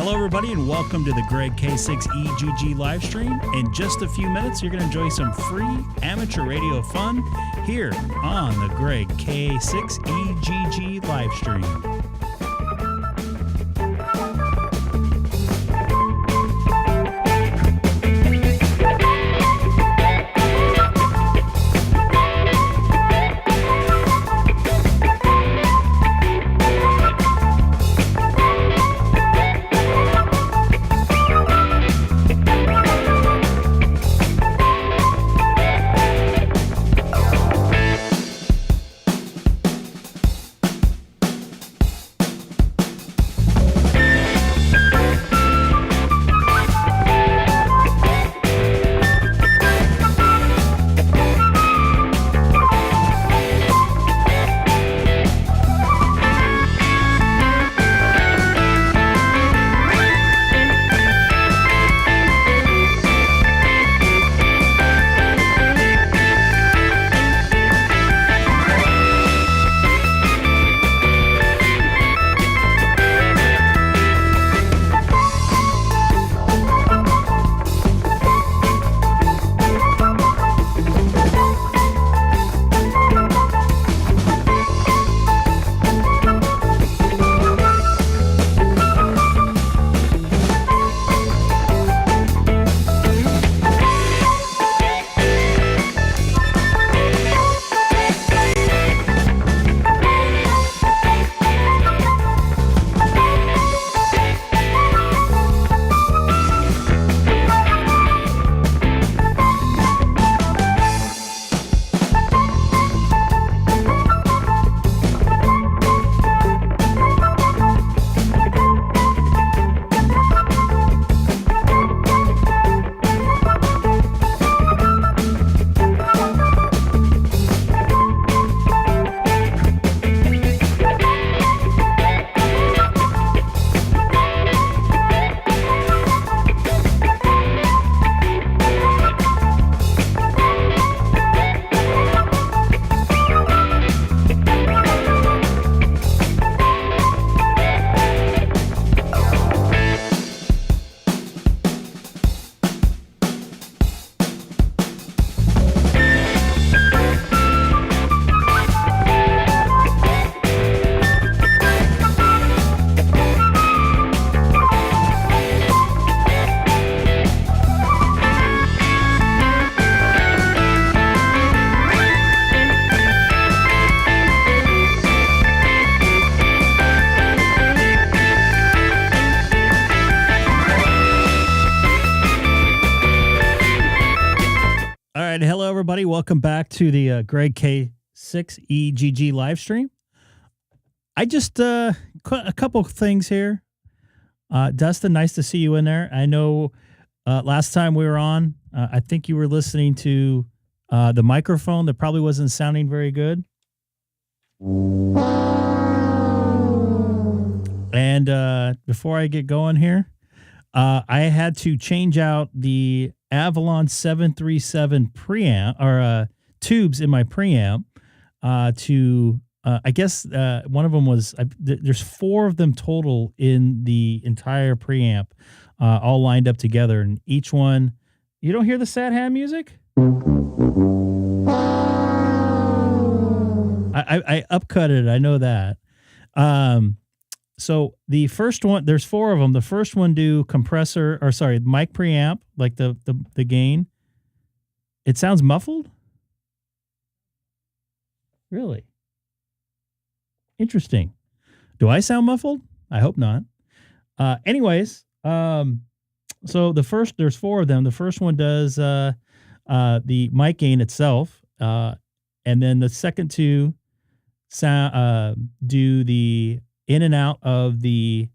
Hello, everybody, and welcome to the Greg K6EGG live stream. In just a few minutes, you're going to enjoy some free amateur radio fun here on the Greg K6EGG live stream. Hello, everybody. Welcome back to the Greg K6EGG live stream. I just a couple things here. Dustin, nice to see you in there. I know last time we were on, I think you were listening to the microphone that probably wasn't sounding very good. And before I get going here, I had to change out the Avalon 737 preamp or tubes in my preamp to I guess one of them was there's 4 of them total in the entire preamp, all lined up together, and each one. You don't hear the sad ham music? I upcut it. I know that. So the first one, there's 4 of them. The first one do compressor, or sorry, mic preamp, like the gain. It sounds muffled? Really? Interesting. Do I sound muffled? I hope not. Anyways, so there's 4 of them. The first one does the mic gain itself, and then the second 2 do the in and out of the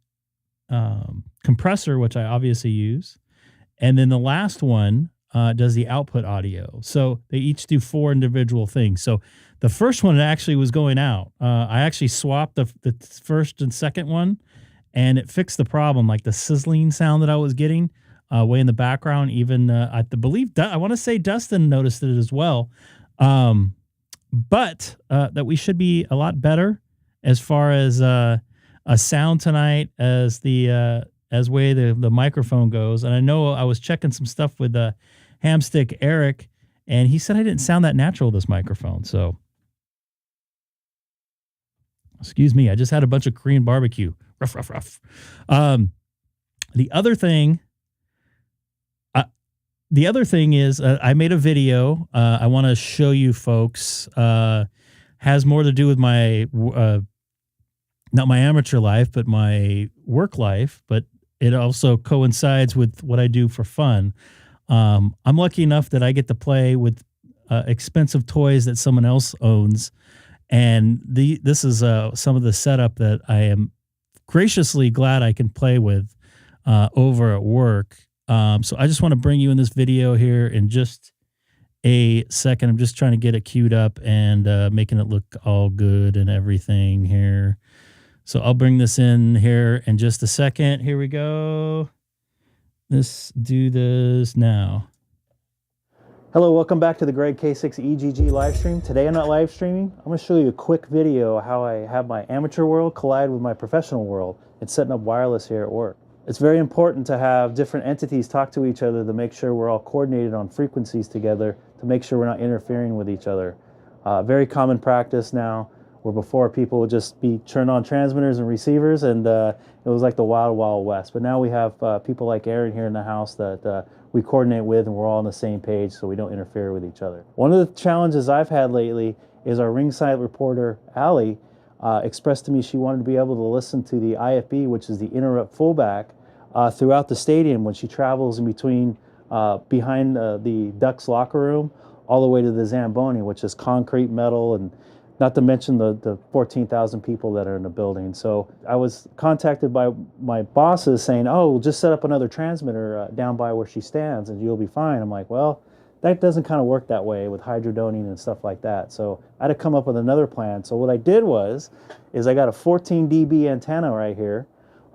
compressor, which I obviously use. And then the last one does the output audio. So they each do 4 individual things. So the first one actually was going out. I actually swapped the first and second one, and it fixed the problem, like the sizzling sound that I was getting way in the background. Even I believe I want to say Dustin noticed it as well. But that we should be a lot better as far as a sound tonight, as the as way the microphone goes. And I know I was checking some stuff with Hamstick Eric, and he said I didn't sound that natural with this microphone. So, excuse me, I just had a bunch of Korean barbecue. Ruff, ruff, ruff. The other thing is I made a video. I want to show you folks. Has more to do with my not my amateur life, but my work life. But it also coincides with what I do for fun. I'm lucky enough that I get to play with expensive toys that someone else owns, and this is some of the setup that I am graciously glad I can play with over at work. So I just want to bring you in this video here in just a second. I'm just trying to get it queued up and making it look all good and everything here. So I'll bring this in here in just a second. Here we go. Let's do this now. Hello, welcome back to the Greg K6EGG live stream. Today I'm not live streaming. I'm going to show you a quick video how I have my amateur world collide with my professional world and setting up wireless here at work. It's very important to have different entities talk to each other to make sure we're all coordinated on frequencies together, to make sure we're not interfering with each other. Very common practice now, where before people would just be turned on transmitters and receivers, and it was like the wild, wild west. But now we have people like Aaron here in the house that we coordinate with, and we're all on the same page so we don't interfere with each other. One of the challenges I've had lately is our ringside reporter, Allie, expressed to me she wanted to be able to listen to the IFB, which is the interrupt fullback, throughout the stadium when she travels in between, behind the Ducks locker room, all the way to the Zamboni, which is concrete, metal, and not to mention the 14,000 people that are in the building. So I was contacted by my bosses saying, oh, we'll just set up another transmitter down by where she stands and you'll be fine. I'm like, well, that doesn't kind of work that way with hydrodoning and stuff like that. So I had to come up with another plan. So what I did is I got a 14 dB antenna right here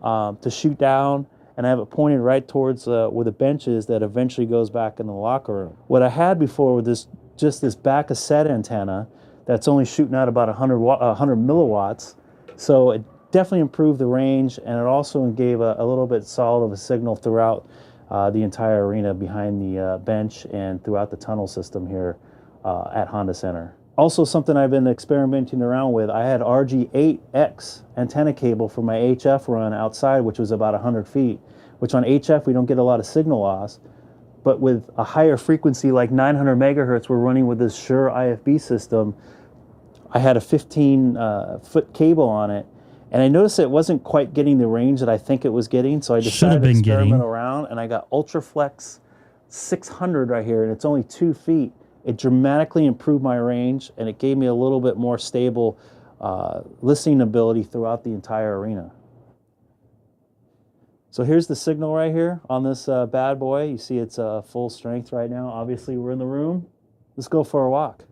to shoot down, and I have it pointed right towards where the bench is that eventually goes back in the locker room. What I had before was just this back cassette antenna that's only shooting out about 100 milliwatts. So it definitely improved the range, and it also gave a little bit solid of a signal throughout the entire arena behind the bench and throughout the tunnel system here at Honda Center. Also, something I've been experimenting around with, I had wsjtx-x antenna cable for my HF run outside, which was about 100 feet, which on HF we don't get a lot of signal loss. But with a higher frequency like 900 megahertz, we're running with this Shure IFB system. I had a 15-foot cable on it, and I noticed it wasn't quite getting the range that I think it was getting, so I decided to experiment around, and I got Ultraflex 600 right here, and it's only 2 feet. It dramatically improved my range, and it gave me a little bit more stable listening ability throughout the entire arena. So here's the signal right here on this bad boy. You see it's full strength right now. Obviously, we're in the room. Let's go for a walk.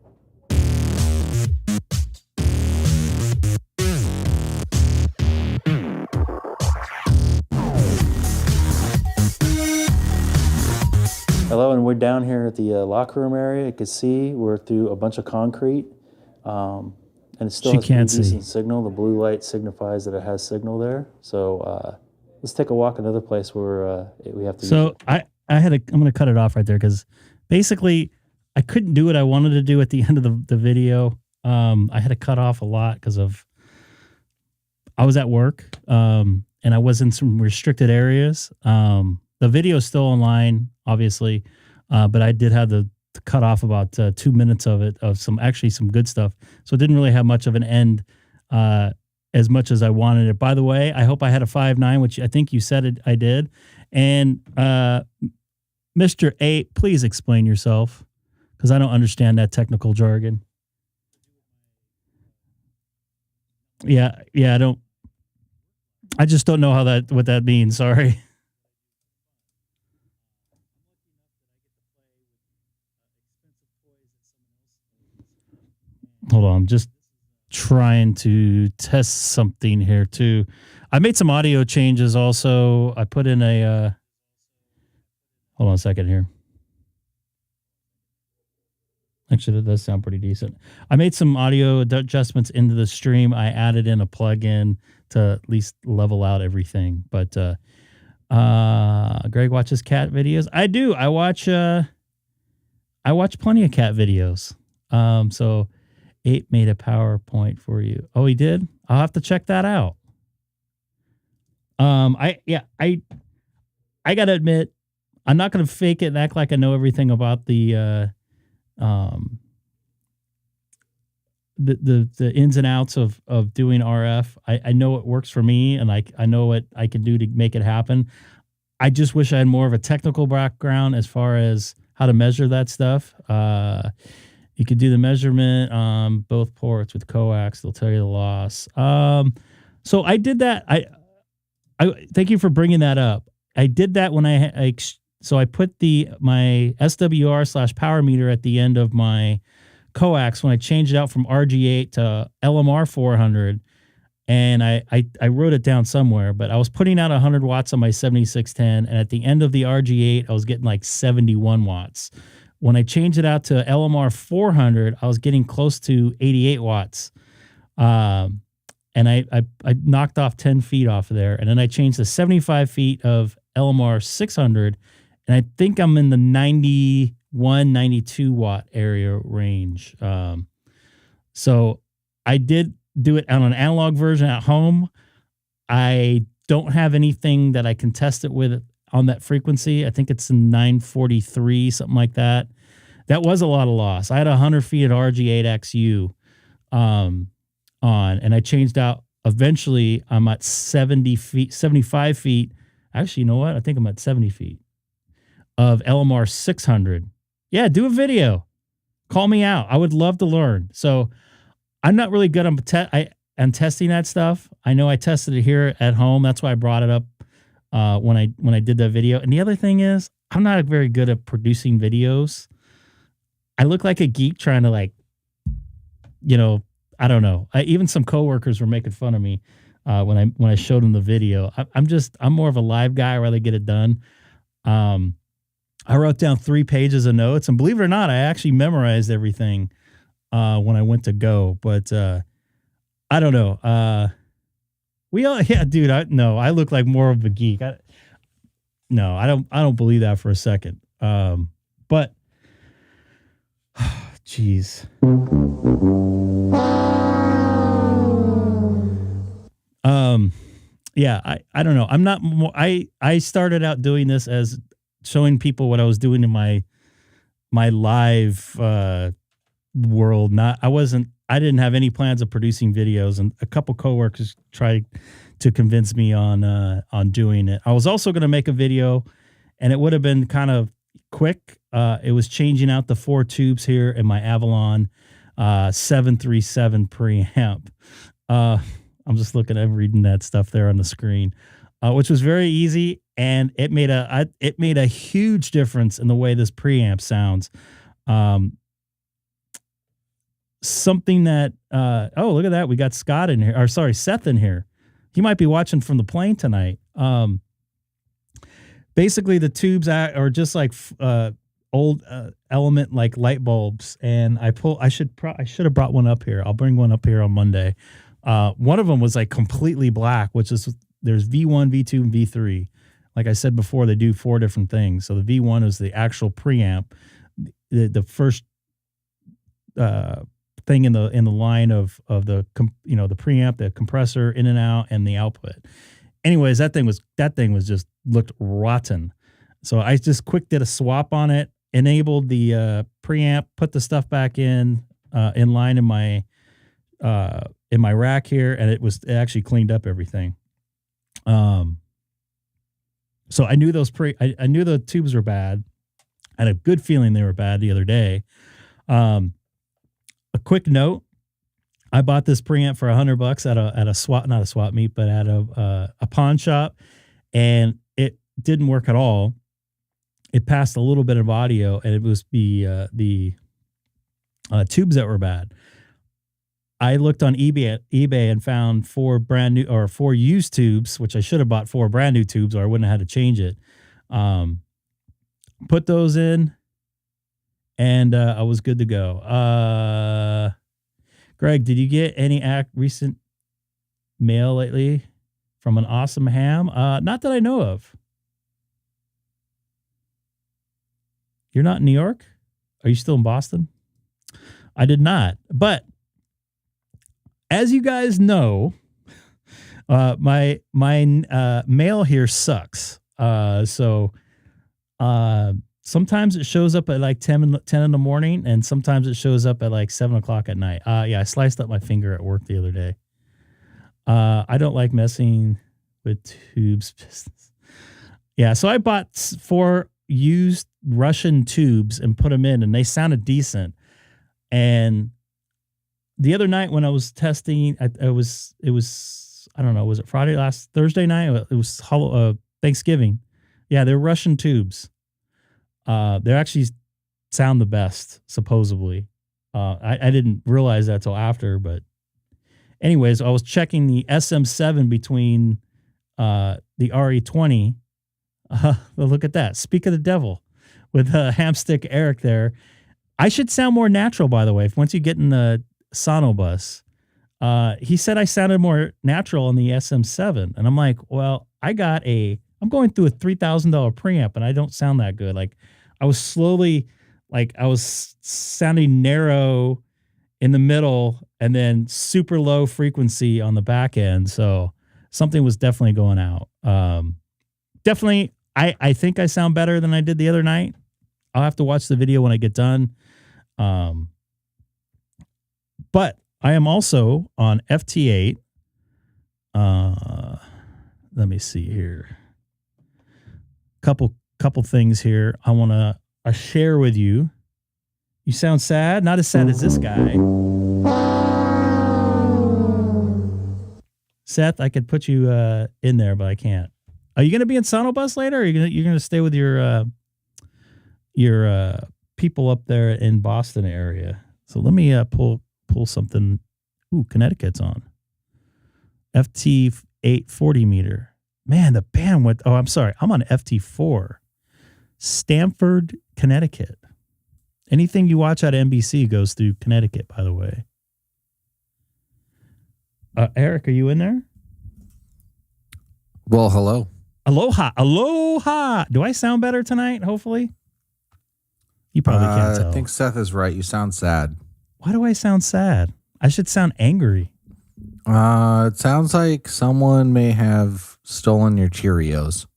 Hello, and we're down here at the locker room area. You can see we're through a bunch of concrete, and it still has a decent signal. The blue light signifies that it has signal there. So let's take a walk another place where we have to. So I'm going to cut it off right there because basically I couldn't do what I wanted to do at the end of the video. I had to cut off a lot because I was at work and I was in some restricted areas. The video is still online, obviously, but I did have to cut off about 2 minutes of it, of some good stuff. So it didn't really have much of an end as much as I wanted it. By the way, I hope I had a 5.9, which I think you said I did. And Mr. 8, please explain yourself, because I don't understand that technical jargon. Yeah, I just don't know what that means. Sorry. Hold on, I'm just trying to test something here too. I made some audio changes also. I put in a hold on a second here. Actually, that does sound pretty decent. I made some audio adjustments into the stream. I added in a plugin to at least level out everything. But Greg watches cat videos. I do. I watch plenty of cat videos. So 8 made a PowerPoint for you. Oh, he did? I'll have to check that out. I gotta admit, I'm not gonna fake it and act like I know everything about the ins and outs of doing RF. I know it works for me, and I know what I can do to make it happen. I just wish I had more of a technical background as far as how to measure that stuff. You could do the measurement on both ports with coax. They'll tell you the loss. So I did that. I thank you for bringing that up. I did that when I put my SWR / power meter at the end of my coax when I changed it out from RG8 to LMR 400, and I wrote it down somewhere, but I was putting out 100 watts on my 7610, and at the end of the RG8, I was getting like 71 watts. When I changed it out to LMR 400, I was getting close to 88 watts. And I knocked off 10 feet off of there, and then I changed to 75 feet of LMR 600, and I think I'm in the 91, 92 watt area range. So I did do it on an analog version at home. I don't have anything that I can test it with on that frequency. I think it's 943, something like that. That was a lot of loss. I had 100 feet at RG8XU on, and I changed out. Eventually, I'm at 70 feet, 75 feet. Actually, you know what? I think I'm at 70 feet of LMR 600. Yeah, do a video. Call me out. I would love to learn. So I'm not really good on I'm testing that stuff. I know I tested it here at home. That's why I brought it up when I did that video. And the other thing is, I'm not very good at producing videos. I look like a geek trying to I don't know. Even some coworkers were making fun of me when I showed them the video. I'm more of a live guy. I rather get it done. I wrote down 3 pages of notes, and believe it or not, I actually memorized everything when I went to go. But I don't know. Dude. I look like more of a geek. I don't believe that for a second. But jeez. I don't know. I'm not more, I started out doing this as showing people what I was doing in my live world. I didn't have any plans of producing videos, and a couple coworkers tried to convince me on doing it. I was also going to make a video, and it would have been kind of quick. It was changing out the 4 tubes here in my Avalon 737 preamp. I'm just reading that stuff there on the screen, which was very easy, and it made a huge difference in the way this preamp sounds. Something that look at that, we got Scott in here, or sorry, Seth in here. He might be watching from the plane tonight. Basically, the tubes are just like old element like light bulbs, and I should have brought one up here. I'll bring one up here on Monday. One of them was like completely black, which is there's V1, V2, and V3. Like I said before, they do 4 different things. So the V1 is the actual preamp, the first thing in the line of the the preamp, the compressor in and out, and the output. Anyways, that thing was just looked rotten. So I just quick did a swap on it, enabled the preamp, put the stuff back in line in my rack here, and it actually cleaned up everything. So I knew I knew the tubes were bad. I had a good feeling they were bad the other day. A quick note: I bought this preamp for $100 at a swap, not a swap meet, but at a pawn shop, and it didn't work at all. It passed a little bit of audio, and it was the tubes that were bad. I looked on eBay and found 4 brand new or 4 used tubes, which I should have bought 4 brand new tubes, or I wouldn't have had to change it. Put those in, and I was good to go. Greg, did you get any recent mail lately from an awesome ham? Not that I know of. You're not in New York? Are you still in Boston? I did not. But as you guys know, my mail here sucks. So sometimes it shows up at like 10 in the morning, and sometimes it shows up at like 7 o'clock at night. Yeah, I sliced up my finger at work the other day. I don't like messing with tubes. Yeah, so I bought 4 used Russian tubes and put them in, and they sounded decent. And the other night when I was testing, it was I don't know, was it Thursday night? It was Thanksgiving. Yeah, they're Russian tubes. They actually sound the best, supposedly. I didn't realize that till after, but anyways, I was checking the SM7 between the RE20. Look at that. Speak of the devil with Hamstick Eric there. I should sound more natural, by the way. Once you get in the SonoBus, he said I sounded more natural on the SM7. And I'm like, well, I'm going through a $3,000 preamp and I don't sound that good. Like I was sounding narrow in the middle and then super low frequency on the back end. So something was definitely going out. Definitely, I think I sound better than I did the other night. I'll have to watch the video when I get done. But I am also on FT8. Let me see here. Couple things here I want to share with you. You sound sad? Not as sad as this guy. Seth, I could put you in there, but I can't. Are you going to be in SonoBus later? Or are you going to stay with your people up there in Boston area? So let me pull something. Ooh, Connecticut's on. FT8 40 meter. Man, the bandwidth. Oh, I'm sorry. I'm on FT4. Stamford, Connecticut. Anything you watch out of NBC goes through Connecticut, by the way. Eric, are you in there? Well, hello. Aloha. Do I sound better tonight, hopefully? You probably can't tell. I think Seth is right. You sound sad. Why do I sound sad? I should sound angry. It sounds like someone may have stolen your Cheerios.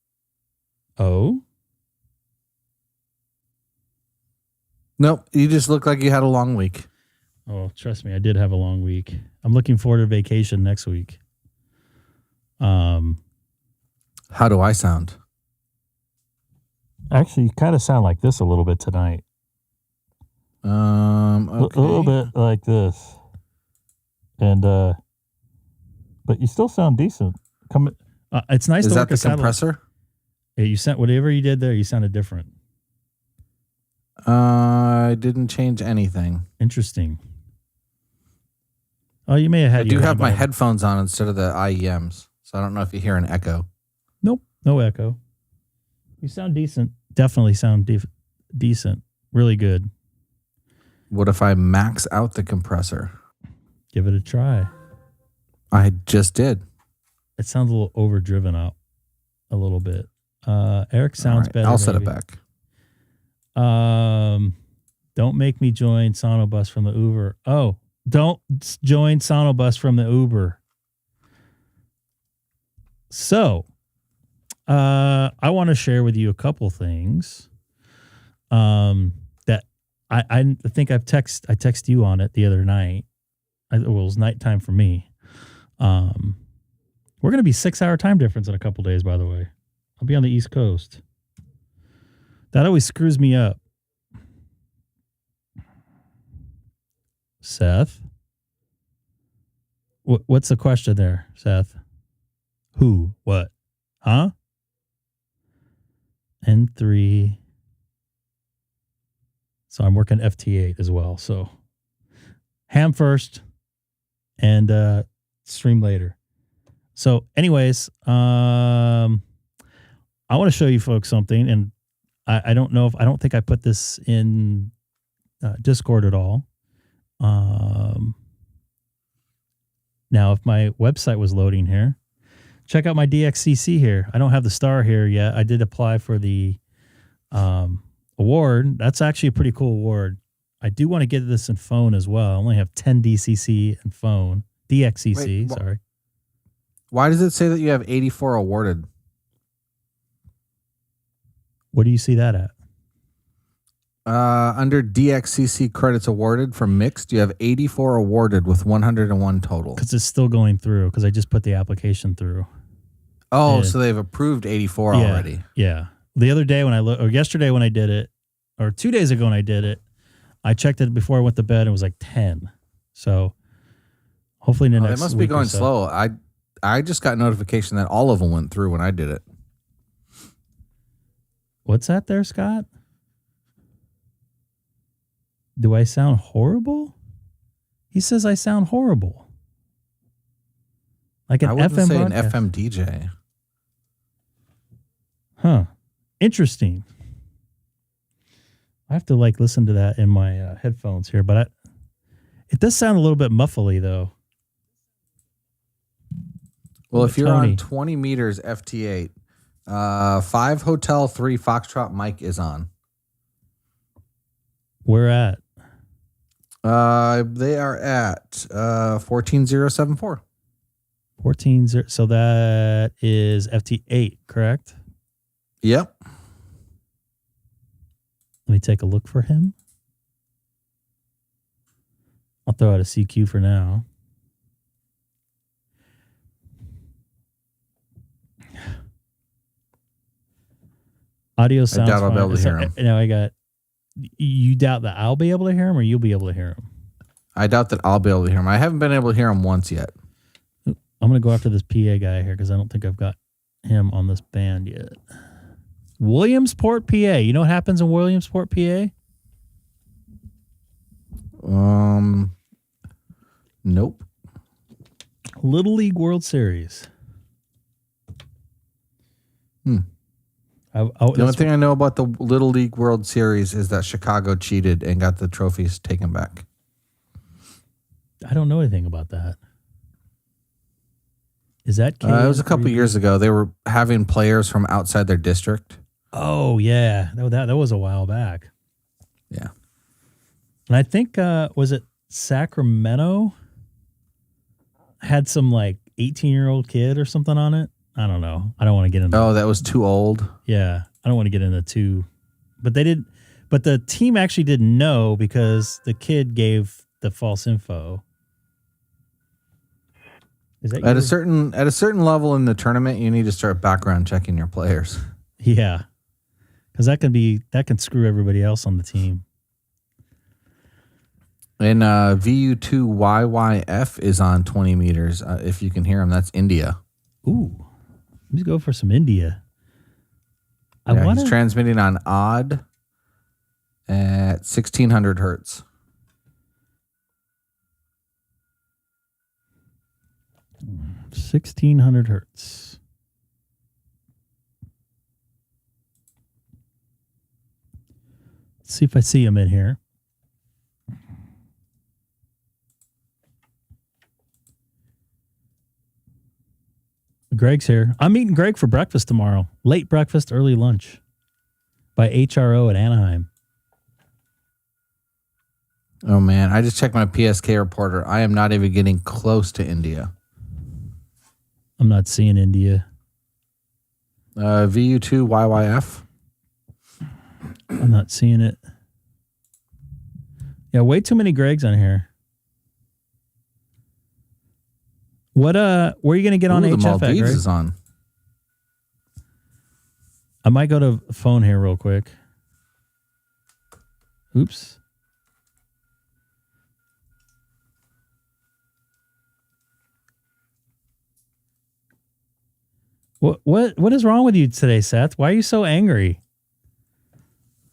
Oh? Nope. You just look like you had a long week. Oh, trust me, I did have a long week. I'm looking forward to vacation next week. How do I sound? Actually, you kind of sound like this a little bit tonight. Okay. A little bit like this. And but you still sound decent. It's nice to work a satellite. Is that the compressor? Yeah, you sent whatever you did there, you sounded different. I didn't change anything. Interesting. Oh, you may have had. I do have my headphones on instead of the IEMs, so I don't know if you hear an echo. Nope, no echo. You sound decent. Definitely sound decent. Really good. What if I max out the compressor? Give it a try. I just did. It sounds a little overdriven out a little bit. Eric sounds better. I'll set it back. Don't make me join SonoBus from the Uber. Oh, don't join SonoBus from the Uber. So, I want to share with you a couple things. That I think I texted you on it the other night. It was nighttime for me. We're going to be 6-hour time difference in a couple days, by the way. I'll be on the East Coast. That always screws me up. Seth? What's the question there, Seth? Who? What? Huh? N3. So I'm working FT8 as well. So ham first and stream later. So anyways, I want to show you folks something, and I don't think I put this in Discord at all. Now, if my website was loading here, check out my DXCC here. I don't have the star here yet. I did apply for the award. That's actually a pretty cool award. I do want to get this in phone as well. I only have 10 DCC in phone. DXCC, sorry. Why does it say that you have 84 awarded? Where do you see that at? Under DXCC credits awarded from mixed, you have 84 awarded with 101 total. Because it's still going through, because I just put the application through. Oh, so they've approved 84 already. Yeah. The other day when or yesterday when I did it, or 2 days ago when I did it, I checked it before I went to bed. It was like 10. So hopefully in the next they must be going slow. I just got notification that all of them went through when I did it. What's that there, Scott? Do I sound horrible? He says I sound horrible. Like an I wouldn't FM say broadcast. an FM DJ. Huh. Interesting. I have to listen to that in my headphones here, but it does sound a little bit muffly though. Well, if you're on 20 meters FT8, 5 Hotel 3 Foxtrot mic is on. Where at? They are at 14074. 14. So that is FT8, correct? Yep. Let me take a look for him. I'll throw out a CQ for now. Audio sounds I doubt I'll be able to hear him. No, I got. You doubt that I'll be able to hear him, or you'll be able to hear him? I doubt that I'll be able to hear him. I haven't been able to hear him once yet. I'm going to go after this PA guy here because I don't think I've got him on this band yet. Williamsport, PA. You know what happens in Williamsport, PA? Nope. Little League World Series. The only thing I know about the Little League World Series is that Chicago cheated and got the trophies taken back. I don't know anything about that. Is that it was a couple years ago. They were having players from outside their district. Oh, yeah. That was a while back. Yeah. And I think, was it Sacramento? Had some 18-year-old kid or something on it. I don't know. I don't want to get into Oh, that was too old. Yeah. I don't want to get into too. But they did. But the team actually didn't know because the kid gave the false info. Is that at a certain level in the tournament, you need to start background checking your players. Yeah. Because that can screw everybody else on the team. And VU2YYF is on 20 meters. If you can hear him, that's India. Ooh. Let's go for some India. He's transmitting on odd at 1600 hertz. 1600 hertz. Let's see if I see him in here. Greg's here. I'm meeting Greg for breakfast tomorrow. Late breakfast, early lunch by HRO at Anaheim. Oh, man. I just checked my PSK reporter. I am not even getting close to India. I'm not seeing India. VU2YYF. I'm not seeing it. Yeah, way too many Gregs on here. What where are you gonna get on the HF Maldives at, Greg? is on. I might go to phone here real quick. Oops. What is wrong with you today, Seth? Why are you so angry?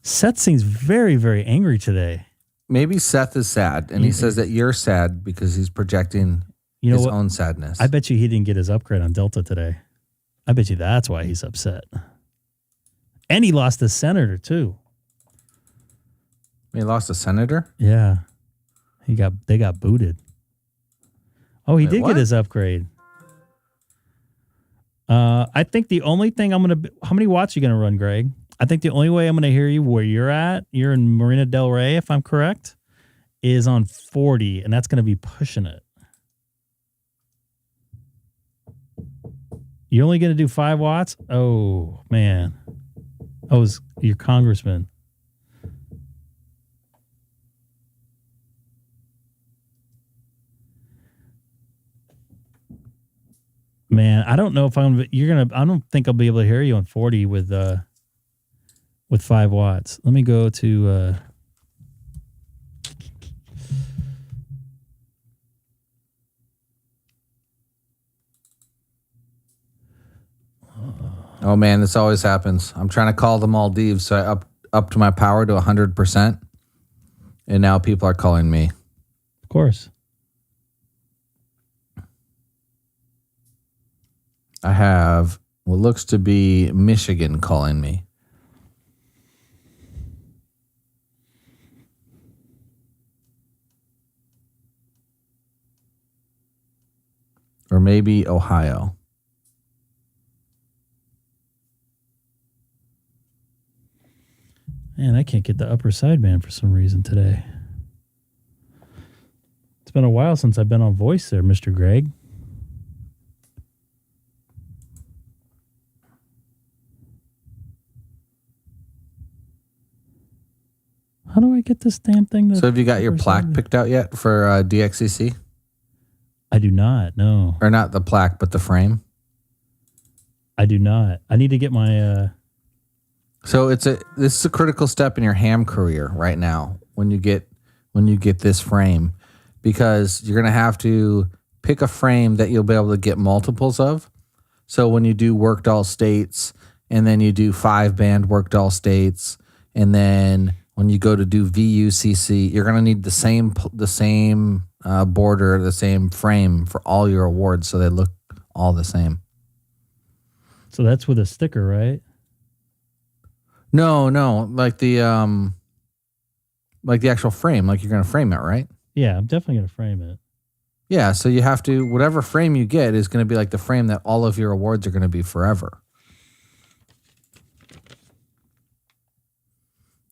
Seth seems very, very angry today. Maybe Seth is sad, and he says that you're sad because he's projecting his own sadness. I bet you he didn't get his upgrade on Delta today. I bet you that's why he's upset. And he lost his senator, too. He lost a senator? Yeah. They got booted. Oh, he did get his upgrade. I think the only thing how many watts are you going to run, Greg? I think the only way I'm going to hear you where you're at, you're in Marina Del Rey, if I'm correct, is on 40, and that's going to be pushing it. You're only going to do 5 watts? Oh, man. Oh, it's your congressman. Man, I don't know if I don't think I'll be able to hear you on 40 with 5 watts. Let me go to oh man, this always happens. I'm trying to call the Maldives, so I up to my power to 100%, and now people are calling me. Of course. I have what looks to be Michigan calling me. Or maybe Ohio. Man, I can't get the upper sideband for some reason today. It's been a while since I've been on voice there, Mr. Greg. How do I get this damn thing to... So have you got your plaque picked out yet for DXEC? I do not, no. Or not the plaque, but the frame? I do not. I need to get my... So this is a critical step in your ham career right now when you get this frame, because you're going to have to pick a frame that you'll be able to get multiples of. So when you do worked all states, and then you do 5-band worked all states, and then when you go to do VUCC, you're going to need the same border, the same frame for all your awards, so they look all the same. So that's with a sticker, right? No, like the actual frame, like you're going to frame it, right? Yeah, I'm definitely going to frame it. Yeah, so you have to, whatever frame you get is going to be like the frame that all of your awards are going to be forever.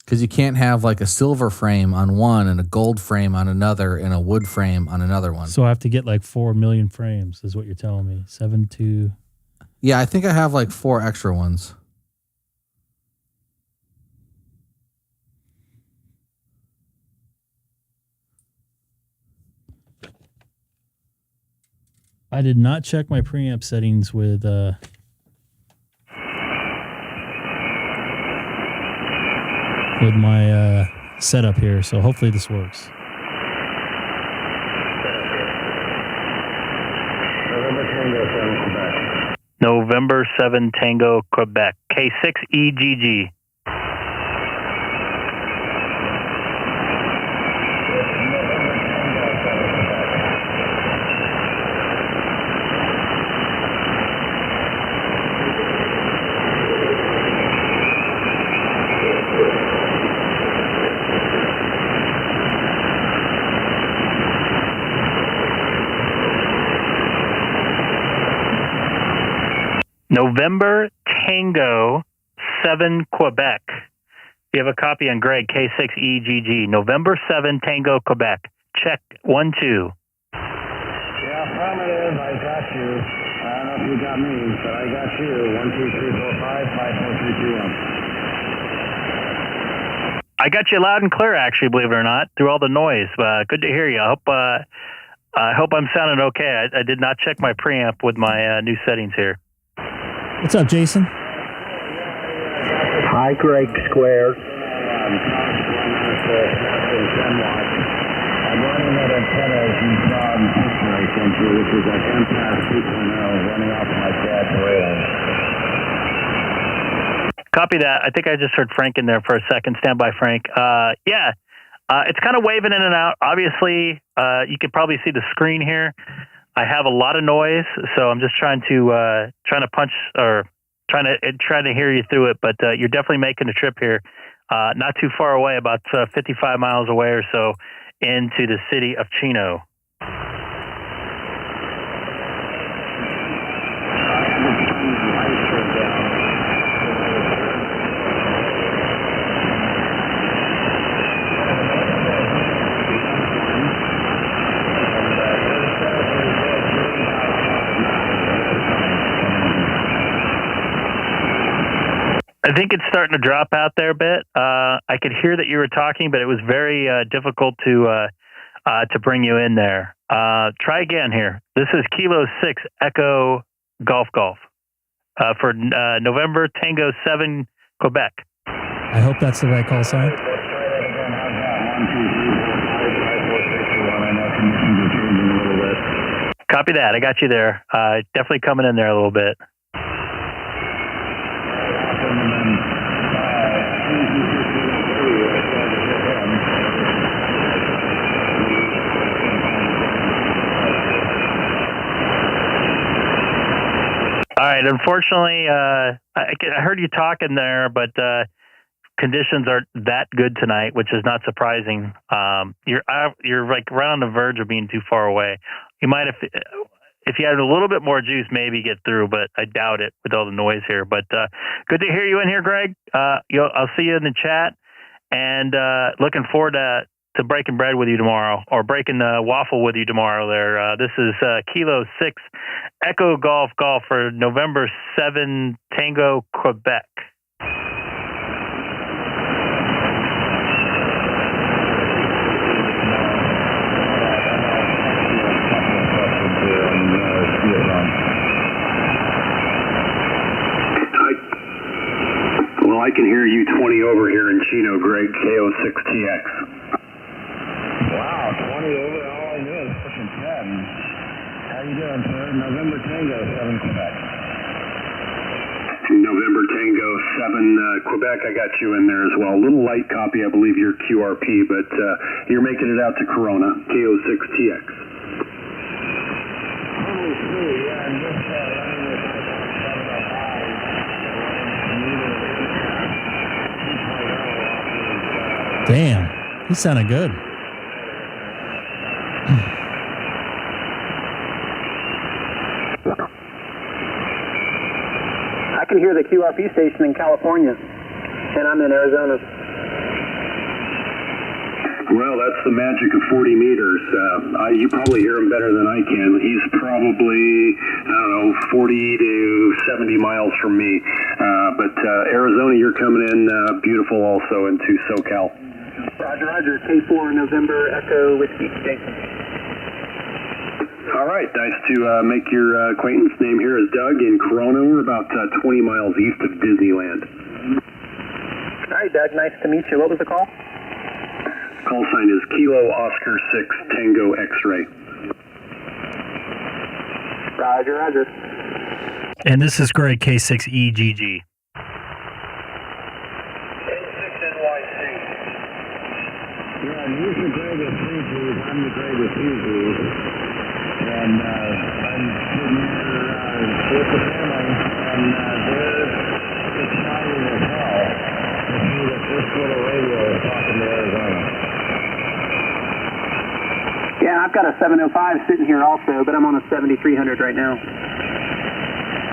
Because you can't have like a silver frame on one and a gold frame on another and a wood frame on another one. So I have to get like 4 million frames is what you're telling me. 7.2. Yeah, I think I have like 4 extra ones. I did not check my preamp settings with my setup here, so hopefully this works. November 7 Tango, Quebec. K6EGG. November Tango 7 Quebec. You have a copy on Greg, K6EGG. November 7 Tango Quebec. Check 1, 2. Yeah, affirmative. I got you. I don't know if you got me, but I got you. 1, 2, 3, 4, 5, 5, 4, 3, 2, 1. I got you loud and clear, actually, believe it or not, through all the noise. Good to hear you. I hope I'm sounding okay. I did not check my preamp with my new settings here. What's up, Jason? Hi, Greg Square. I'm running that antenna as you saw in the picture I sent you, which is at MPAS 2.0 running off my dad's rails. Copy that. I think I just heard Frank in there for a second. Stand by, Frank. Yeah, it's kind of waving in and out. Obviously, you can probably see the screen here. I have a lot of noise, so I'm just trying to punch or trying to hear you through it. But you're definitely making a trip here, not too far away, about 55 miles away or so, into the city of Chino. I think it's starting to drop out there a bit. I could hear that you were talking, but it was very difficult to bring you in there. Try again here. This is Kilo 6 Echo Golf Golf for November Tango 7 Quebec. I hope that's the right call sign. Let's try that again. How's that? 1, 2, 3, 4, 5, 5, 4, 6, 1. I know conditions are changing a little bit. Copy that. I got you there. Definitely coming in there a little bit. All right. Unfortunately, I heard you talking there, but conditions aren't that good tonight, which is not surprising. You're like right on the verge of being too far away. You might have, if you had a little bit more juice, maybe get through, but I doubt it with all the noise here. But good to hear you in here, Greg. I'll see you in the chat, and looking forward to breaking bread with you tomorrow, or breaking the waffle with you tomorrow there. This is Kilo 6 Echo Golf Golf for November 7 Tango Quebec. Well, I can hear you 20 over here in Chino, Greg, K6EGG. Wow, 20 over. All I knew is pushing 10. How you doing, sir? November Tango 7 Quebec. November Tango 7 Quebec, I got you in there as well. A little light copy, I believe you're QRP, but you're making it out to Corona, K6EGG. Holy sweet, yeah, I'm just running with Damn, he sounded good. I can hear the QRP station in California, and I'm in Arizona. Well, that's the magic of 40 meters. You probably hear him better than I can. He's probably, I don't know, 40 to 70 miles from me. But Arizona, you're coming in beautiful also into SoCal. Roger, Roger. K4 November Echo Whiskey, Jason. All right, nice to make your acquaintance. Name here is Doug in Corona. We're about 20 miles east of Disneyland. All right, Doug, nice to meet you. What was the call? Call sign is Kilo Oscar 6 Tango X-Ray. Roger, Roger. And this is Greg, K6EGG. Yeah, he's the Greg with 3 Gs, I'm the Greg with 2 Gs. And I'm sitting here with the family, and they're excited as hell to see that this little radio is talking to Arizona. Yeah, I've got a 705 sitting here also, but I'm on a 7300 right now.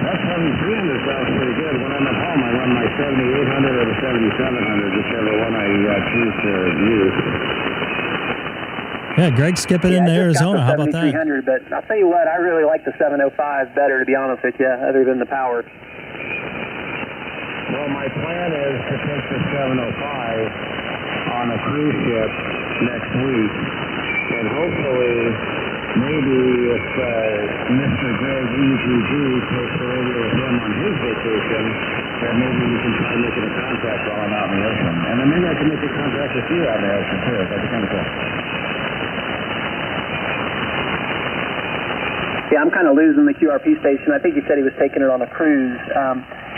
That 7300 sounds pretty good. When I'm at home, I run my 7800 or the 7700, whichever one I choose to use. Yeah, Greg skipping into Arizona. How about that? 7300, but I'll tell you what, I really like the 705 better, to be honest with you, other than the power. Well, my plan is to take the 705 on a cruise ship next week, and hopefully, maybe if Mr. Greg EGG takes the radio with him on his vacation, then maybe we can try making a contact while I'm out in the ocean. And then maybe I can make a contact with you out in the ocean, too. That'd be kind of cool. Yeah, I'm kind of losing the QRP station. I think he said he was taking it on a cruise.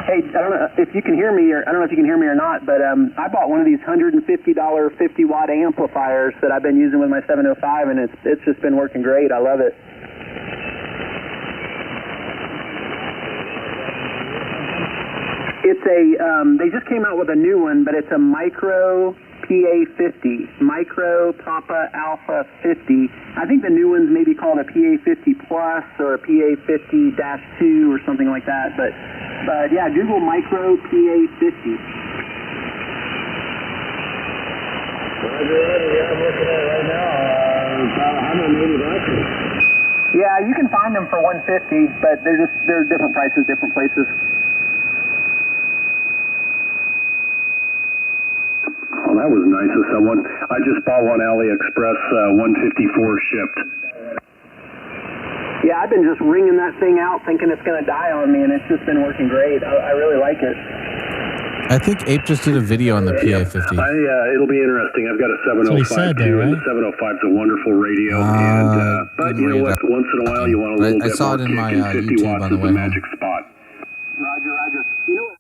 Hey, I don't know if you can hear me, or I don't know if you can hear me or not, but I bought one of these $150 50-watt amplifiers that I've been using with my 705, and it's just been working great. I love it. It's a they just came out with a new one, but it's a micro PA50, Micro Papa Alpha 50. I think the new one's maybe called a PA50 Plus or a PA50-2 or something like that. But yeah, Google Micro PA50. Roger, yeah, I'm looking at it right now. About $180. Yeah, you can find them for $150, but they're different prices, different places. that was nice of someone. I just bought one AliExpress 154 shipped. Yeah, I've been just ringing that thing out thinking it's going to die on me, and it's just been working great. I really like it. I think Ape just did a video on the PA50. It'll be interesting. I've got a 705 too, and the 705 is a a wonderful radio. But you know what? Once in a while, you want a little bit I saw more it in my kick, and 50 YouTube watts on the is way the home. magic spot. Roger. You know what?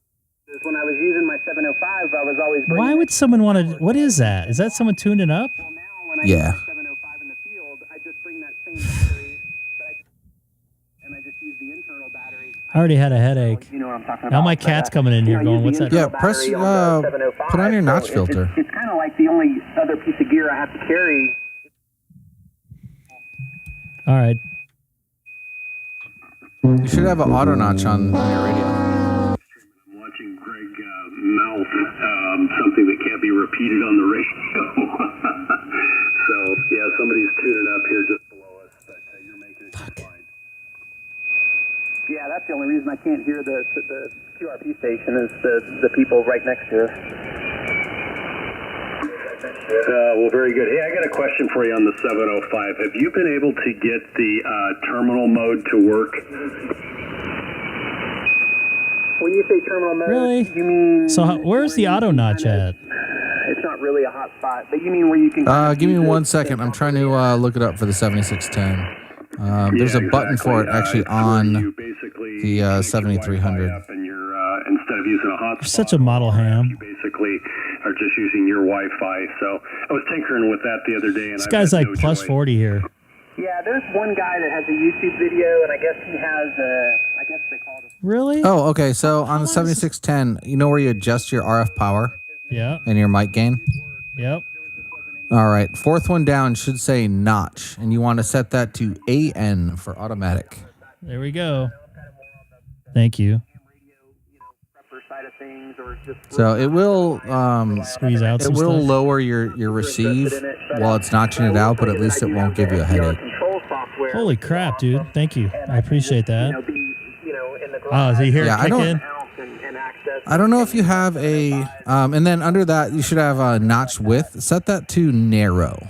When I was using my 705, I was always Why would someone want to? What is that? Is that someone tuning up? Well, now when I Yeah. use my 705 in the field, I just bring that same battery, and I just use the internal battery. I already had a headache. You know what I'm talking about. Now my cat's coming in here going, "What's that?" Yeah, press, put on your notch filter. It's kind of like the only other piece of gear I have to carry. All right. You should have an auto notch on your radio. I'm watching Greg mouth something that can't be repeated on the radio. So, yeah, somebody's tuning up here just below us, but you're making it just fine. Yeah, that's the only reason I can't hear the QRP station is the people right next to us. Well, very good. Hey, I got a question for you on the 705. Have you been able to get the terminal mode to work? When you say terminal mode, Really? you mean... So where's the auto notch at? It's not really a hot spot, but you mean where you can... Give me 1 second. I'm trying to look it up for the 7610. There's a button for it actually on the 7300. And you're, instead of using a hotspot, You're such a model ham. you basically are just using your Wi-Fi. So I was tinkering with that the other day. And This guy's like plus 40 here. Yeah, there's one guy that has a YouTube video, and I guess he has I guess they call it... Really? Oh, okay. So on the 7610, you know where you adjust your RF power Yeah. and your mic gain? Yep. All right. Fourth one down should say notch, and you want to set that to AN for automatic. There we go. Thank you. So it will Squeeze out it some will stuff. lower your receive while it's notching it out, but at least it won't give you a headache. Holy crap, dude. Thank you. I appreciate that. Oh, is he here? Yeah, Kick in? I don't know if you have a and then under that you should have a notch width. Set that to narrow.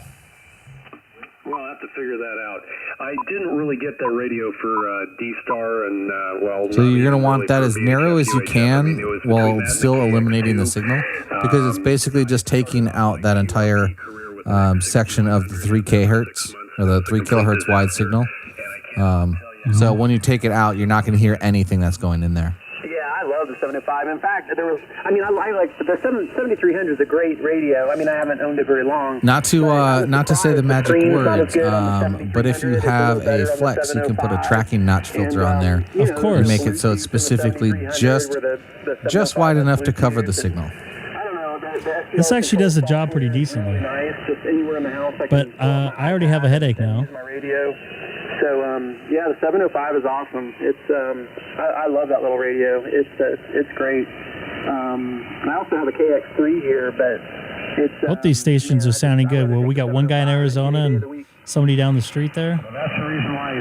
Well, I'll have to figure that out. I didn't really get that radio for DStar and, well... So you're going to want that as narrow as you can while still eliminating the signal, because it's basically just taking out that entire section of the 3 kHz or the 3 kilohertz wide signal. So when you take it out, you're not going to hear anything that's going in there. Yeah, I love the 75. In fact, there was... I mean, I like... The 7300 is a great radio. I mean, I haven't owned it very long. Not to say the magic words, but if you have a flex, you can put a tracking notch filter on there. Of course. And make it so it's specifically just wide enough to cover the signal. This actually does the job pretty decently. But I already have a headache now. My radio. So yeah, the 705 is awesome. It's I love that little radio. It's great. And I also have a KX3 here, but it's Both these stations are sounding good. Well, we got one guy in Arizona and somebody down the street there. Well, that's the reason why I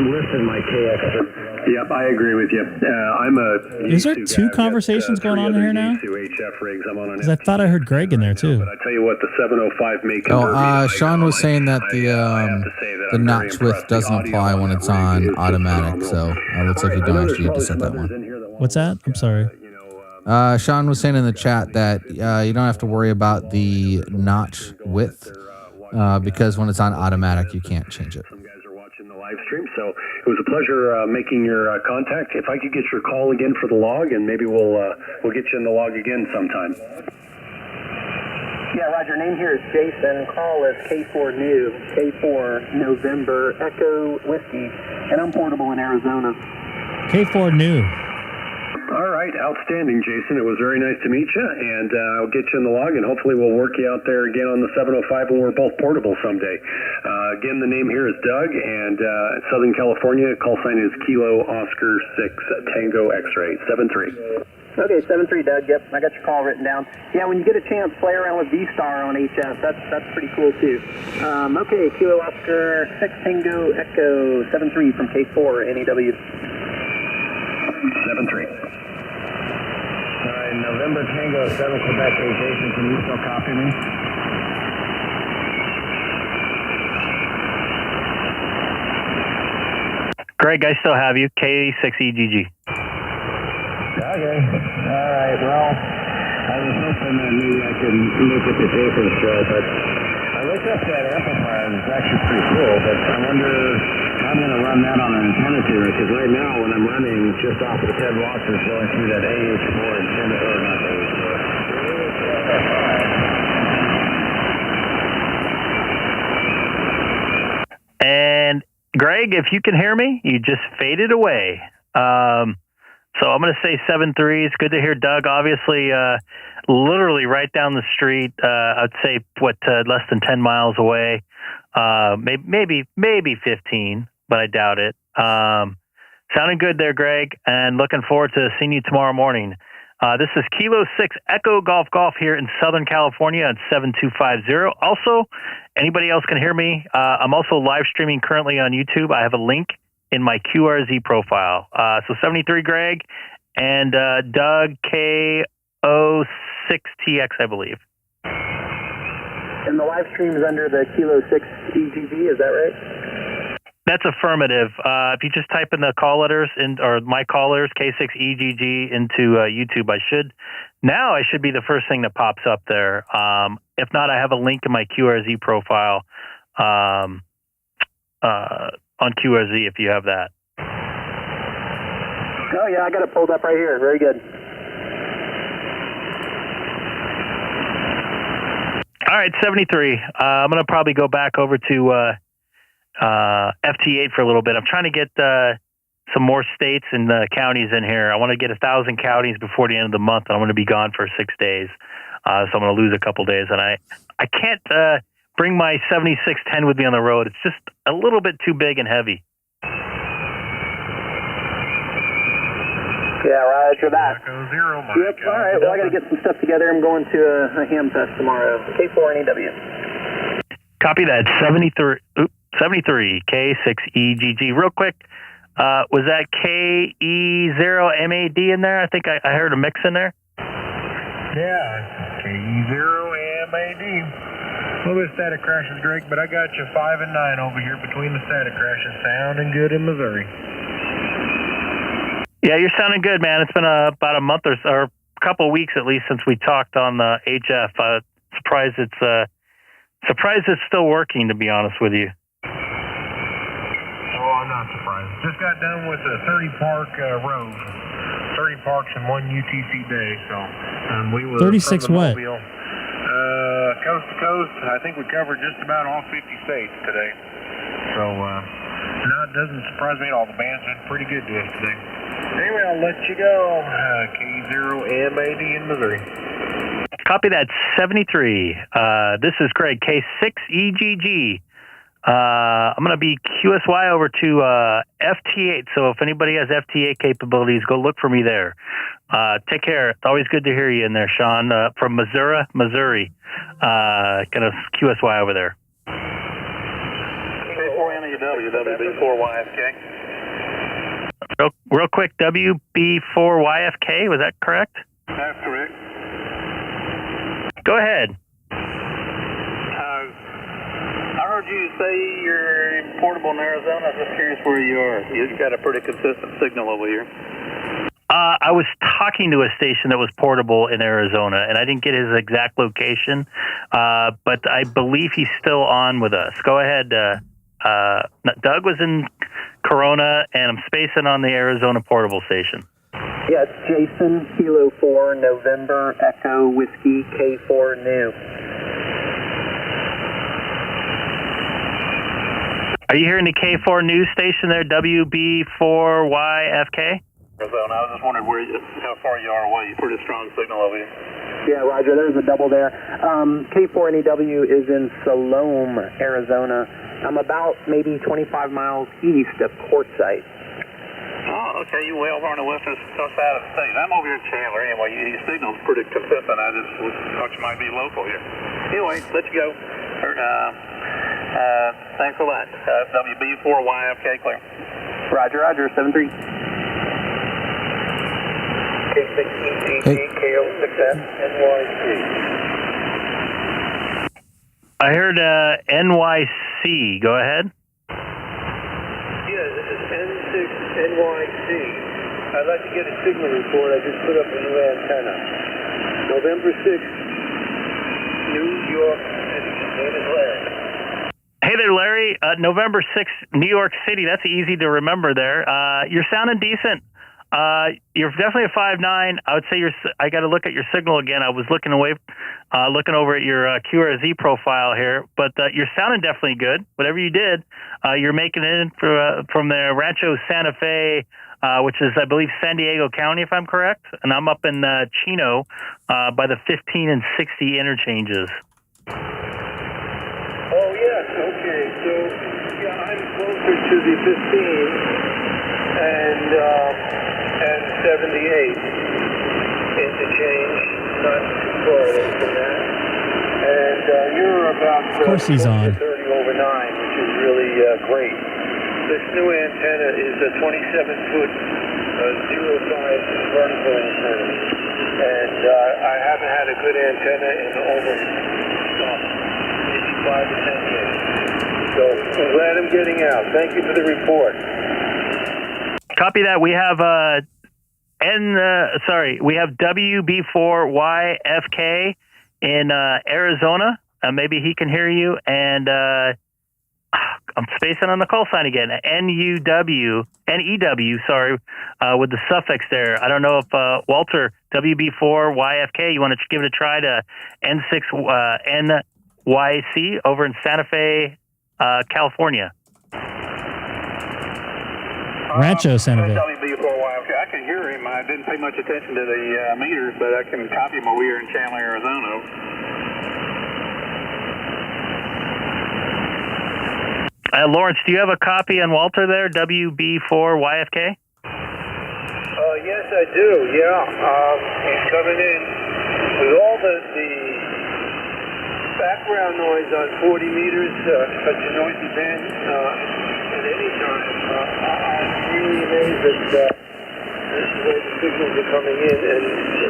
listed my KX3. Yep, I agree with you. I'm a... Is there two conversations going on here now? Because I thought I heard Greg in there too. But I tell you what, the 705 may convert Sean was saying that the notch width doesn't apply when it's on automatic, so it looks like you don't actually have to set that one. What's that? I'm sorry. Sean was saying in the chat that you don't have to worry about the notch width because when it's on automatic, you can't change it. Some guys are watching the live stream, so it was a pleasure making your contact. If I could get your call again for the log, and maybe we'll get you in the log again sometime. Yeah, Roger. Name here is Jason. Call is K4 New, K4 November Echo Whiskey, and I'm portable in Arizona. K4 New. All right, outstanding, Jason. It was very nice to meet you, and I'll get you in the log, and hopefully we'll work you out there again on the 705 when we're both portable someday. Again, the name here is Doug, and Southern California, call sign is Kilo Oscar 6 Tango X-Ray 73. Okay, 73, Doug. Yep, I got your call written down. Yeah, when you get a chance, play around with DStar on HS. That's pretty cool too. Okay, Kilo Oscar 6 Tango Echo 73 from K4 NEW. 73. November Tango 7 Quebec 8 Jason, can you still copy me? Greg, I still have you. K6EGG. Okay. All right. Well, I was hoping that maybe I could make it to Jason's show, but I looked up that amplifier and it's actually pretty cool, but I wonder how I'm going to run that on an antenna tuner, because right now when I'm running just off of the 10 watts, it's going through that AH4 antenna, or not AH4. And Greg, if you can hear me, you just faded away. So I'm going to say 7.3. It's good to hear Doug. Obviously, literally right down the street. I'd say less than 10 miles away. Maybe 15, but I doubt it. Sounding good there, Greg, and looking forward to seeing you tomorrow morning. This is Kilo 6 Echo Golf Golf here in Southern California at 7250. Also, anybody else can hear me. I'm also live streaming currently on YouTube. I have a link in my QRZ profile. So 73 Greg and Doug K6EGG, I believe. And the live stream is under the K6EGG, is that right? That's affirmative. If you just type in the call letters or my call letters K6EGG into YouTube, I should be the first thing that pops up there. If not, I have a link in my QRZ profile on QRZ if you have that. Oh yeah, I got it pulled up right here. Very good. All right, 73. I'm going to probably go back over to FT8 for a little bit. I'm trying to get some more states and counties in here. I want to get 1,000 counties before the end of the month, and I'm going to be gone for 6 days. So I'm going to lose a couple days, and I can't bring my 7610 with me on the road. It's just a little bit too big and heavy. Yeah, roger that. Echo 0, Mike. Yep, all right. Well, I got to get some stuff together. I'm going to a ham fest tomorrow. K4NEW. Copy that. 73 K6EGG. Real quick, was that KE0MAD in there? I think I heard a mix in there. Yeah, KE0MAD. A little bit of static crashes, Greg, but I got you 5 and 9 over here between the static crashes. Sounding good in Missouri. Yeah, you're sounding good, man. It's been about a month or a couple of weeks at least since we talked on the HF. Surprised it's still working, to be honest with you. Oh, I'm not surprised. Just got done with a 30-park road. 30 parks in one UTC day. So we were 36 what? Coast to coast. I think we covered just about all 50 states today. So no, it doesn't surprise me at all. The band's been pretty good to us today. Anyway, I'll let you go. K0MAD in Missouri. Copy that. 73. This is Greg, K6EGG. I'm going to be QSY over to FT8. So if anybody has FT8 capabilities, go look for me there. Take care. It's always good to hear you in there, Sean, from Missouri. Kind of QSY over there. K4NEW, WB4YFK. Real quick, WB4YFK, was that correct? That's correct. Go ahead. I heard you say you're portable in Arizona. I'm just curious where you are. You've got a pretty consistent signal over here. I was talking to a station that was portable in Arizona, and I didn't get his exact location, but I believe he's still on with us. Go ahead. Doug was in Corona, and I'm spacing on the Arizona portable station. Yeah, it's Jason, Kilo 4, November, Echo, Whiskey, K4, New. Are you hearing the K4 news station there, WB4YFK? Arizona. I was just wondering how far you are away. Pretty strong signal over here. Yeah, roger. There's a double there. K4NEW is in Salome, Arizona. I'm about maybe 25 miles east of Quartzsite. Oh, okay. You well on the western side of the state. I'm over here in Chandler. Anyway, your signal's pretty consistent. I just thought you might be local here. Anyway, let you go. Thanks a lot. WB4YFK clear. Roger, 7-3. K6EGG, K6N, NYC. I heard NYC. Go ahead. Yeah, this is N6NYC. I'd like to get a signal report. I just put up a new antenna. November 6th, New York City. Name is Larry. Hey there, Larry. November 6th, New York City. That's easy to remember there. You're sounding decent. You're definitely a 5.9. I would say I got to look at your signal again. I was looking over at your QRZ profile here, but you're sounding definitely good. Whatever you did, you're making it in from the Rancho Santa Fe, which is, I believe, San Diego County, if I'm correct. And I'm up in Chino by the 15 and 60 interchanges. Oh, yes. Okay. So, yeah, I'm closer to the 15 and 78 interchange, not too far away from that. And you're about Of course he's on. 30 over 9, which is really great. This new antenna is a 27-foot 0.5 vertical antenna. And I haven't had a good antenna in over maybe 5 to 10 years. So I'm glad I'm getting out. Thank you for the report. Copy that. We have we have WB4YFK in Arizona. Maybe he can hear you. And I'm spacing on the call sign again. NEW, with the suffix there. I don't know if Walter, WB4YFK, you want to give it a try to N6NYC over in Santa Fe, California. Rancho Santa Fe. WB4YFK. I can hear him. I didn't pay much attention to the meters, but I can copy him over here in Chandler, Arizona. Lawrence, do you have a copy on Walter there, WB4YFK? Yes, I do. Yeah. He's coming in with all the background noise on 40 meters, such a noisy band at any time. I'm really amazed at the way the signals are coming in and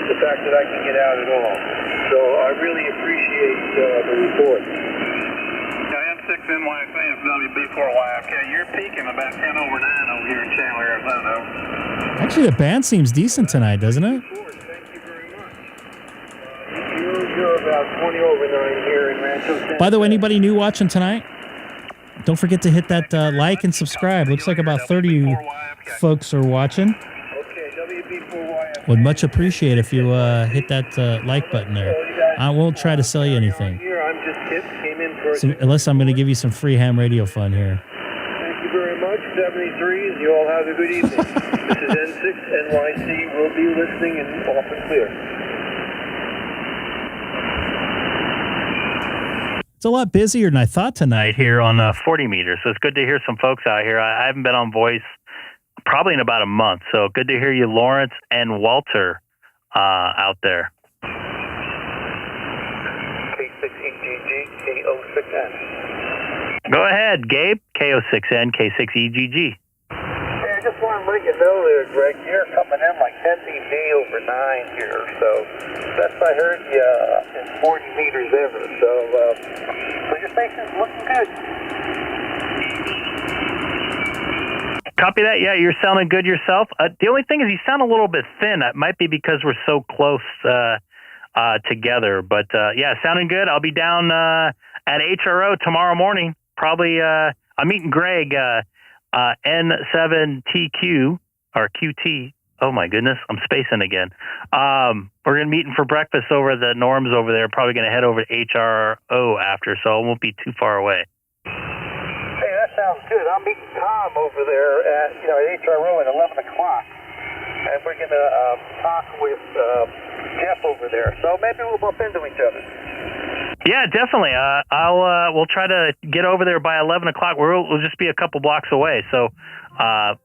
the fact that I can get out at all. So I really appreciate the report. N6NYC and WB4YFK, you're peaking about 10 over 9 over here in Chandler, Arizona. Actually, the band seems decent tonight, doesn't it? Thank you very much. You're about 20 over 9 here in Rancho Santa Fe. By the way, anybody new watching tonight? Don't forget to hit that like and subscribe. Looks like about 30 folks are watching. Okay, WB4YFK. Would much appreciate if you hit that like button there. I won't try to sell you anything. Here, I'm just came in for Unless I'm going to give you some free ham radio fun here. Thank you very much, 73s. You all have a good evening. This is N6NYC. We'll be listening and off and clear. It's a lot busier than I thought tonight Here on 40 meters. So it's good to hear some folks out here. I haven't been on voice probably in about a month. So good to hear you, Lawrence and Walter, out there. K6EGG, K6N. Go ahead, Gabe. K6N, K6EGG. Hey, I just want to let you know there, Greg, you're coming in like 10 dB over 9 here, so best I heard you in 40 meters ever, so your station's looking good. Copy that. Yeah, you're sounding good yourself. The only thing is you sound a little bit thin. That might be because we're so close together, but yeah, sounding good. I'll be down at HRO tomorrow morning. Probably, I'm meeting Greg, N7TQ or QT. Oh my goodness, I'm spacing again. We're gonna meet for breakfast over the Norms over there. Probably gonna head over to HRO after, so it won't be too far away. Hey, that sounds good. I'm meeting Tom over there at HRO at 11 o'clock, and we're gonna talk with Jeff over there. So maybe we'll bump into each other. Yeah, definitely. We'll try to get over there by 11 o'clock. We'll just be a couple blocks away. So,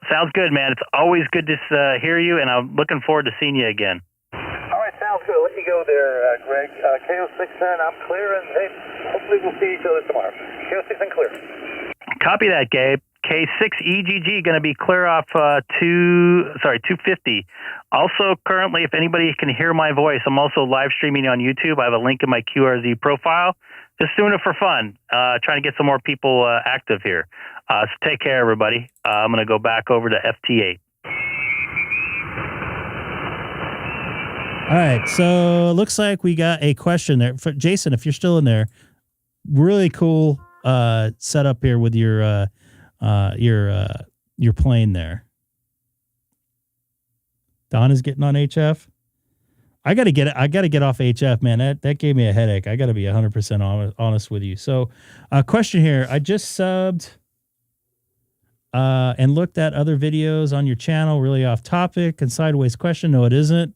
sounds good, man. It's always good to hear you, and I'm looking forward to seeing you again. All right, sounds good. I'll let you go there, Greg. K6N, I'm clear, and hey, hopefully we'll see each other tomorrow. K6N clear. Copy that, Gabe. K6EGG going to be clear off 250. Also, currently, if anybody can hear my voice, I'm also live streaming on YouTube. I have a link in my QRZ profile. Just doing it for fun, trying to get some more people active here. So take care, everybody. I'm going to go back over to FT8. All right, so it looks like we got a question there. For Jason, if you're still in there, really cool setup here with your plane there. Don is getting on HF. I gotta get off HF, man. That gave me a headache. I gotta be 100% honest with you. So, question here. I just subbed and looked at other videos on your channel. Really off topic and sideways question. No, it isn't.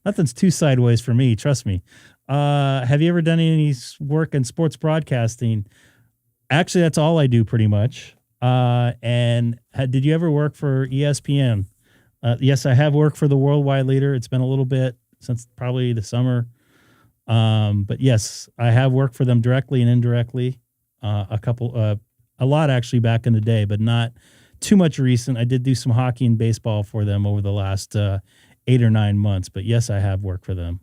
Nothing's too sideways for me. Trust me. Have you ever done any work in sports broadcasting? Actually, that's all I do pretty much. And did you ever work for ESPN? Yes, I have worked for the worldwide leader. It's been a little bit since probably the summer. But yes, I have worked for them directly and indirectly. A lot actually back in the day, but not too much recent. I did do some hockey and baseball for them over the last 8 or 9 months, but yes, I have worked for them.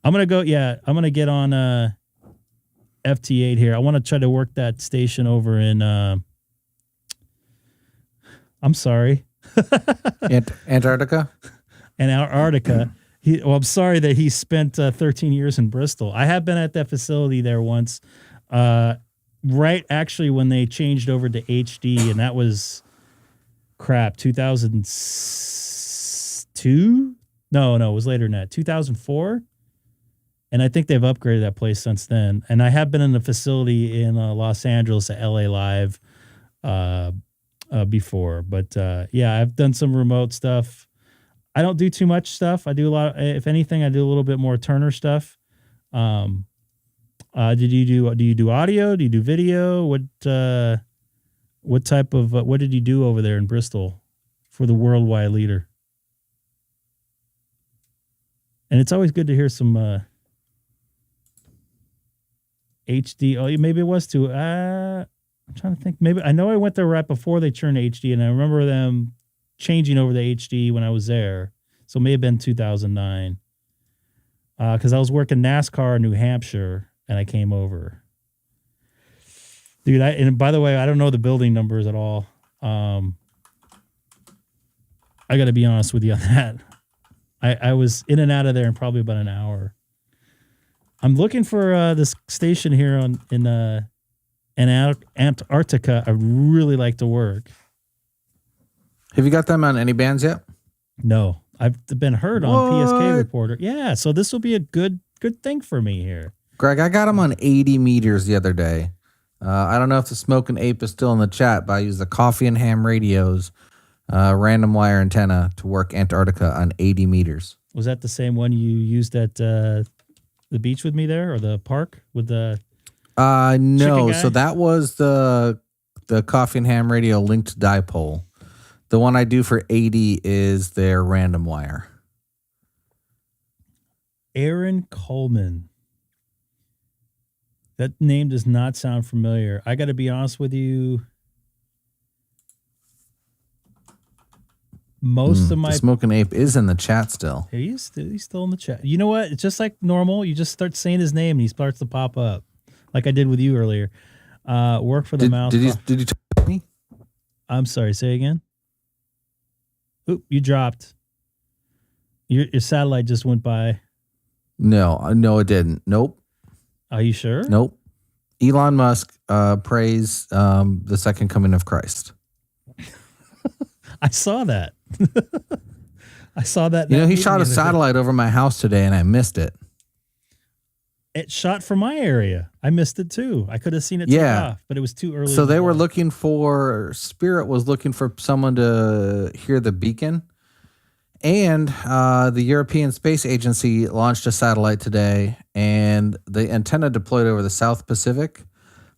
I'm going to get on FT8 here. I want to try to work that station over in, I'm sorry. Antarctica? Antarctica. I'm sorry that he spent 13 years in Bristol. I have been at that facility there once, right actually when they changed over to HD, and that was 2002? No, it was later than that. 2004? And I think they've upgraded that place since then. And I have been in the facility in Los Angeles at LA Live before. But yeah, I've done some remote stuff. I don't do too much stuff. I do a lot. If anything, I do a little bit more Turner stuff. Do you do audio? Do you do video? What type of what did you do over there in Bristol for the worldwide leader? And it's always good to hear some HD. Oh, maybe it was too. I'm trying to think. Maybe I know I went there right before they turned HD, and I remember them changing over to HD when I was there. So it may have been 2009. Because I was working NASCAR in New Hampshire, and I came over. Dude, and by the way, I don't know the building numbers at all. I got to be honest with you on that. I was in and out of there in probably about an hour. I'm looking for this station here in Antarctica. I really like to work. Have you got them on any bands yet? No, I've been heard on PSK Reporter. Yeah, so this will be a good thing for me here. Greg, I got them on 80 meters the other day. I don't know if the Smoking Ape is still in the chat, but I use the Coffee and Ham Radios random wire antenna to work Antarctica on 80 meters. Was that the same one you used at the beach with me there, or the park with the? No. So that was the Coffee and Ham Radio linked dipole. The one I do for 80 is their random wire. Aaron Coleman. That name does not sound familiar. I got to be honest with you. Most of my Smoking Ape is in the chat still. He's still in the chat. You know what? It's just like normal. You just start saying his name and he starts to pop up, like I did with you earlier. Work for the mouse. Did you talk to me? I'm sorry. Say again. Oop! You dropped. Your satellite just went by. No, it didn't. Nope. Are you sure? Nope. Elon Musk prays the second coming of Christ. I saw that. I saw that. You know, he shot a satellite over my house today, and I missed it. It shot from my area. I missed it too. I could have seen it take off, but it was too early. So they were looking for, Spirit was looking for someone to hear the beacon. And the European Space Agency launched a satellite today, and the antenna deployed over the South Pacific.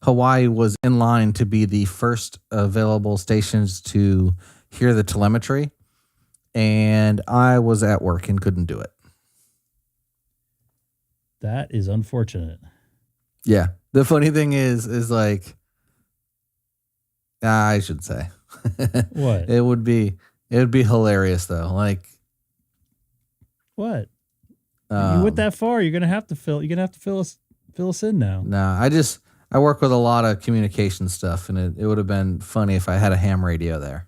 Hawaii was in line to be the first available stations to hear the telemetry, and I was at work and couldn't do it. That is unfortunate. Yeah. The funny thing is like, I should say. What? It would be hilarious though. Like What? You went that far. You're gonna have to fill us in now. No, I work with a lot of communication stuff, and it would have been funny if I had a ham radio there.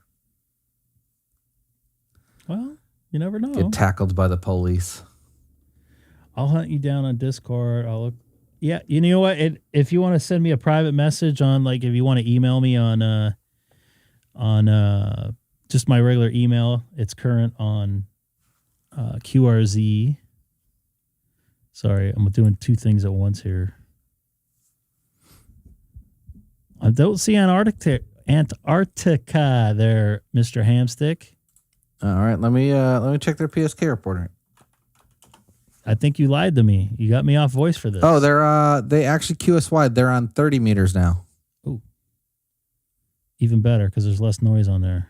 Well, you never know. Get tackled by the police. I'll hunt you down on Discord. I'll look. Yeah, you know what? If you want to send me a private message on, like, if you want to email me on just my regular email, it's current on QRZ. Sorry, I'm doing two things at once here. I don't see Antarctica there, Mr. Hamstick. All right, let me check their PSK reporter. I think you lied to me. You got me off voice for this. Oh, they actually queue us wide. They're on 30 meters now. Ooh. Even better because there's less noise on there.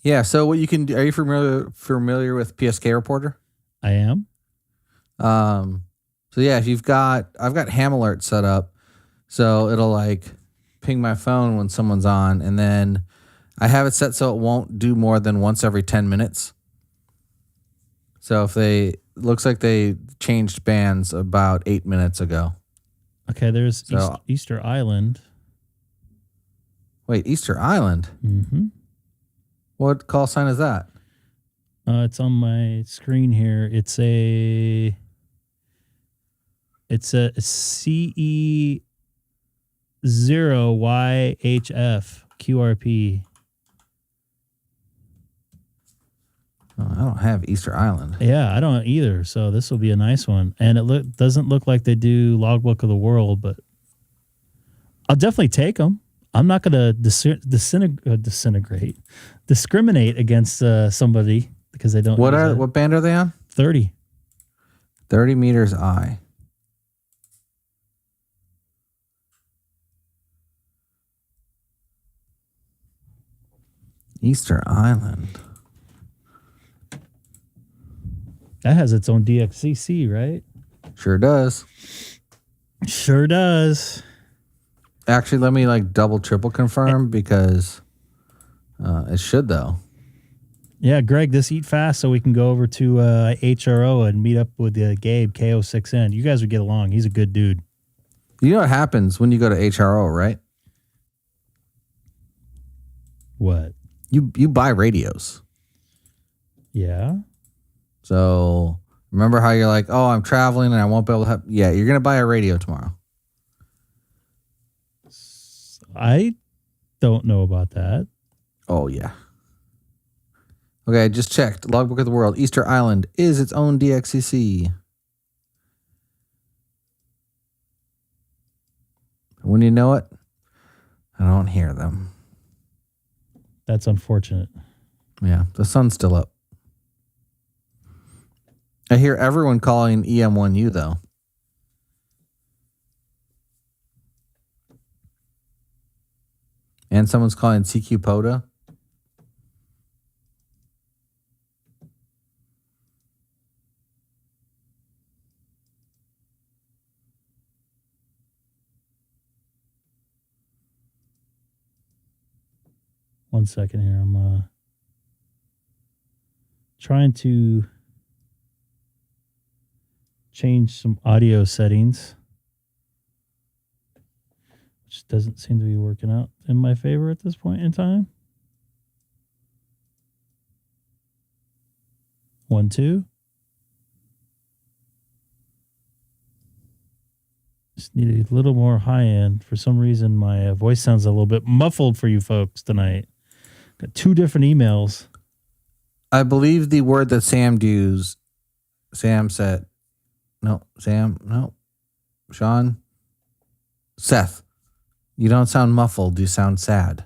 Yeah, so what you can do, are you familiar with PSK reporter? I am. So yeah, if I've got ham alert set up, so it'll like ping my phone when someone's on, and then I have it set so it won't do more than once every 10 minutes. So looks like they changed bands about 8 minutes ago. Okay, there's Easter Island. Wait, Easter Island? Mm-hmm. What call sign is that? It's on my screen here. It's a CE0YHF QRP. Oh, I don't have Easter Island. Yeah, I don't either. So this will be a nice one. And it doesn't look like they do Logbook of the World, but I'll definitely take them. I'm not going to discriminate against somebody because they don't. What band are they on? 30. 30 meters I. Easter Island. That has its own DXCC, right? Sure does. Sure does. Actually, let me double, triple confirm because it should though. Yeah, Greg, this eat fast so we can go over to HRO and meet up with Gabe, K6EGG. You guys would get along. He's a good dude. You know what happens when you go to HRO, right? What? You buy radios. Yeah. So remember how you're like, oh, I'm traveling and I won't be able to have... Yeah, you're going to buy a radio tomorrow. I don't know about that. Oh, yeah. Okay, I just checked. Logbook of the World. Easter Island is its own DXCC. When you know it, I don't hear them. That's unfortunate. Yeah, the sun's still up. I hear everyone calling EM1U, though. And someone's calling CQ POTA. One second here. I'm trying to change some audio settings, which doesn't seem to be working out in my favor at this point in time. 1, 2. Just need a little more high end. For some reason, my voice sounds a little bit muffled for you folks tonight. Got 2 different emails. I believe the word that Sam used, Sam said, no, Sam, no, Sean, Seth, you don't sound muffled. You sound sad.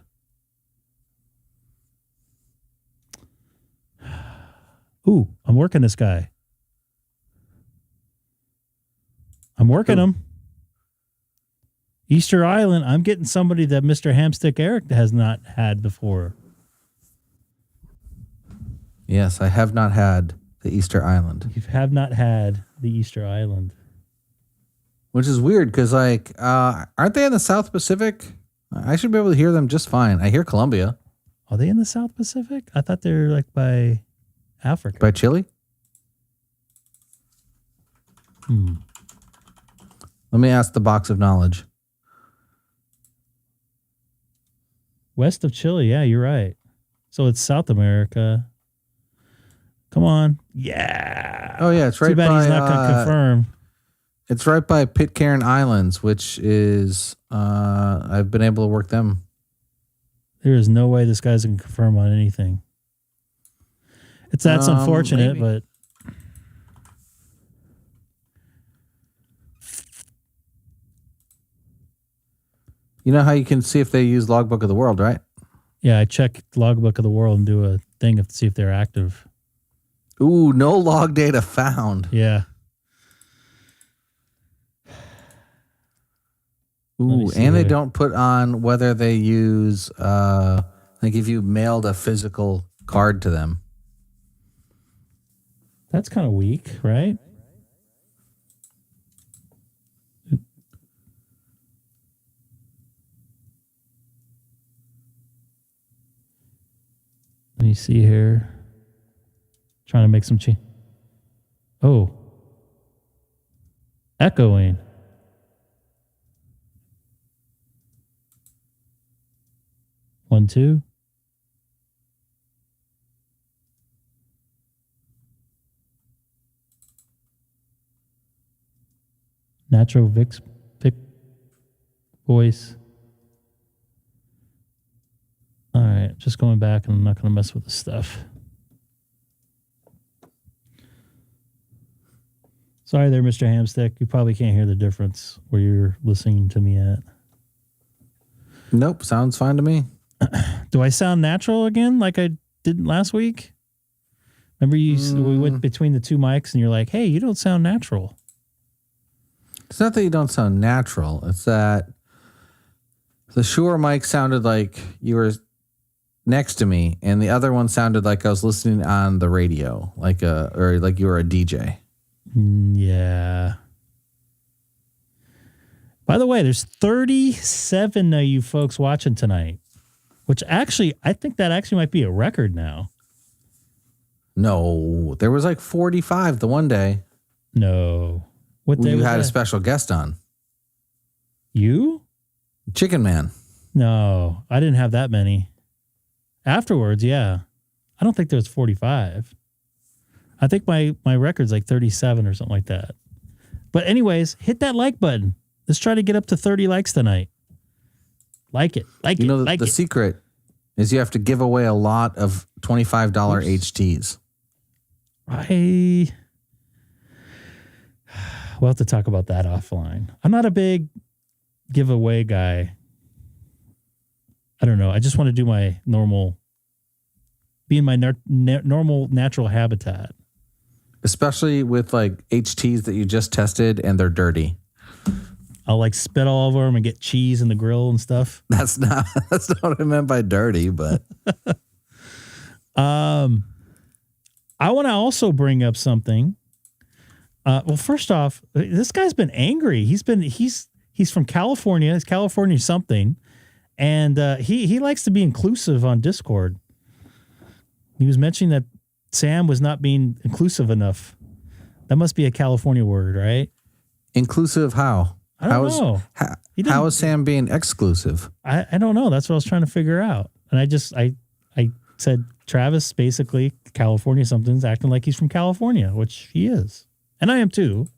Ooh, I'm working this guy. I'm working him. Easter Island, I'm getting somebody that Mr. Hamstick Eric has not had before. Yes, I have not had the Easter Island. You have not had the Easter Island. Which is weird because, aren't they in the South Pacific? I should be able to hear them just fine. I hear Colombia. Are they in the South Pacific? I thought they were like by Africa. By Chile? Let me ask the box of knowledge. West of Chile. Yeah, you're right. So it's South America. Come on. Yeah. Oh, yeah. It's right Too bad by, he's not going to confirm. It's right by Pitcairn Islands, which is, I've been able to work them. There is no way this guy's going to confirm on anything. That's unfortunate, maybe. but. You know how you can see if they use Logbook of the World, right? Yeah, I check Logbook of the World and do a thing to see if they're active. Ooh, no log data found. Yeah. Ooh, and they don't put on whether they use, like if you mailed a physical card to them. That's kind of weak, right? Let me see here. Trying to make some change. Oh. Echoing. One, two. Natural Vic voice. All right, just going back, and I'm not going to mess with this stuff. Sorry there, Mr. Hamstick. You probably can't hear the difference where you're listening to me at. Nope, sounds fine to me. Do I sound natural again like I did last week? Remember we went between the two mics and you're like, hey, you don't sound natural. It's not that you don't sound natural. It's that the Shure mic sounded like you were next to me, and the other one sounded like I was listening on the radio, or like you were a DJ. Yeah. By the way, there's 37 of you folks watching tonight, which actually, I think that actually might be a record now. No, there was like 45 the one day. No. What day you was had that? a special guest on. You? Chicken Man. No, I didn't have that many. Afterwards, yeah. I don't think there's 45. I think my record's like 37 or something like that. But anyways, hit that like button. Let's try to get up to 30 likes tonight. Like it. You know, the secret is you have to give away a lot of $25 HTs. We'll have to talk about that offline. I'm not a big giveaway guy. I don't know. I just want to do my normal, be in my normal natural habitat. Especially with like HTs that you just tested and they're dirty. I'll like spit all over them and get cheese in the grill and stuff. That's not what I meant by dirty, but. I want to also bring up something. Well, first off, this guy's been angry. He's from California. He's California something. And he likes to be inclusive on Discord. He was mentioning that Sam was not being inclusive enough. That must be a California word, right? Inclusive how? I don't know. How is Sam being exclusive? I don't know. That's what I was trying to figure out. And I said, Travis, basically, California something's acting like he's from California, which he is. And I am too.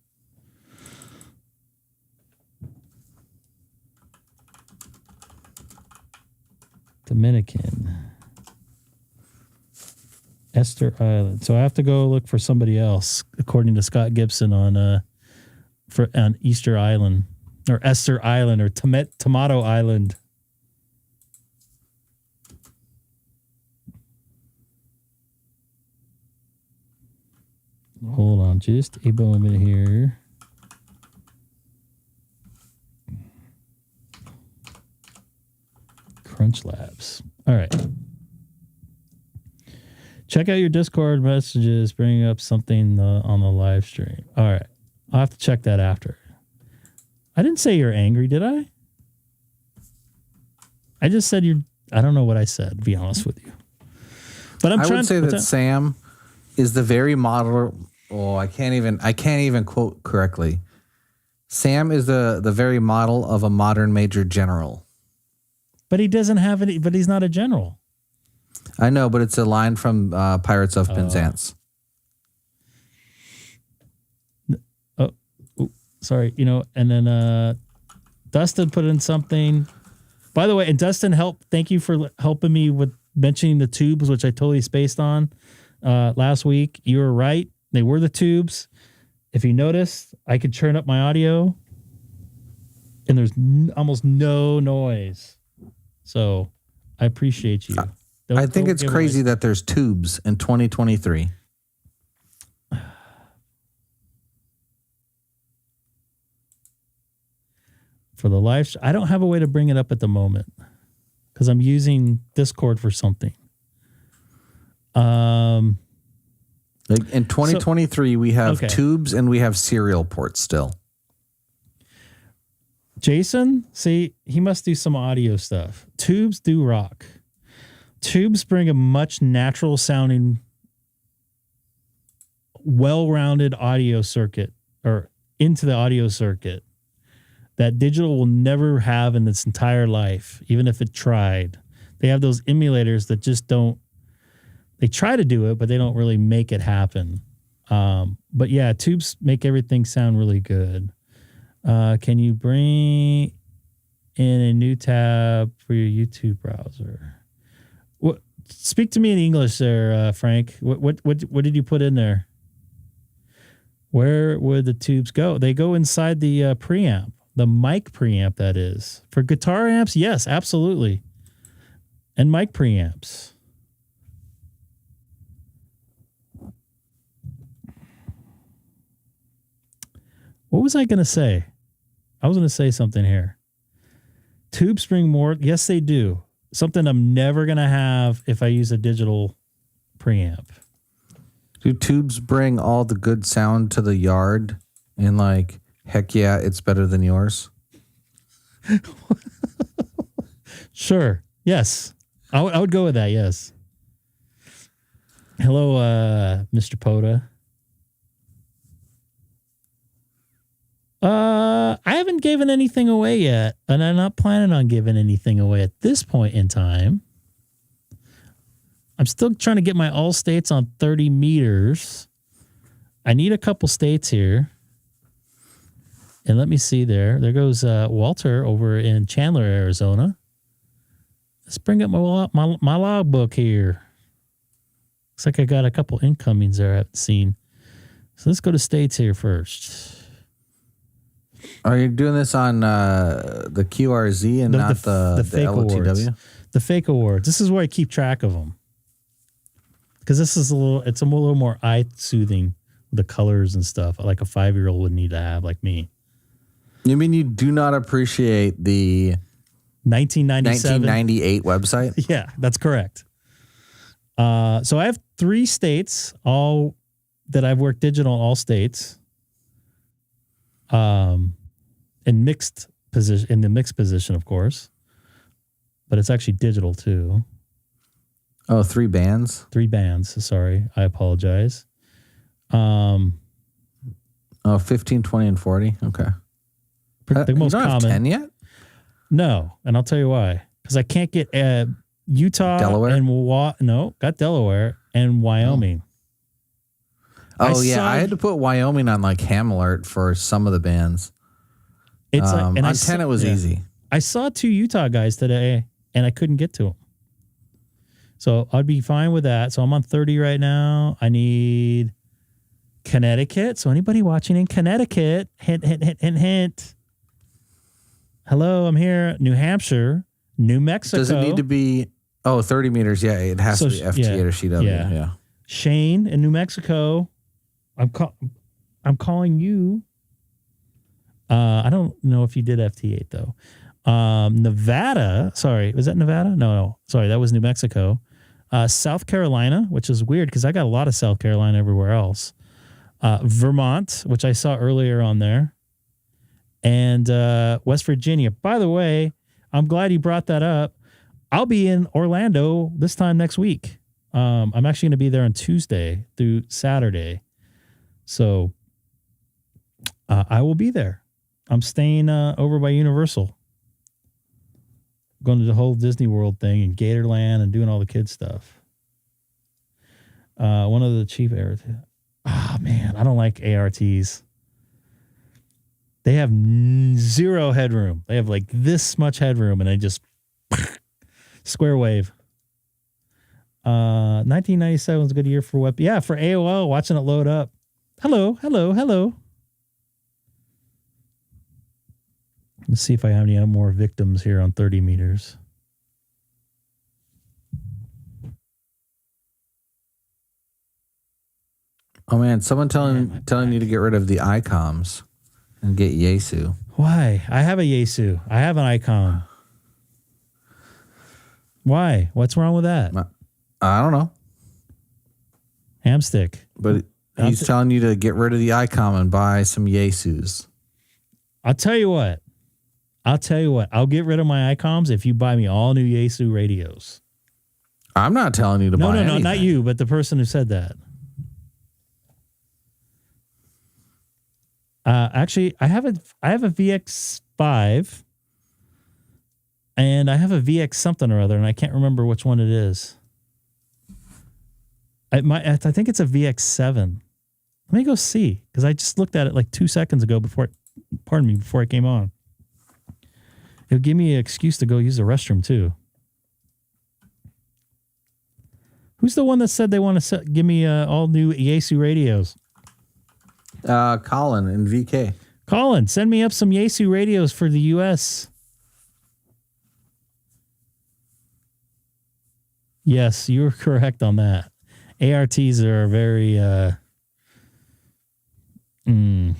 Dominican. Esther Island. So I have to go look for somebody else, according to Scott Gibson on Easter Island or Esther Island or Tomato Island. Hold on just a moment here. Crunch Labs. All right. Check out your Discord messages, bringing up something on the live stream. All right. I'll have to check that after. I didn't say you're angry, did I? I just said I don't know what I said, to be honest with you. But I would say that Sam is the very model. Oh, I can't even quote correctly. Sam is the very model of a modern major general. But he doesn't have any. But he's not a general. I know, but it's a line from Pirates of Penzance. Sorry, and then Dustin put in something. By the way, and Dustin, thank you for helping me with mentioning the tubes, which I totally spaced on last week. You were right. They were the tubes. If you notice, I could turn up my audio and there's almost no noise. So I appreciate you. I think it's crazy that there's tubes in 2023. For the live, I don't have a way to bring it up at the moment because I'm using Discord for something. Like in 2023, we have tubes and we have serial ports still. Jason, see, he must do some audio stuff. Tubes do rock. Tubes bring a much natural sounding, well-rounded audio circuit or into the audio circuit that digital will never have in its entire life, even if it tried. They have those emulators that just don't, they try to do it, but they don't really make it happen. But yeah, tubes make everything sound really good. Can you bring in a new tab for your YouTube browser? What? Speak to me in English there, Frank. What did you put in there? Where would the tubes go? They go inside the preamp. The mic preamp, that is. For guitar amps, yes, absolutely. And mic preamps. What was I going to say? I was going to say something here. Tubes bring more. Yes, they do. Something I'm never going to have if I use a digital preamp. Do tubes bring all the good sound to the yard and like, heck yeah, it's better than yours? Sure. Yes. I would go with that. Yes. Hello, Mr. Poda. I haven't given anything away yet, and I'm not planning on giving anything away at this point in time. I'm still trying to get my all states on 30 meters. I need a couple states here. And let me see there. There goes Walter over in Chandler, Arizona. Let's bring up my logbook here. Looks like I got a couple incomings there I haven't seen. So let's go to states here first. Are you doing this on the QRZ and not the fake LOTW? Awards. The fake awards. This is where I keep track of them. Because this is it's a little more eye-soothing, the colors and stuff, like a 5-year-old would need to have, like me. You mean you do not appreciate the 1998 website? Yeah, that's correct. So I have 3 states, all that I've worked digital, all states. In mixed position, in the mixed position, of course, but it's actually digital too. Oh, 3 bands. 3 bands. Sorry, I apologize. 15, 20, and 40. Okay. The most common. Have 10 yet? No, and I'll tell you why. Because I can't get Utah, Delaware, and got Delaware and Wyoming. I had to put Wyoming on like Ham Alert for some of the bands. It's and on 10 it was easy. I saw 2 Utah guys today, and I couldn't get to them. So I'd be fine with that. So I'm on 30 right now. I need Connecticut. So anybody watching in Connecticut, hint, hint, hint, hint, hint. Hello, I'm here. New Hampshire, New Mexico. Does it need to be 30 meters? Yeah, it has to be FT8 or CW. Yeah. Shane in New Mexico. I'm calling you. I don't know if you did FT8 though. Nevada. Sorry, was that Nevada? No. Sorry, that was New Mexico. South Carolina, which is weird because I got a lot of South Carolina everywhere else. Vermont, which I saw earlier on there. And West Virginia. By the way, I'm glad you brought that up. I'll be in Orlando this time next week. I'm actually going to be there on Tuesday through Saturday. So I will be there. I'm staying over by Universal. Going to the whole Disney World thing and Gatorland and doing all the kids stuff. One of the cheap ARTs. Ah, man, I don't like ARTs. They have zero headroom. They have like this much headroom and they just square wave. 1997 was a good year for web. Yeah, for AOL, watching it load up. Hello. Let's see if I have any more victims here on 30 meters. Oh man, someone telling you to get rid of the Icoms and get Yaesu. Why? I have a Yaesu. I have an Icom. Why? What's wrong with that? I don't know. Hamstick. But he's telling you to get rid of the Icom and buy some Yaesus. I'll tell you what. I'll get rid of my Icoms if you buy me all new Yaesu radios. I'm not telling you to buy anything. No, not you, but the person who said that. Actually, I have a VX5 and I have a VX something or other, and I can't remember which one it is. I think it's a VX7. Let me go see, because I just looked at it like 2 seconds ago before I came on. It'll give me an excuse to go use the restroom too. Who's the one that said they want to give me all new Yaesu radios? Colin and VK. Colin, send me up some Yaesu radios for the U.S. Yes, you're correct on that. ARTs are very... I'm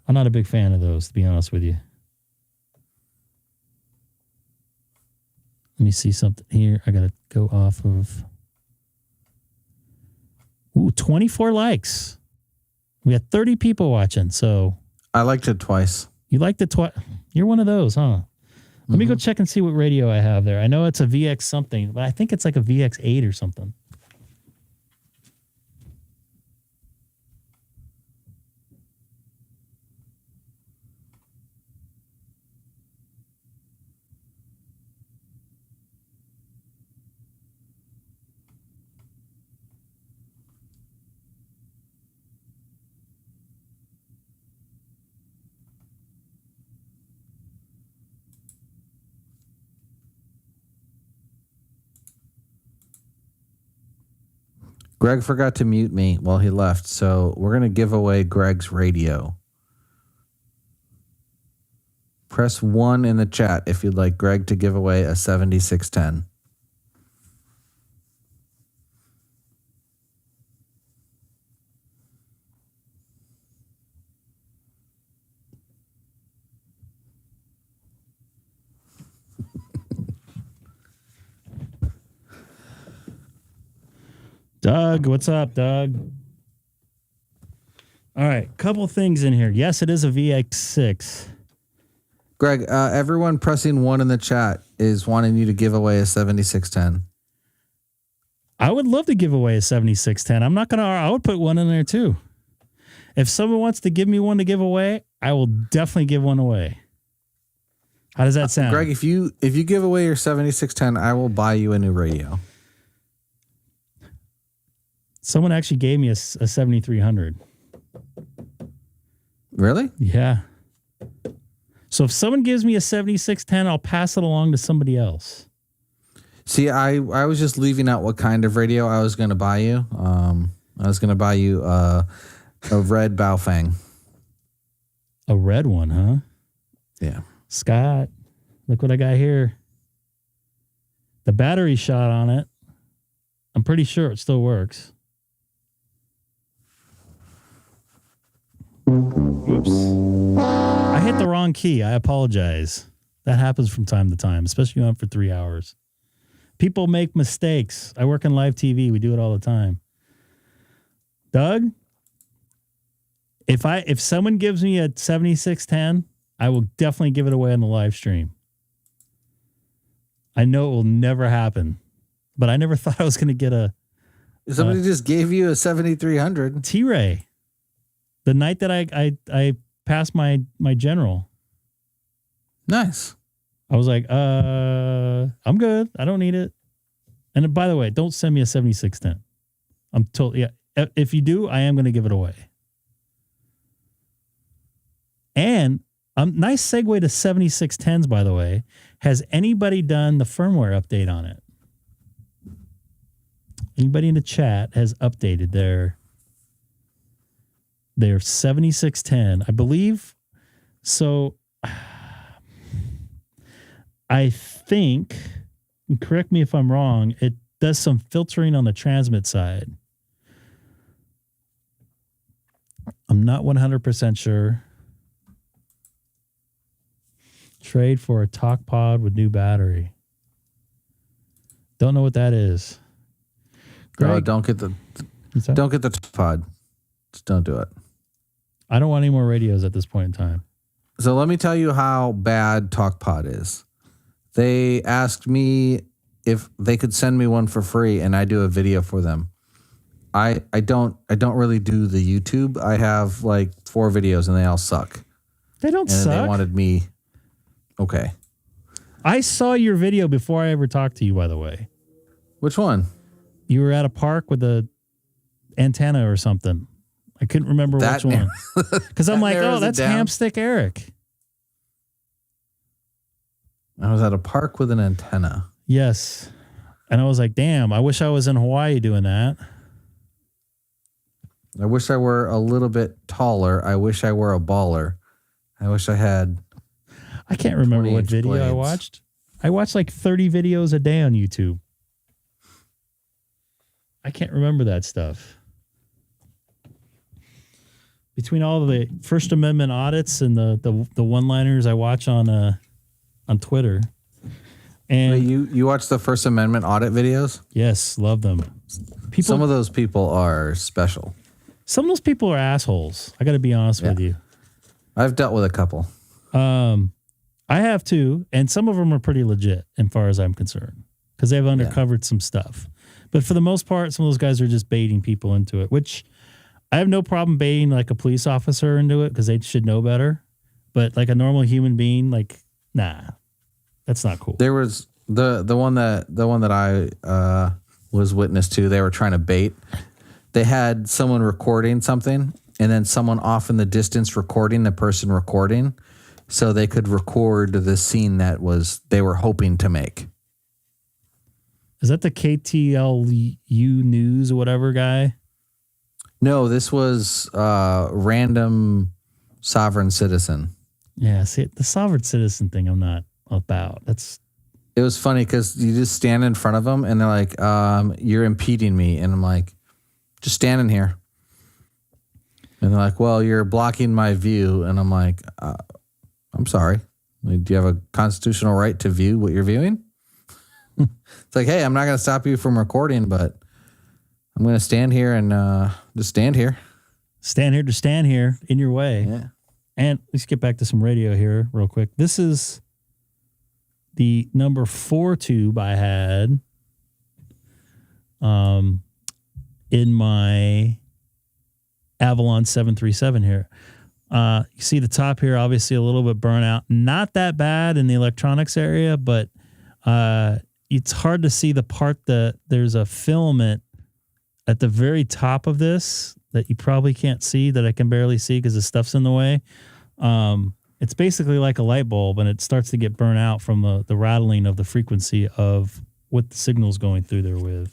not a big fan of those, to be honest with you. Let me see something here. I got to go off of... Ooh, 24 likes. We had 30 people watching, so... I liked it twice. You liked it twice? You're one of those, huh? Let me go check and see what radio I have there. I know it's a VX something, but I think it's like a VX8 or something. Greg forgot to mute me while he left, so we're going to give away Greg's radio. Press 1 in the chat if you'd like Greg to give away a 7610. Doug, what's up, Doug? All right, couple things in here. Yes, it is a VX6. Greg, everyone pressing 1 in the chat is wanting you to give away a 7610. I would love to give away a 7610. I would put one in there too. If someone wants to give me one to give away, I will definitely give one away. How does that sound? Greg, if you give away your 7610, I will buy you a new radio. Someone actually gave me a 7300. Really? Yeah. So if someone gives me a 7610, I'll pass it along to somebody else. See, I was just leaving out what kind of radio I was going to buy you. I was going to buy you a red Baofeng. A red one, huh? Yeah. Scott, look what I got here. The battery shot on it. I'm pretty sure it still works. Oops. I hit the wrong key. I apologize. That happens from time to time, especially on for 3 hours. People make mistakes. I work in live TV. We do it all the time. Doug, if someone gives me a 7610, I will definitely give it away on the live stream. I know it will never happen, but I never thought I was going to get a Somebody just gave you a 7300 T-Ray the night that I passed my general. Nice. I was like, I'm good. I don't need it. And by the way, don't send me a 7610. I'm totally, yeah. If you do, I am going to give it away. And nice segue to 7610s, by the way. Has anybody done the firmware update on it? Anybody in the chat has updated their 7610, I believe. So I think, correct me if I'm wrong, it does some filtering on the transmit side. I'm not 100% sure. Trade for a talk pod with new battery. Don't know what that is. Greg, don't get the pod. Just don't do it. I don't want any more radios at this point in time. So let me tell you how bad TalkPod is. They asked me if they could send me one for free, and I do a video for them. I don't really do the YouTube. I have like 4 videos, and they all suck. They don't suck. And they wanted me. Okay. I saw your video before I ever talked to you, by the way. Which one? You were at a park with a antenna or something. I couldn't remember which one. Because I'm like, oh, that's Hamstick Eric. I was at a park with an antenna. Yes. And I was like, damn, I wish I was in Hawaii doing that. I wish I were a little bit taller. I wish I were a baller. I wish I had... I can't remember what video blades. I watched. I watched like 30 videos a day on YouTube. I can't remember that stuff. Between all of the First Amendment audits and the one-liners I watch on Twitter. And wait, you watch the First Amendment audit videos? Yes, love them. Some of those people are special. Some of those people are assholes. I got to be honest with you. I've dealt with a couple. I have too, and some of them are pretty legit as far as I'm concerned because they've uncovered some stuff. But for the most part, some of those guys are just baiting people into it, which I have no problem baiting like a police officer into it because they should know better. But like a normal human being, like, nah, that's not cool. There was the one that I was witness to. They were trying to bait. They had someone recording something, and then someone off in the distance recording the person recording, so they could record the scene that they were hoping to make. Is that the KTLU News or whatever guy? No, this was random sovereign citizen. Yeah, see, the sovereign citizen thing I'm not about. It was funny because you just stand in front of them and they're like, you're impeding me. And I'm like, just standing here. And they're like, well, you're blocking my view. And I'm like, I'm sorry. Like, do you have a constitutional right to view what you're viewing? It's like, hey, I'm not going to stop you from recording, but I'm going to stand here and just stand here. Stand here to stand here in your way. Yeah. And let's get back to some radio here real quick. This is the number 4 tube I had in my Avalon 737 here. You see the top here, obviously a little bit burnt out. Not that bad in the electronics area, but it's hard to see the part that there's a filament at the very top of this that you probably can't see, that I can barely see because the stuff's in the way. It's basically like a light bulb, and it starts to get burnt out from the rattling of the frequency of what the signal's going through there with.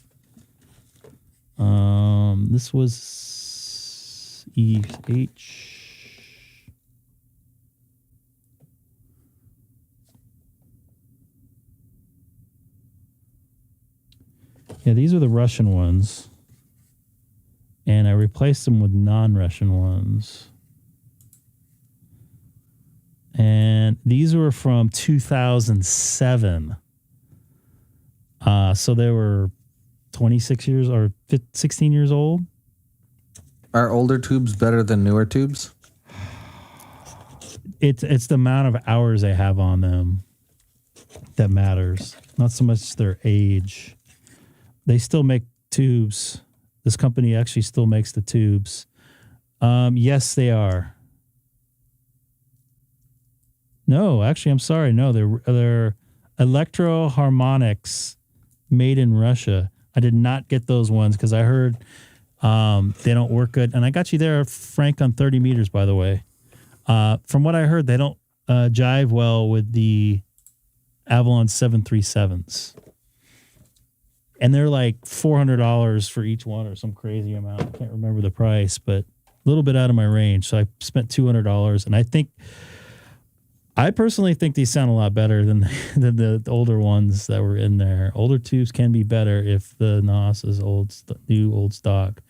This was EH. Yeah, these are the Russian ones. And I replaced them with non-Russision ones. And these were from 2007. So they were 26 years or 16 years old. Are older tubes better than newer tubes? It's the amount of hours they have on them that matters. Not so much their age. They still make tubes. This company actually still makes the tubes. Yes, they are. No, actually, I'm sorry. No, they're Electro Harmonics made in Russia. I did not get those ones because I heard they don't work good. And I got you there, Frank, on 30 meters, by the way. From what I heard, they don't jive well with the Avalon 737s. And they're like $400 for each one or some crazy amount. I can't remember the price, but a little bit out of my range. So I spent $200. And I personally think these sound a lot better than the older ones that were in there. Older tubes can be better if the NOS is new old stock.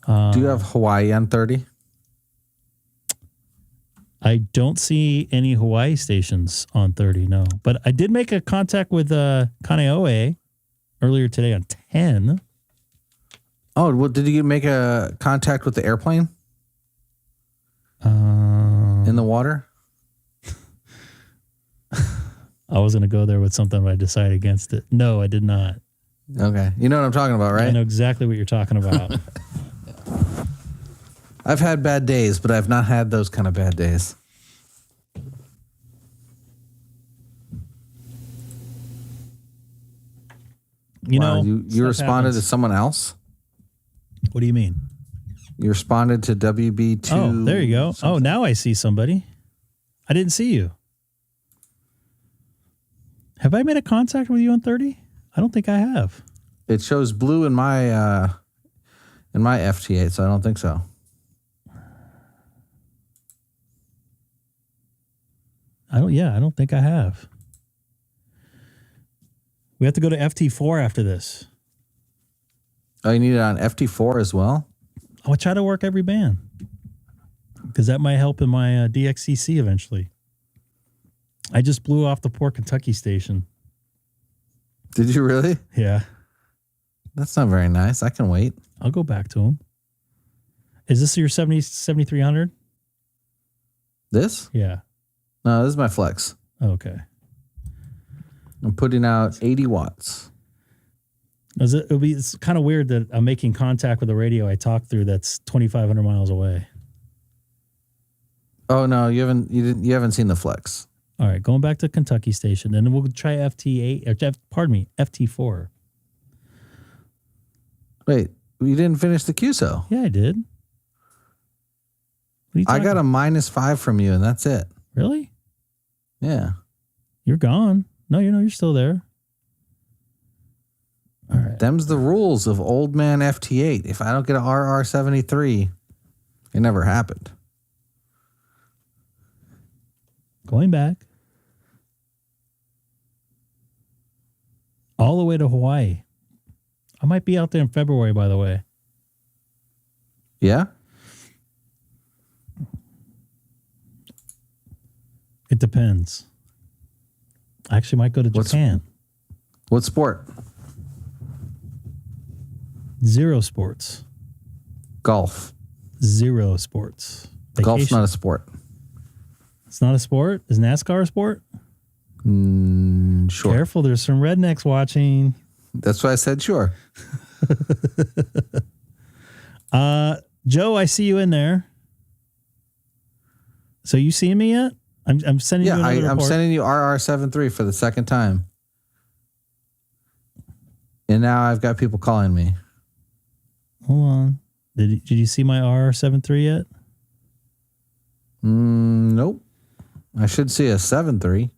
Do you have Hawaii on 30? I don't see any Hawaii stations on 30, no. But I did make a contact with Kaneohe earlier today on 10. Oh, well, did you make a contact with the airplane? In the water? I was going to go there with something, but I decided against it. No, I did not. Okay. You know what I'm talking about, right? I know exactly what you're talking about. I've had bad days, but I've not had those kind of bad days. You responded to someone else? What do you mean? You responded to WB2. Oh, there you go. Something. Oh, now I see somebody. I didn't see you. Have I made a contact with you on 30? I don't think I have. It shows blue in my FT8, so I don't think so. I don't think I have. We have to go to FT4 after this. Oh, you need it on FT4 as well? I'll try to work every band. Because that might help in my DXCC eventually. I just blew off the Port Kentucky station. Did you really? Yeah. That's not very nice. I can wait. I'll go back to him. Is this your 7300? This? Yeah. No, this is my Flex. Okay. I'm putting out 80 watts. It's kind of weird that I'm making contact with a radio I talked through that's 2,500 miles away. Oh no, you haven't seen the Flex. All right, going back to Kentucky station, and then we'll try FT4. Wait, you didn't finish the QSO? Yeah, I did. I got a -5 from you, and that's it. Really? Yeah. You're gone. No, you're still there. All right. Them's the rules of old man FT8. If I don't get an RR73, it never happened. Going back. All the way to Hawaii. I might be out there in February, by the way. Yeah? It depends. I actually might go to Japan. What sport? Zero sports. Golf. Zero sports. Vacation. Golf's not a sport. It's not a sport? Is NASCAR a sport? Sure. Careful, there's some rednecks watching. That's why I said sure. Joe, I see you in there. So you seeing me yet? I'm sending you another report. I'm sending you RR73 for the second time. And now I've got people calling me. Hold on. Did you see my RR73 yet? Nope. I should see a 7.3.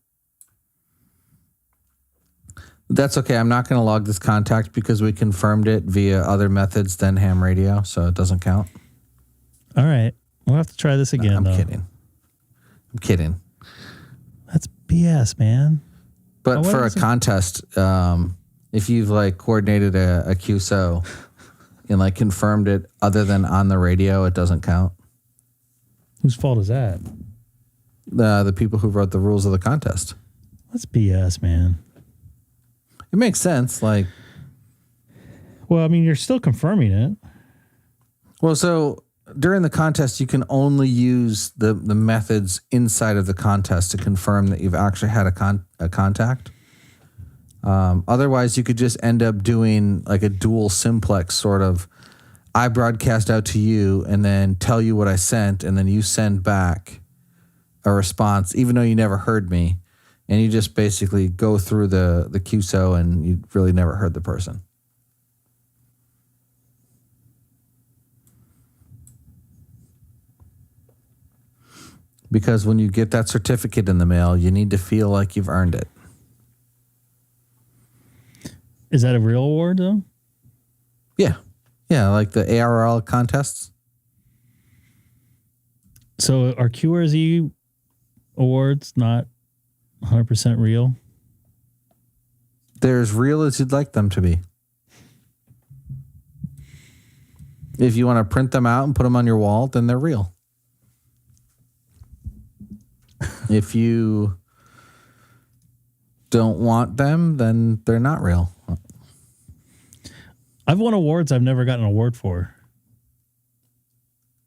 That's okay. I'm not going to log this contact because we confirmed it via other methods than ham radio, so it doesn't count. All right. We'll have to try this again, I'm kidding. That's BS, man. But for a contest, if you've like coordinated a QSO and like confirmed it other than on the radio, it doesn't count. Whose fault is that? The people who wrote the rules of the contest. That's BS, man. It makes sense. Like, well, I mean, you're still confirming it. Well, so during the contest, you can only use the methods inside of the contest to confirm that you've actually had a contact. Otherwise, you could just end up doing like a dual simplex sort of. I broadcast out to you and then tell you what I sent, and then you send back a response, even though you never heard me. And you just basically go through the QSO and you really never heard the person. Because when you get that certificate in the mail, you need to feel like you've earned it. Is that a real award, though? Yeah. Yeah, like the ARL contests. So are QRZ awards not 100% real? They're as real as you'd like them to be. If you want to print them out and put them on your wall, then they're real. If you don't want them, then they're not real. I've won awards I've never gotten an award for.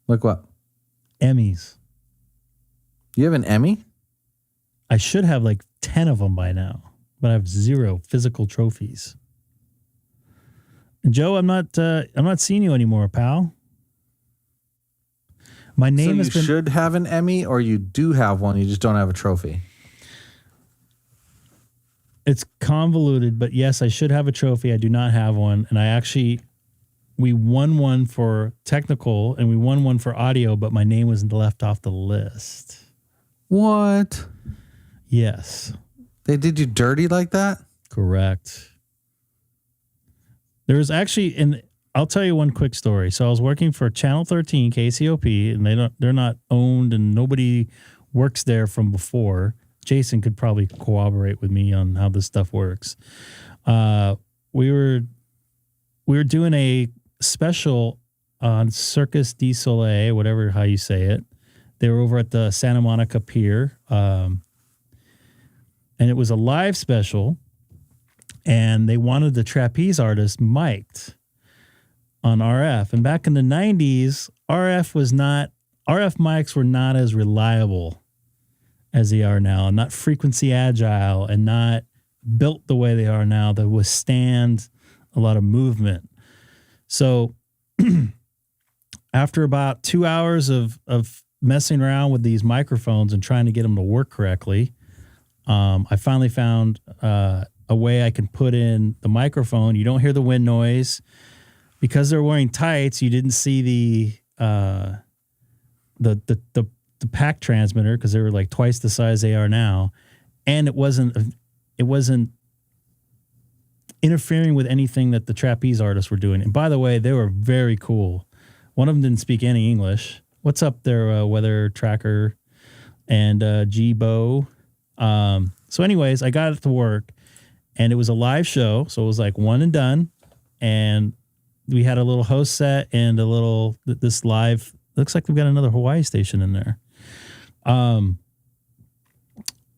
Like what? Emmys. You have an Emmy? I should have like 10 of them by now, but I have 0 physical trophies. And Joe, I'm not seeing you anymore, pal. My name so you should have an Emmy, or you do have one, you just don't have a trophy. It's convoluted, but yes, I should have a trophy. I do not have one. And we won one for technical and we won one for audio, but my name was left off the list. What? Yes. They did you dirty like that? Correct. There was actually, and I'll tell you one quick story. So I was working for Channel 13 KCOP, and they're not owned, and nobody works there from before. Jason could probably corroborate with me on how this stuff works. We were doing a special on Circus du Soleil, whatever how you say it. They were over at the Santa Monica Pier, and it was a live special. And they wanted the trapeze artist mic'd on RF. And back in the 90s, RF mics were not as reliable as they are now, and not frequency agile, and not built the way they are now to withstand a lot of movement. So after about 2 hours of messing around with these microphones and trying to get them to work correctly, I finally found a way I can put in the microphone. You don't hear the wind noise. Because they're wearing tights, you didn't see the pack transmitter because they were like twice the size they are now, and it wasn't interfering with anything that the trapeze artists were doing. And by the way, they were very cool. One of them didn't speak any English. What's up there, weather tracker and G-Bo? So anyways, I got it to work, and it was a live show, so it was like one and done, and we had a little host set and this live. Looks like we've got another Hawaii station in there.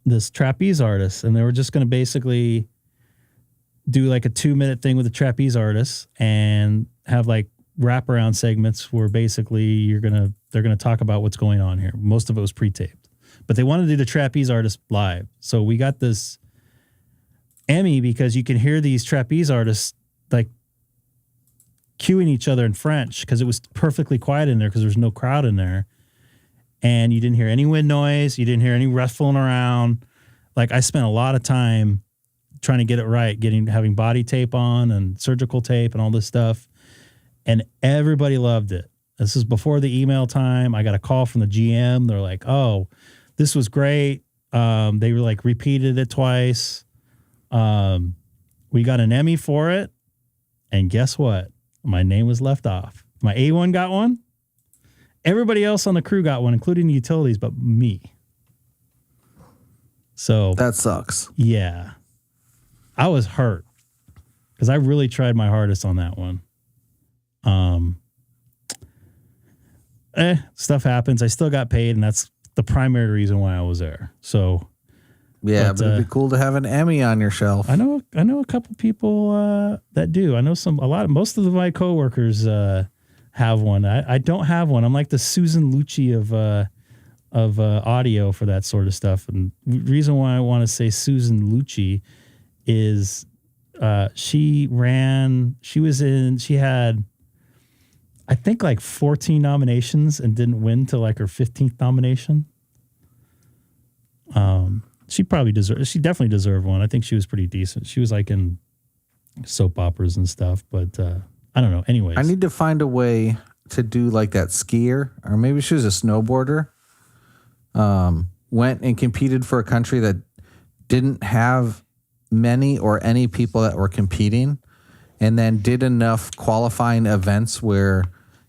This trapeze artist, and they were just going to basically do like a 2-minute thing with the trapeze artist and have like wraparound segments where basically they're gonna talk about what's going on here. Most of it was pre-taped, but they wanted to do the trapeze artist live. So we got this Emmy because you can hear these trapeze artists like cueing each other in French because it was perfectly quiet in there because there's no crowd in there. And you didn't hear any wind noise. You didn't hear any ruffling around. Like I spent a lot of time trying to get it right, having body tape on and surgical tape and all this stuff. And everybody loved it. This is before the email time. I got a call from the GM. They're like, oh, this was great. They were like repeated it twice. We got an Emmy for it. And guess what? My name was left off. My A1 got one. Everybody else on the crew got one, including the utilities, but me. So that sucks. Yeah. I was hurt because I really tried my hardest on that one. Stuff happens. I still got paid, and that's the primary reason why I was there. So yeah, but it'd be cool to have an Emmy on your shelf. I know a couple people that do. I know most of my coworkers have one. I don't have one. I'm like the Susan Lucci of audio for that sort of stuff. And the reason why I want to say Susan Lucci is She had, I think, like 14 nominations and didn't win till like her 15th nomination. She definitely deserved one. I think she was pretty decent. She was like in soap operas and stuff, but I don't know. Anyways, I need to find a way to do like that skier, or maybe she was a snowboarder. Went and competed for a country that didn't have many or any people that were competing, and then did enough qualifying events where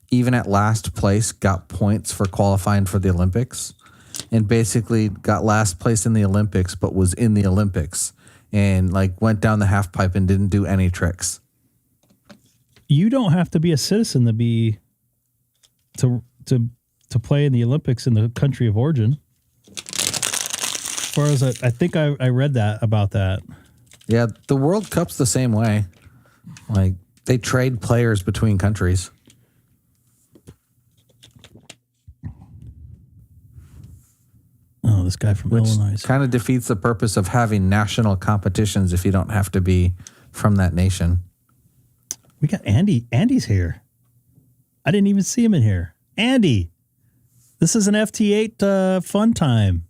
even at last place got points for qualifying for the Olympics, and basically got last place in the Olympics, but was in the Olympics, and like went down the half pipe and didn't do any tricks. You don't have to be a citizen to play in the Olympics in the country of origin. As far as I think I read that about that. Yeah, the World Cup's the same way. Like, they trade players between countries. Oh, this guy from Illinois. Kind of defeats the purpose of having national competitions if you don't have to be from that nation. We got Andy. Andy's here. I didn't even see him in here. Andy, this is an FT8 fun time.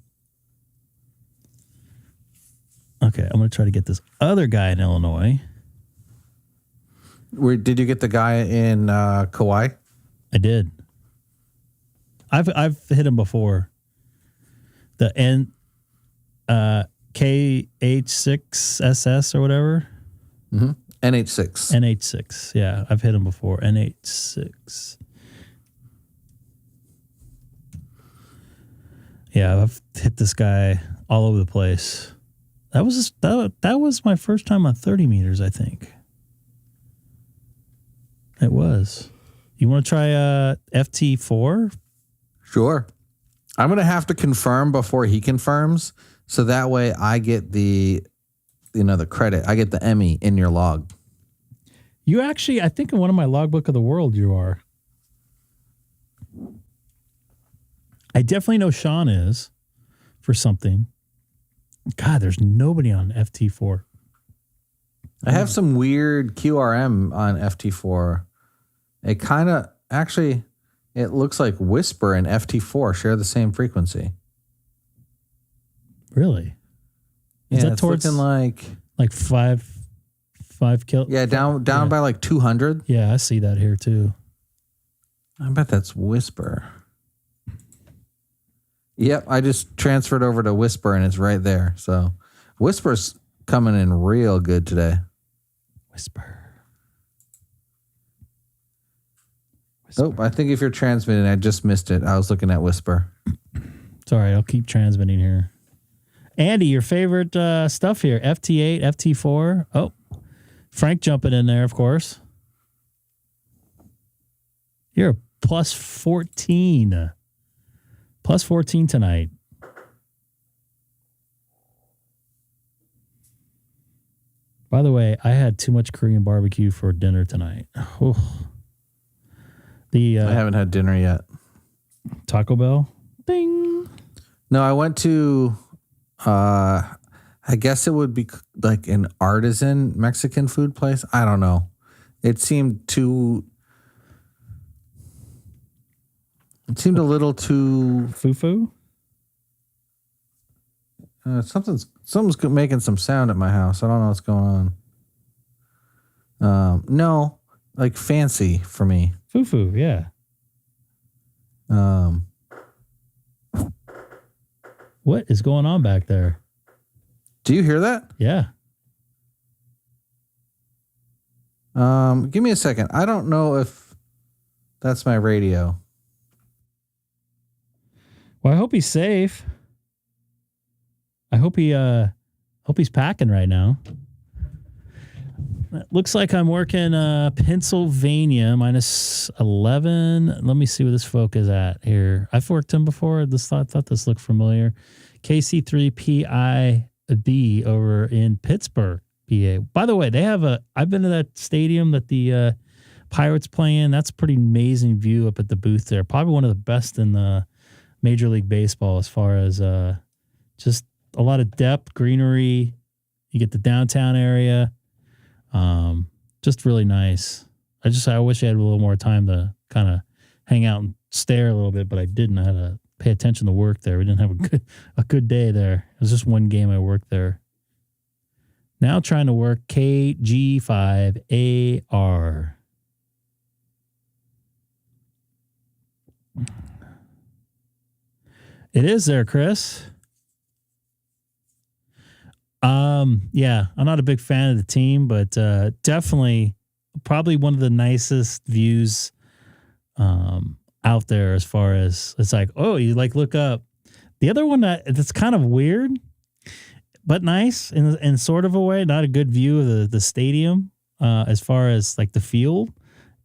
Okay, I'm going to try to get this other guy in Illinois. Did you get the guy in Kauai? I did. I've hit him before. The K6EGG or whatever. Mm-hmm. NH6. NH6. Yeah, I've hit him before. NH6. Yeah, I've hit this guy all over the place. That was my first time on 30 meters, I think. It was. You want to try FT4? Sure. I'm going to have to confirm before he confirms, so that way I get the credit. I get the Emmy in your log. You actually, I think in one of my logbook of the world you are. I definitely know Sean is for something. God, there's nobody on FT4. I have some weird QRM on FT4. It kind of, actually, it looks like Whisper and FT4 share the same frequency. Really? Is that towards like 5 kil? Yeah, down by like 200. Yeah, I see that here too. I bet that's Whisper. Yep, I just transferred over to Whisper and it's right there. So Whisper's coming in real good today. Whisper. Oh, I think if you're transmitting, I just missed it. I was looking at Whisper. It's all right. I'll keep transmitting here. Andy, your favorite stuff here. FT8, FT4. Oh, Frank jumping in there, of course. You're a plus 14. Plus 14 tonight. By the way, I had too much Korean barbecue for dinner tonight. Oh. I haven't had dinner yet. Taco Bell. Ding. No, I went to, I guess it would be like an artisan Mexican food place. I don't know. It seemed a little too foo-foo. Someone's making some sound at my house. I don't know what's going on. No, like fancy for me. Foo-foo, yeah. What is going on back there? Do you hear that? Yeah. Give me a second. I don't know if that's my radio. Well, I hope he's safe. I hope he's packing right now. It looks like I'm working Pennsylvania minus 11. Let me see where this folk is at here. I've worked him before. Thought this looked familiar. KC3PIB over in Pittsburgh, PA. By the way, I've been to that stadium that the Pirates play in. That's a pretty amazing view up at the booth there. Probably one of the best in the Major League Baseball as far as just a lot of depth, greenery. You get the downtown area. Just really nice. I wish I had a little more time to kind of hang out and stare a little bit, but I didn't. I had to pay attention to work there. We didn't have a good day there. It was just one game I worked there. Now trying to work KG5AR. It is there, Chris. Yeah, I'm not a big fan of the team, but definitely probably one of the nicest views out there as far as it's like, oh, you like look up. The other one that's kind of weird, but nice in sort of a way, not a good view of the stadium as far as like the field,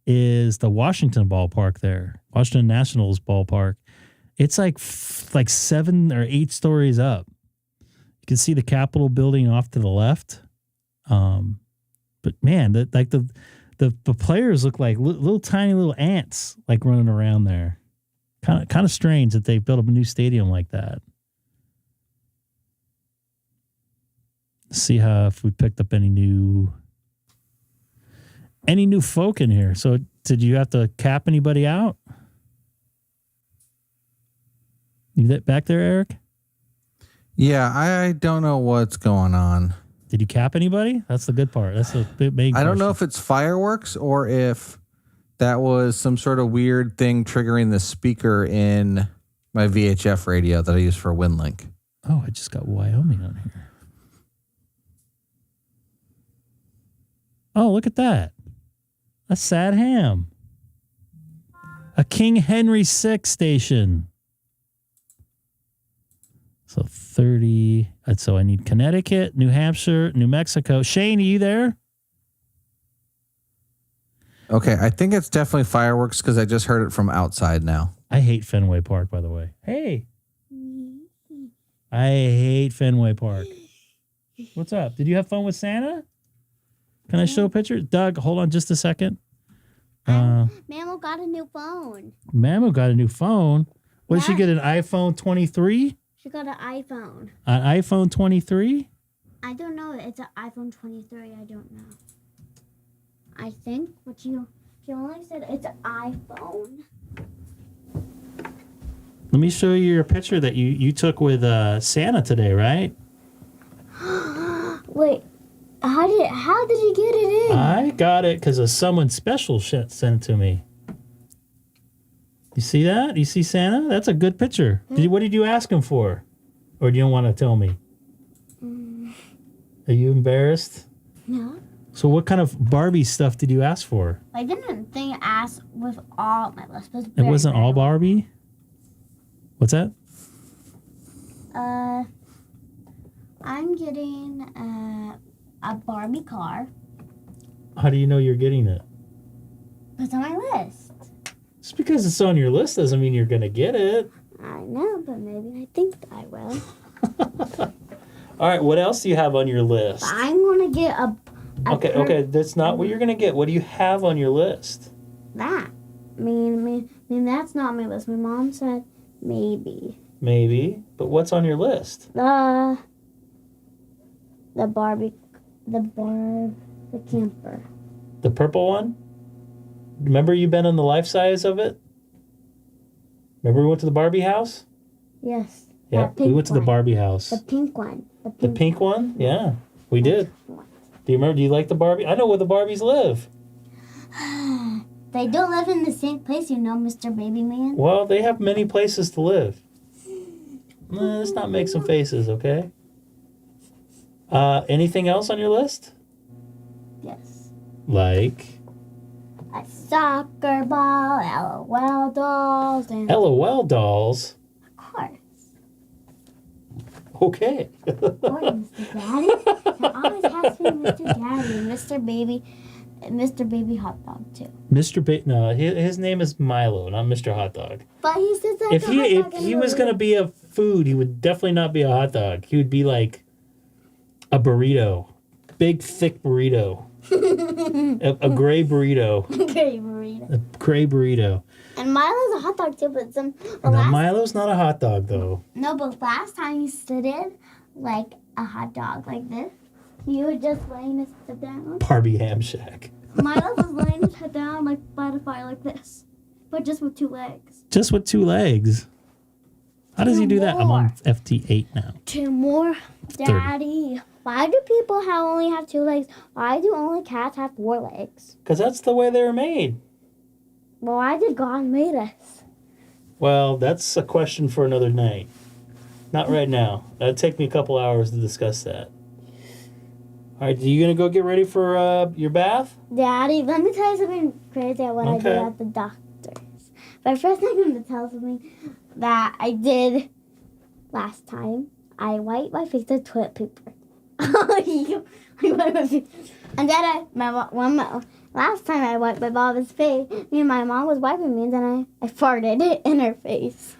is the Washington ballpark there, Washington Nationals ballpark. It's like 7 or 8 stories up. You can see the Capitol building off to the left. But man, the players look like little tiny little ants like running around there. Kind of strange that they built up a new stadium like that. Let's see if we picked up any new folk in here. So did you have to cap anybody out? You back there, Eric? Yeah, I don't know what's going on. Did you cap anybody? That's the good part. That's the big I don't know if it's fireworks or if that was some sort of weird thing triggering the speaker in my VHF radio that I use for WinLink. Oh, I just got Wyoming on here. Oh, look at that. A sad ham. A King Henry VI station. So 30. So I need Connecticut, New Hampshire, New Mexico. Shane, are you there? Okay, I think it's definitely fireworks because I just heard it from outside now. I hate Fenway Park, by the way. Hey. I hate Fenway Park. What's up? Did you have fun with Santa? Can I show a picture? Doug, hold on just a second. Mammo got a new phone. Mammo got a new phone? What, did she get, an iPhone 23? She got an iPhone. An iPhone 23? I don't know. It's an iPhone 23. I don't know. I think what she only said it's an iPhone. Let me show you your picture that you took with Santa today, right? Wait, how did you get it in? I got it because someone special sent it to me. You see that? You see Santa? That's a good picture. What did you ask him for? Or do you don't want to tell me? Are you embarrassed? No. So what kind of Barbie stuff did you ask for? I didn't think ask with all my list. It wasn't all Barbie? What's that? I'm getting a Barbie car. How do you know you're getting it? It's on my list. Just because it's on your list doesn't mean you're going to get it. I know, but maybe I think I will. All right, what else do you have on your list? I'm going to get a Okay, that's not what you're going to get. What do you have on your list? That. I mean, that's not my list. My mom said maybe. Maybe, but what's on your list? The camper. The purple one? Remember you've been on the life size of it? Remember we went to the Barbie house? Yes. Yeah, we went to the Barbie house. The pink one. The pink one? Yeah, we did. Do you remember? Do you like the Barbie? I know where the Barbies live. They don't live in the same place, Mr. Baby Man. Well, they have many places to live. Let's not make some faces, okay? Anything else on your list? Yes. Like? A soccer ball, LOL dolls, and... LOL dolls? Of course. Okay. Mr. Daddy? It always has to be Mr. Daddy and Mr. Baby Hot Dog, too. No, his name is Milo, not Mr. Hot Dog. But he says that if he was going to be a food, he would definitely not be a hot dog. He would be like a burrito. Big, thick burrito. a gray burrito. Gray burrito. A gray burrito. And Milo's a hot dog, too, but Milo's not a hot dog, though. No, but last time he stood in like a hot dog, like this. You were just laying his head down. Barbie Ham Shack. Miles was laying his head down like by the fire like this, but just with 2 legs. Just with 2 legs. How does he do that? I'm on more. FT8 now. 2 more, Daddy. Why do people only have 2 legs? Why do only cats have 4 legs? Because that's the way they were made. Well, why did God made us? Well, that's a question for another night. Not right now. That'd take me a couple hours to discuss that. All right, are you going to go get ready for your bath? Daddy, let me tell you something crazy at what I did at the doctor's. But first I'm going to tell something that I did last time. I wiped my face with toilet paper. I wiped my face. And then last time I wiped my mom's face, me and my mom was wiping me, and then I farted it in her face.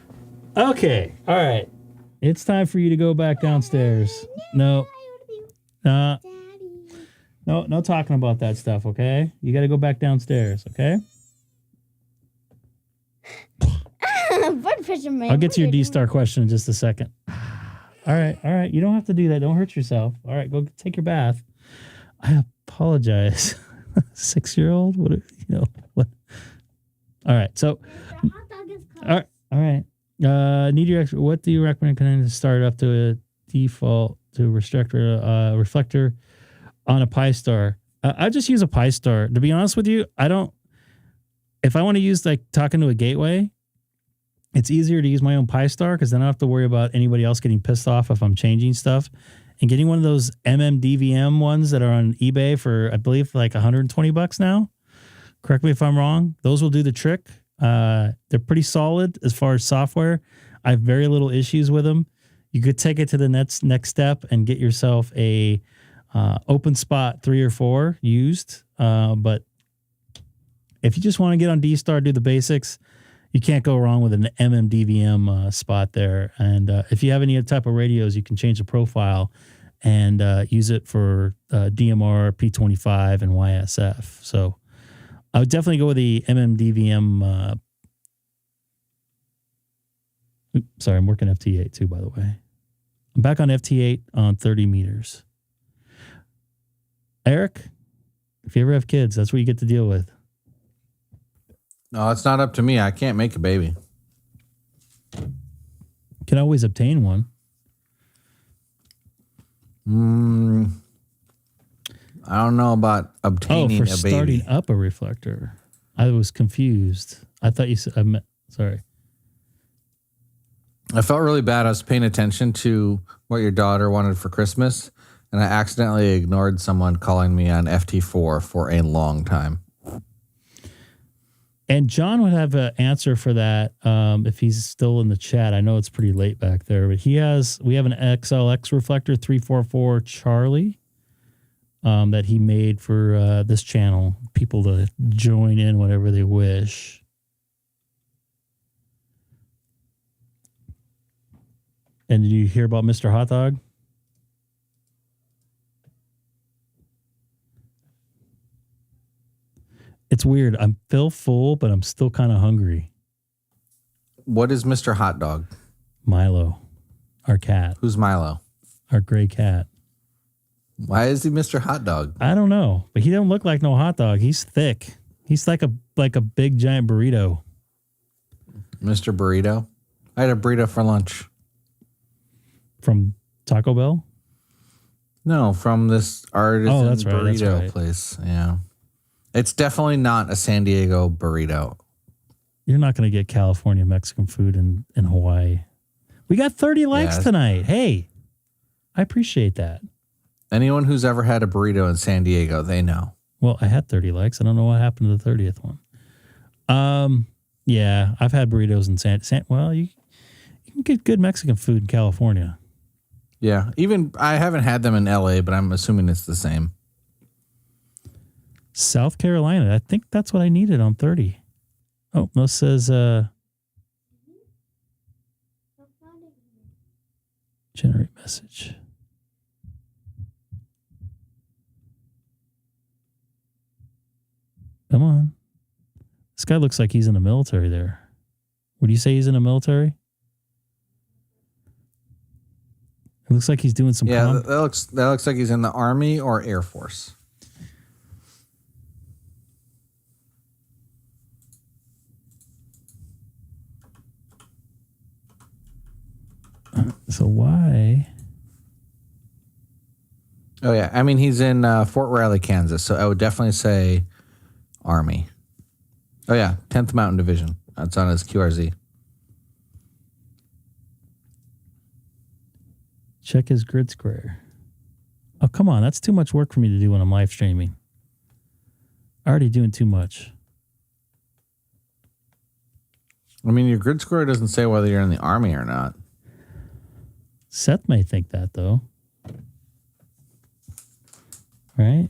Okay, all right. It's time for you to go back downstairs. No, no talking about that stuff, okay? You got to go back downstairs, okay? I'll get to your DStar question in just a second. All right. You don't have to do that. Don't hurt yourself. All right, go take your bath. I apologize. 6-year-old? What? All right, so. All right. Need your extra. What do you recommend connecting to start up to a default to reflector on a Pi-Star? I just use a Pi-Star. To be honest with you, if I want to use like talking to a gateway, it's easier to use my own Pi-Star because then I don't have to worry about anybody else getting pissed off if I'm changing stuff. And getting one of those MMDVM ones that are on eBay for, I believe, like $120 now. Correct me if I'm wrong. Those will do the trick. They're pretty solid as far as software. I have very little issues with them. You could take it to the next step and get yourself a openspot 3 or 4 used. But if you just want to get on DStar, do the basics, you can't go wrong with an MMDVM spot there. And if you have any type of radios, you can change the profile and use it for DMR, P25, and YSF. So I would definitely go with the MMDVM. Sorry, I'm working FT8 too, by the way. I'm back on FT8 on 30 meters. Eric, if you ever have kids, that's what you get to deal with. No, it's not up to me. I can't make a baby. Can always obtain one. I don't know about obtaining a baby. Starting up a reflector. I was confused. I thought you said, sorry. I felt really bad. I was paying attention to what your daughter wanted for Christmas, and I accidentally ignored someone calling me on FT4 for a long time. And John would have an answer for that if he's still in the chat. I know it's pretty late back there, but we have an XLX reflector 344 Charlie that he made for this channel. People to join in whenever they wish. And did you hear about Mr. Hot Dog? It's weird. I'm still full, but I'm still kind of hungry. What is Mr. Hot Dog? Milo, our cat. Who's Milo? Our gray cat. Why is he Mr. Hot Dog? I don't know, but he don't look like no hot dog. He's thick. He's like a big giant burrito. Mr. Burrito? I had a burrito for lunch. From Taco Bell? No, from this artisan burrito place. Yeah. It's definitely not a San Diego burrito. You're not going to get California Mexican food in Hawaii. We got 30 likes tonight. Hey, I appreciate that. Anyone who's ever had a burrito in San Diego, they know. Well, I had 30 likes. I don't know what happened to the 30th one. Yeah, I've had burritos in San. Well, you can get good Mexican food in California. Yeah, even I haven't had them in LA, but I'm assuming it's the same. South Carolina. I think that's what I needed on 30. Oh, no, says generate message. Come on. This guy looks like he's in the military there. Would you say he's in the military? It looks like he's doing some. Yeah, that looks like he's in the Army or Air Force. So why? Oh yeah, I mean he's in Fort Riley, Kansas. So I would definitely say Army. Oh yeah, 10th Mountain Division. That's on his QRZ. Check his grid square. Oh, come on. That's too much work for me to do when I'm live streaming. Already doing too much. I mean, your grid square doesn't say whether you're in the Army or not. Seth may think that, though. Right?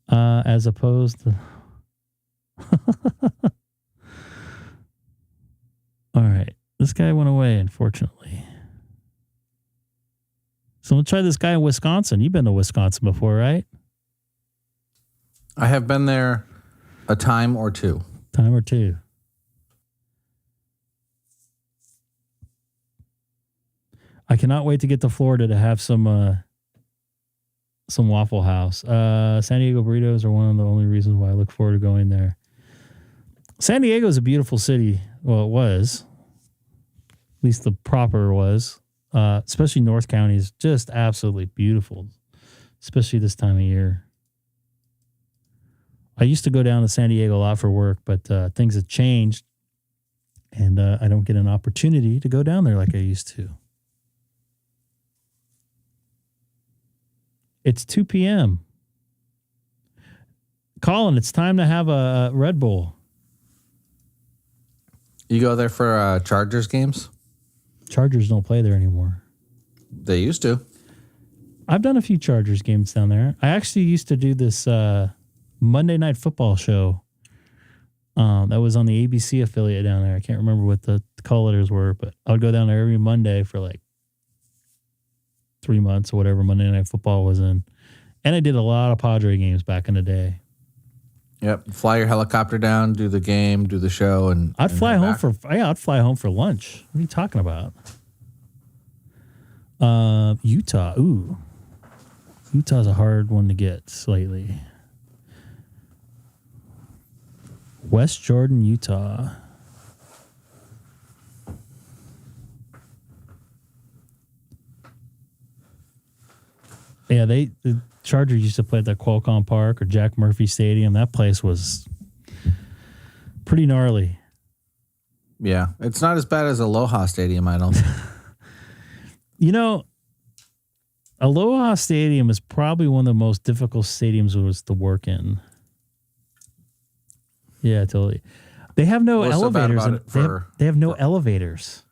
As opposed to... All right. This guy went away, unfortunately. So we'll try this guy in Wisconsin. You've been to Wisconsin before, right? I have been there a time or two. Time or two. I cannot wait to get to Florida to have some Waffle House. San Diego burritos are one of the only reasons why I look forward to going there. San Diego is a beautiful city. Well, it was. At least the proper was. Especially North County is just absolutely beautiful, especially this time of year. I used to go down to San Diego a lot for work, but things have changed, and I don't get an opportunity to go down there like I used to. It's 2 p.m. Colin, it's time to have a Red Bull. You go there for Chargers games? Chargers don't play there anymore. They used to. I've done a few Chargers games down there. I actually used to do this Monday Night Football show that was on the ABC affiliate down there. I can't remember what the call letters were, but I would go down there every Monday for like 3 months or whatever Monday Night Football was in. And I did a lot of Padre games back in the day. Yep. Fly your helicopter down, do the game, do the show, and I'd fly home for lunch. What are you talking about? Utah. Ooh. Utah's a hard one to get lately. West Jordan, Utah. Yeah, the Chargers used to play at that Qualcomm Park or Jack Murphy Stadium. That place was pretty gnarly. Yeah, it's not as bad as Aloha Stadium, I don't think. You know, Aloha Stadium is probably one of the most difficult stadiums to work in. Yeah, totally. They have no elevators. They have no elevators.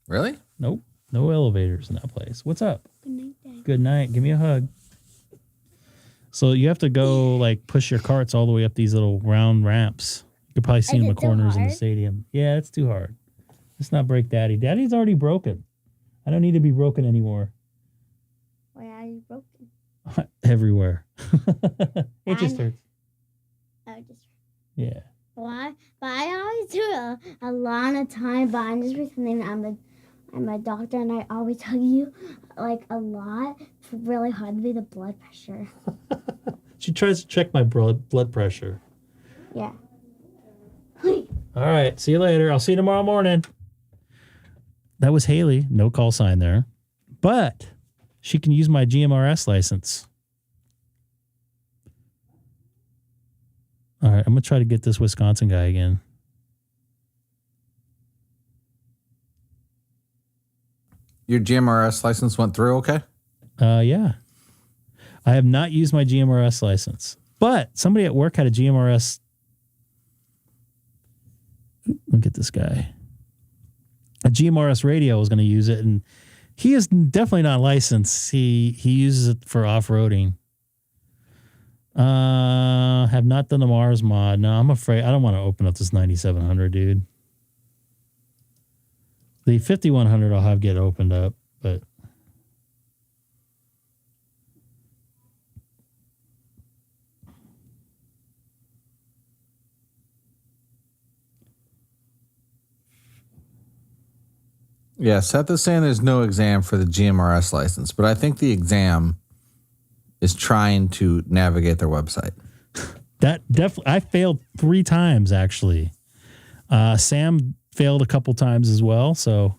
Really? Nope. No elevators in that place. What's up? Good night, Dad. Good night. Give me a hug. So you have to go like push your carts all the way up these little round ramps. You could probably see them in the corners in the stadium. Yeah, it's too hard. Let's not break Daddy. Daddy's already broken. I don't need to be broken anymore. Where are you broken? Everywhere. It just hurts. Oh, just. Yeah. Why? But I always do a lot of time, but I'm just pretending I'm a doctor, and I always tell you like a lot. It's really hard to be the blood pressure. She tries to check my blood pressure. Yeah. All right. See you later. I'll see you tomorrow morning. That was Haley. No call sign there. But she can use my GMRS license. All right. I'm going to try to get this Wisconsin guy again. Your GMRS license went through okay? Yeah. I have not used my GMRS license. But somebody at work had a GMRS. Look at this guy. A GMRS radio was going to use it, and he is definitely not licensed. He uses it for off-roading. Have not done the Mars mod. No, I'm afraid I don't want to open up this 9700, dude. The 5100 I'll have get opened up, but Yeah, Seth is saying there's no exam for the GMRS license, but I think the exam is trying to navigate their website. That definitely, I failed 3 times actually. Sam failed a couple times as well, so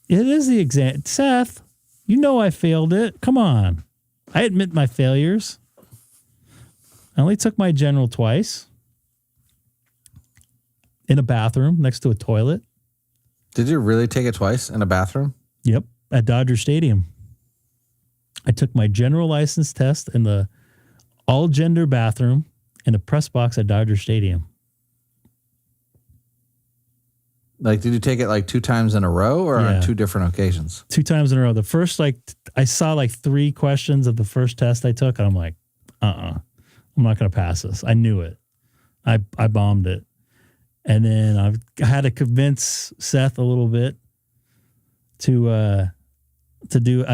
it is the exam. Seth, you know I failed it. Come on. I admit my failures. I only took my general twice. In a bathroom next to a toilet. Did you really take it twice in a bathroom? Yep, at Dodger Stadium. I took my general license test in the all-gender bathroom in the press box at Dodger Stadium. Like, did you take it like 2 times in a row or Yeah. on 2 different occasions? 2 times in a row. The first, I saw 3 questions of the first test I took, and I'm like, I'm not going to pass this. I knew it. I bombed it. And then I had to convince Seth a little bit to do.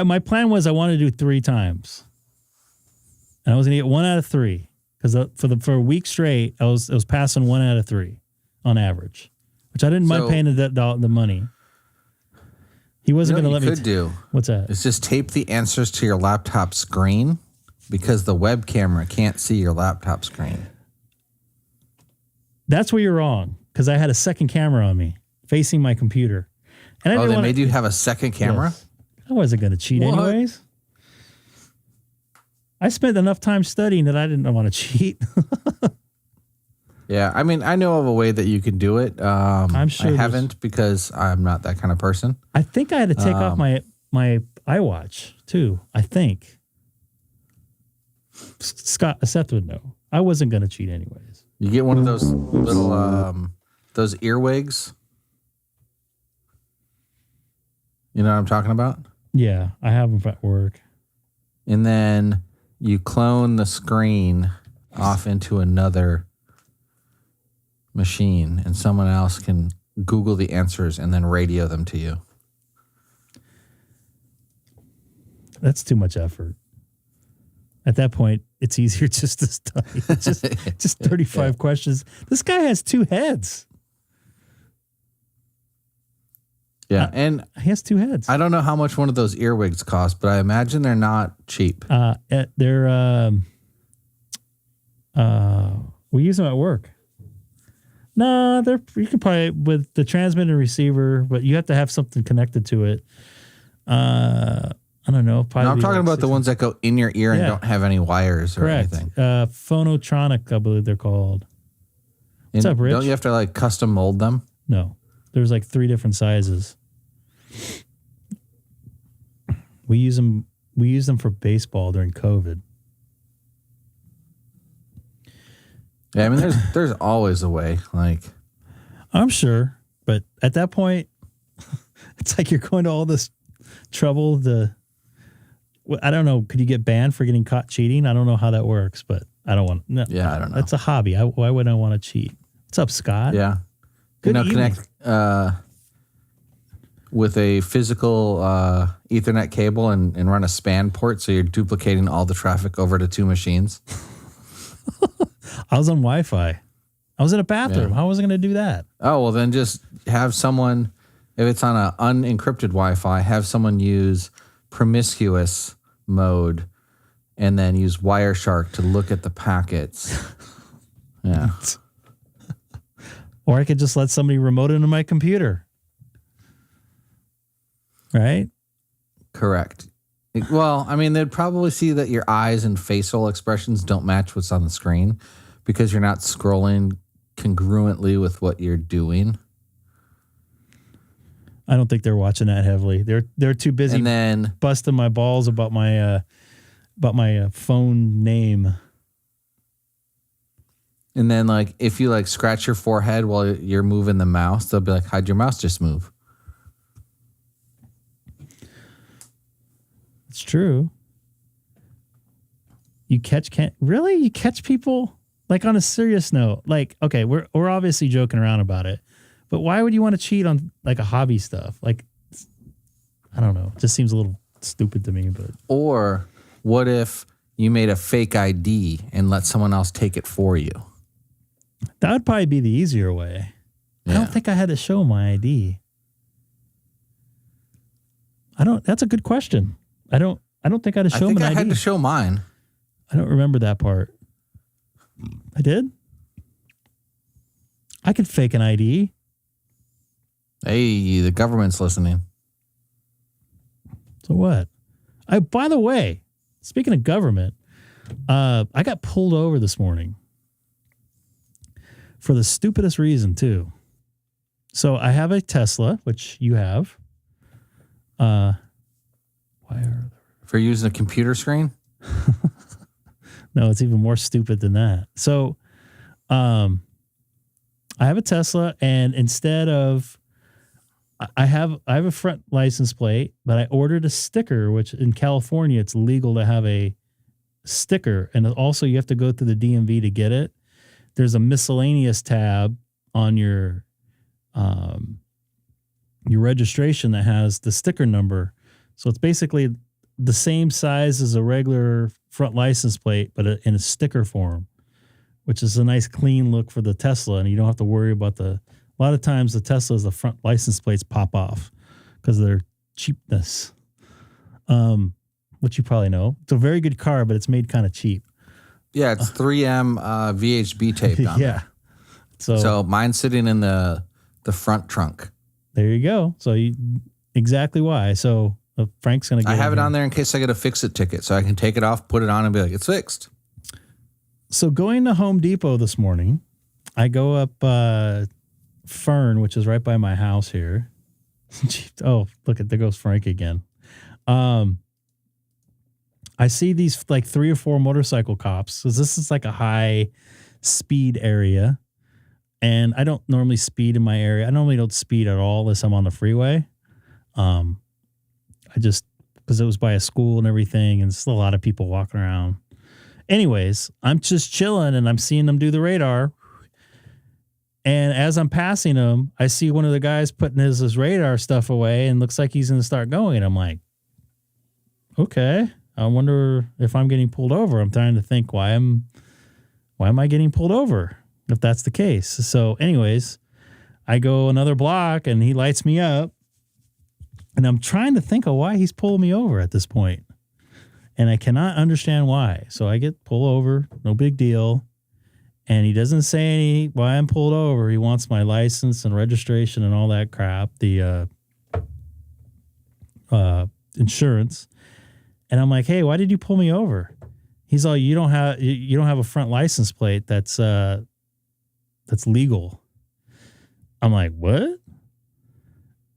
My plan was I wanted to do 3 times, and I was going to get 1 out of 3 because for a week straight I was passing 1 out of 3 on average, which I didn't mind paying the money. He wasn't going to let me. Do what's that? It's just tape the answers to your laptop screen because the web camera can't see your laptop screen. That's where you're wrong, because I had a second camera on me facing my computer. And they made you have a second camera? Yes. I wasn't going to cheat anyways. I spent enough time studying that I didn't want to cheat. Yeah, I mean, I know of a way that you can do it. I'm sure I haven't because I'm not that kind of person. I think I had to take off my iWatch too. I think. Seth would know. I wasn't going to cheat anyways. You get one of those little those earwigs. You know what I'm talking about? Yeah, I have them at work. And then you clone the screen off into another machine, and someone else can Google the answers and then radio them to you. That's too much effort. At that point, it's easier just to study. Just 35 questions. This guy has 2 heads. Yeah, and he has 2 heads. I don't know how much one of those earwigs cost, but I imagine they're not cheap. They're we use them at work. No, you can probably with the transmitter and receiver, but you have to have something connected to it. I don't know. No, I'm talking about the ones that go in your ear and don't have any wires or anything. Phonotronic, I believe they're called. What's up, Rich? Don't you have to custom mold them? No. There's 3 different sizes. We use them for baseball during COVID. Yeah, I mean there's always a way. I'm sure, but at that point it's you're going to all this trouble to I don't know, could you get banned for getting caught cheating? I don't know how that works, but I don't want no. Yeah, I don't know. That's a hobby. Why would I want to cheat? What's up, Scott? Yeah. Good evening. Connect with a physical Ethernet cable and run a span port so you're duplicating all the traffic over to 2 machines. I was on Wi-Fi. I was in a bathroom. Yeah. How was I going to do that? Oh, well, then just have someone, if it's on an unencrypted Wi-Fi, have someone use promiscuous mode and then use Wireshark to look at the packets. Yeah. Or I could just let somebody remote into my computer. Right? Correct. Well, I mean, they'd probably see that your eyes and facial expressions don't match what's on the screen because you're not scrolling congruently with what you're doing. I don't think they're watching that heavily. They're too busy and then busting my balls about my phone name. And then if you scratch your forehead while you're moving the mouse, they'll be like, how'd your mouse just move? It's true. You catch people on a serious note. Okay, we're obviously joking around about it, but why would you want to cheat on a hobby stuff? I don't know. It just seems a little stupid to me. But or what if you made a fake ID and let someone else take it for you? That would probably be the easier way. I don't think I had to show my ID. That's a good question. I don't think I had to show my ID. I had to show mine. I don't remember that part. I did? I could fake an ID. Hey, the government's listening. So what? By the way, speaking of government, I got pulled over this morning for the stupidest reason too. So I have a Tesla, which you have. Why are for using a computer screen? No, it's even more stupid than that. So, I have a Tesla, and instead of I have a front license plate, but I ordered a sticker, which in California it's legal to have a sticker, and also you have to go through the DMV to get it. There's a miscellaneous tab on your registration that has the sticker number. So it's basically the same size as a regular front license plate, but in a sticker form, which is a nice clean look for the Tesla. And you don't have to worry about a lot of times the Teslas, the front license plates pop off because of their cheapness. Which you probably know. It's a very good car, but it's made kind of cheap. Yeah, it's 3M VHB tape on yeah. there. So mine's sitting in the front trunk. There you go. So exactly why. So Frank's going to get I have it on there in case I get a fix-it ticket, so I can take it off, put it on, and be like, it's fixed. So going to Home Depot this morning, I go up Fern, which is right by my house here. Oh, look there goes Frank again. I see these like 3 or 4 motorcycle cops. So this is like a high speed area. And I don't normally speed in my area. I normally don't speed at all unless I'm on the freeway. Because it was by a school and everything, and there's a lot of people walking around. Anyways, I'm just chilling and I'm seeing them do the radar. And as I'm passing them, I see one of the guys putting his radar stuff away and looks like he's going to start going. I'm like, okay, I wonder if I'm getting pulled over. I'm trying to think why am I getting pulled over if that's the case? So anyways, I go another block and he lights me up. And I'm trying to think of why he's pulling me over at this point. And I cannot understand why. So I get pulled over, no big deal. And he doesn't say why I'm pulled over. He wants my license and registration and all that crap, the insurance. And I'm like, hey, why did you pull me over? He's all, you don't have a front license plate that's legal. I'm like, what?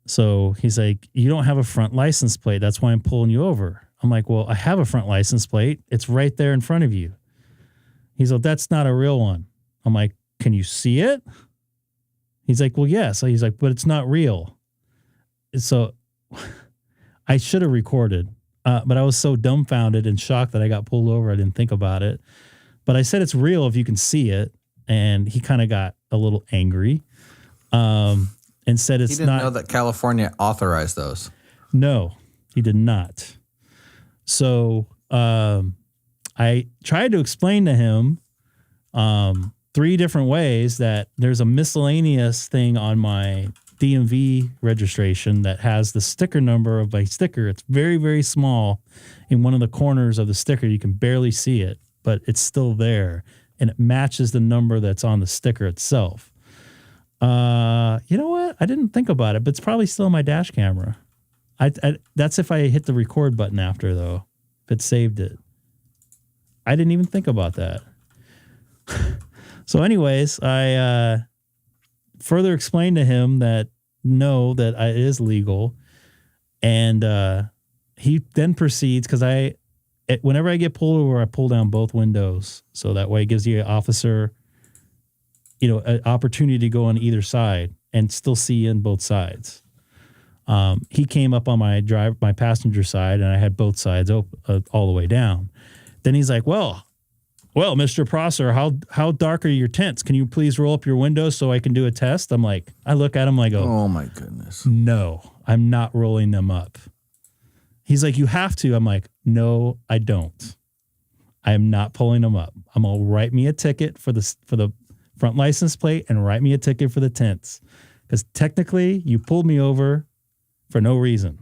So he's like, you don't have a front license plate. That's why I'm pulling you over. I'm like, well, I have a front license plate. It's right there in front of you. He's like, that's not a real one. I'm like, can you see it? He's like, well, yes. So he's like, but it's not real. So I should have recorded, but I was so dumbfounded and shocked that I got pulled over. I didn't think about it. But I said, it's real if you can see it. And he kind of got a little angry. And said it's not. He didn't know that California authorized those. No, he did not. So I tried to explain to him 3 different ways that there's a miscellaneous thing on my DMV registration that has the sticker number of my sticker. It's very, very small in one of the corners of the sticker. You can barely see it, but it's still there. And it matches the number that's on the sticker itself. You know what? I didn't think about it, but it's probably still on my dash camera. That's if I hit the record button after, though. If it saved it. I didn't even think about that. So anyways, I further explained to him that no, that it is legal. And he then proceeds, because whenever I get pulled over, I pull down both windows. So that way it gives the officer, an opportunity to go on either side and still see in both sides. He came up on my passenger side, and I had both sides open, all the way down. Then he's like, well, Mr. Prosser, how dark are your tents? Can you please roll up your windows so I can do a test? I'm like, I look at him like, oh my goodness. No, I'm not rolling them up. He's like, you have to. I'm like, no, I don't. I am not pulling them up. I'm going to write me a ticket for the front license plate and write me a ticket for the tints. Because technically, you pulled me over for no reason.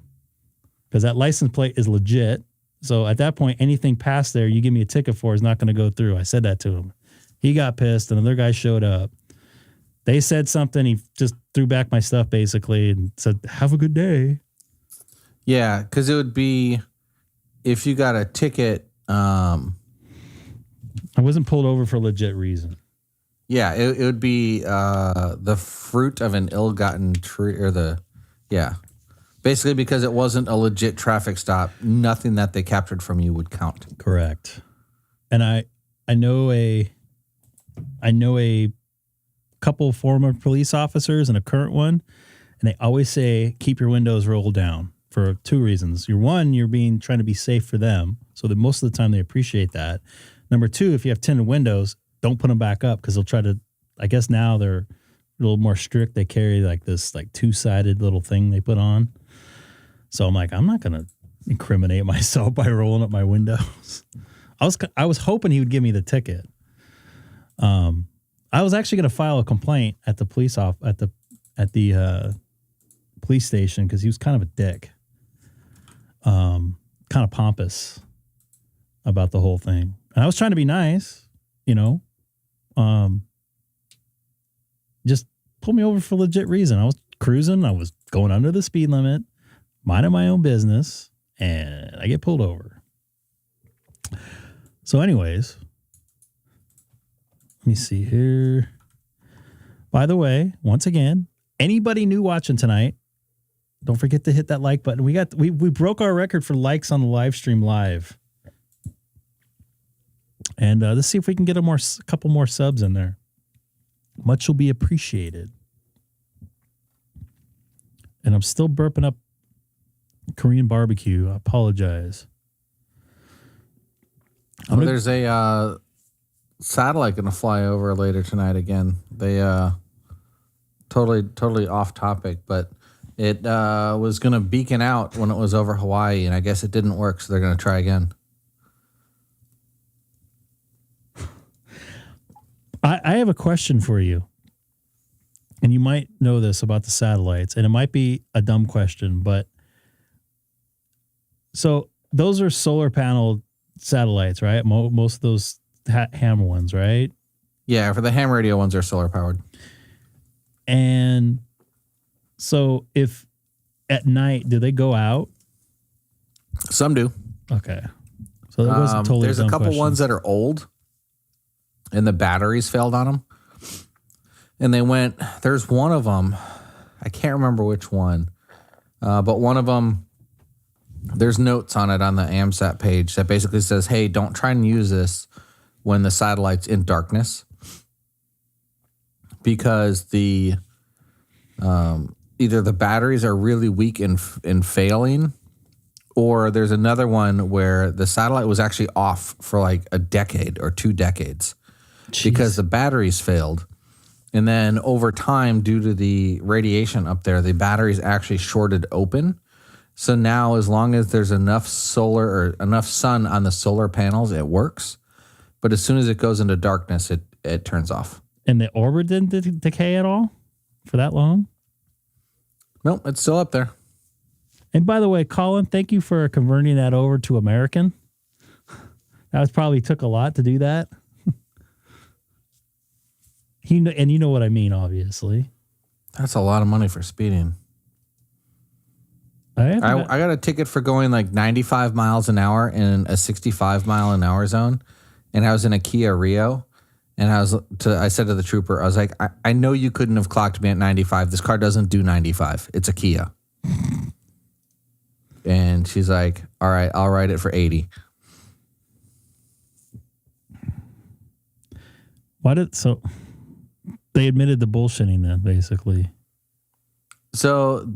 Because that license plate is legit. So at that point, anything past there you give me a ticket for is not going to go through. I said that to him. He got pissed. Another guy showed up. They said something. He just threw back my stuff basically and said, have a good day. Yeah, because it would be if you got a ticket. I wasn't pulled over for a legit reason. Yeah, it would be the fruit of an ill-gotten tree, or basically because it wasn't a legit traffic stop. Nothing that they captured from you would count. Correct. And I know a couple former police officers and a current one, and they always say keep your windows rolled down for two reasons. You're trying to be safe for them, so that most of the time they appreciate that. Number two, if you have tinted windows, don't put them back up because they'll try to. I guess now they're a little more strict. They carry this two-sided little thing they put on. So I'm like, I'm not gonna incriminate myself by rolling up my windows. I was hoping he would give me the ticket. I was actually going to file a complaint at the police police station because he was kind of a dick, kind of pompous about the whole thing. And I was trying to be nice, just pull me over for a legit reason. I was cruising. I was going under the speed limit, minding my own business, and I get pulled over. So anyways, let me see here. By the way, once again, anybody new watching tonight, don't forget to hit that like button. We broke our record for likes on the live stream live. And let's see if we can get a couple more subs in there. Much will be appreciated. And I'm still burping up Korean barbecue. I apologize. There's a satellite going to fly over later tonight again. They totally off topic, but it was going to beacon out when it was over Hawaii, and I guess it didn't work, so they're going to try again. I have a question for you, and you might know this about the satellites, and it might be a dumb question, but so those are solar panel satellites, right? Most of those ham ones, right? Yeah, for the ham radio ones are solar powered. And so if at night, do they go out? Some do. Okay. So that wasn't totally there's a couple ones that are old and the batteries failed on them. And there's one of them, I can't remember which one, but one of them, there's notes on it on the AMSAT page that basically says, hey, don't try and use this when the satellite's in darkness, because the either the batteries are really weak and failing, or there's another one where the satellite was actually off for like a decade or 2 decades. Jeez. Because the batteries failed. And then over time, due to the radiation up there, the batteries actually shorted open. So now as long as there's enough solar or enough sun on the solar panels, it works. But as soon as it goes into darkness, it turns off. And the orbit didn't decay at all for that long? Nope, it's still up there. And by the way, Colin, thank you for converting that over to American. That probably took a lot to do that. And you know what I mean, obviously. That's a lot of money for speeding. I got a ticket for going like 95 miles an hour in a 65 mile an hour zone. And I was in a Kia Rio. And I said to the trooper, I was like, I know you couldn't have clocked me at 95. This car doesn't do 95. It's a Kia. And she's like, all right, I'll write it for 80. So they admitted the bullshitting then, basically. So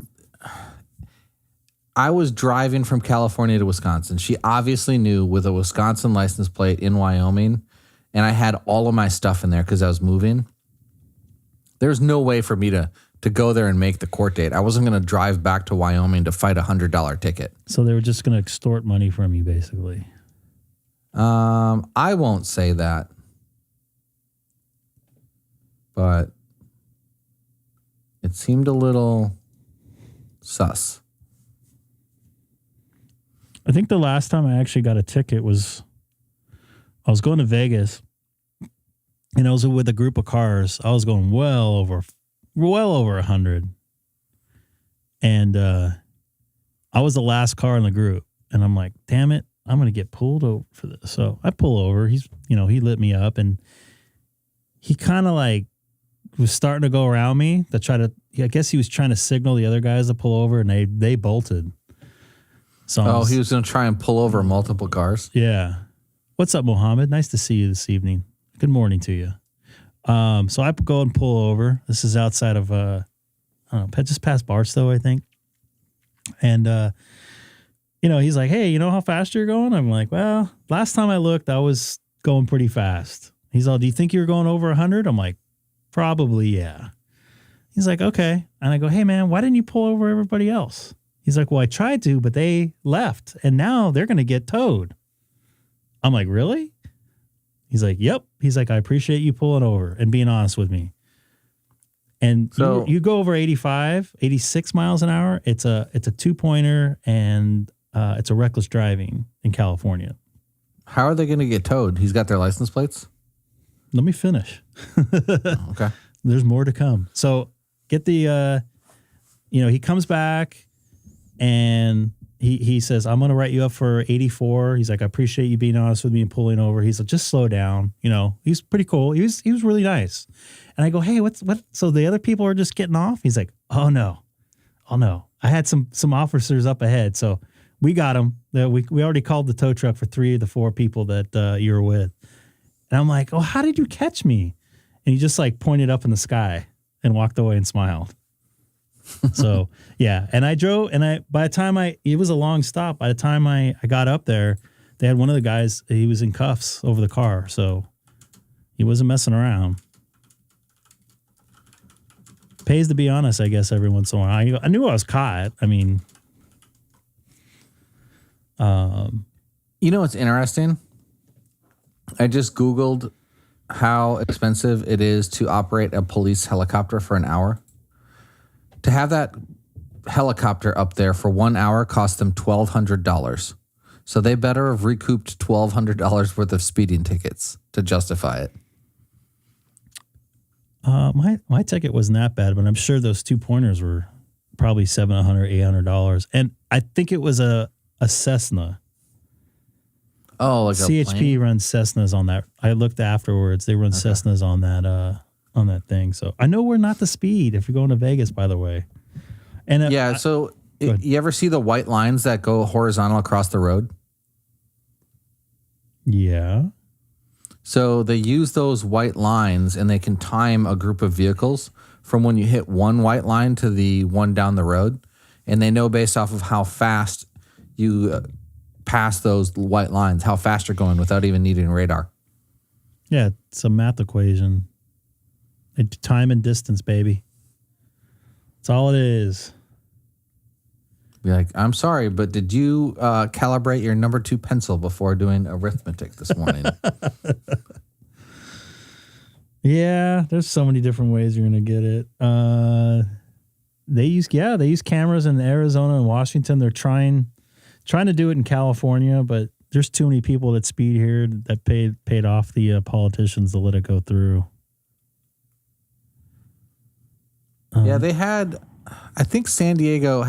I was driving from California to Wisconsin. She obviously knew with a Wisconsin license plate in Wyoming, and I had all of my stuff in there because I was moving. There's no way for me to go there and make the court date. I wasn't going to drive back to Wyoming to fight a $100 ticket. So they were just going to extort money from you, basically. I won't say that. but it seemed a little sus. I think the last time I actually got a ticket was I was going to Vegas, and I was with a group of cars. I was going well over 100. And I was the last car in the group. And I'm like, damn it, I'm going to get pulled over for this. So I pull over. He lit me up, and he kind of like was starting to go around me to try to, I guess he was trying to signal the other guys to pull over, and they bolted. So he was going to try and pull over multiple cars? Yeah. What's up, Mohammed? Nice to see you this evening. Good morning to you. So I go and pull over. This is outside of, I don't know, just past Barstow, I think. And, he's like, hey, you know how fast you're going? I'm like, well, last time I looked, I was going pretty fast. He's all, do you think you were going over 100? I'm like, probably, yeah. He's like, okay. And I go, hey, man, why didn't you pull over everybody else? He's like, well, I tried to, but they left, and now they're going to get towed. I'm like, really? He's like, yep. He's like, I appreciate you pulling over and being honest with me. And so you go over 86 miles an hour. It's a 2-pointer, and it's a reckless driving in California. How are they going to get towed? He's got their license plates? Let me finish. Okay. There's more to come. So get the, he comes back, and he says, I'm going to write you up for 84. He's like, I appreciate you being honest with me and pulling over. He's like, just slow down. He's pretty cool. He was really nice. And I go, hey, what? So the other people are just getting off? He's like, oh no. I had some officers up ahead. So we got them. We already called the tow truck for 3 of the 4 people that you were with. And I'm like, oh, how did you catch me? And he just like pointed up in the sky and walked away and smiled. So yeah. And I drove, and by the time it was a long stop. By the time I got up there, they had one of the guys, he was in cuffs over the car. So he wasn't messing around. Pays to be honest, I guess, every once in a while. I knew I was caught. I mean, what's interesting? I just Googled how expensive it is to operate a police helicopter for an hour. To have that helicopter up there for 1 hour cost them $1,200. So they better have recouped $1,200 worth of speeding tickets to justify it. My ticket wasn't that bad, but I'm sure those 2-pointers were probably $700, $800. And I think it was a Cessna. Oh, like CHP runs Cessnas on that. I looked afterwards. They run Cessnas on that thing. So I know we're not the speed if you're going to Vegas, by the way. And so you ever see the white lines that go horizontal across the road? Yeah. So they use those white lines, and they can time a group of vehicles from when you hit one white line to the one down the road. And they know based off of how fast you pass those white lines, how fast you're going without even needing radar. Yeah, it's a math equation. Time and distance, baby. That's all it is. Be like, I'm sorry, but did you calibrate your number 2 pencil before doing arithmetic this morning? Yeah, there's so many different ways you're going to get it. They use cameras in Arizona and Washington. They're trying to do it in California, but there's too many people that speed here that paid off the politicians to let it go through. They had, I think San Diego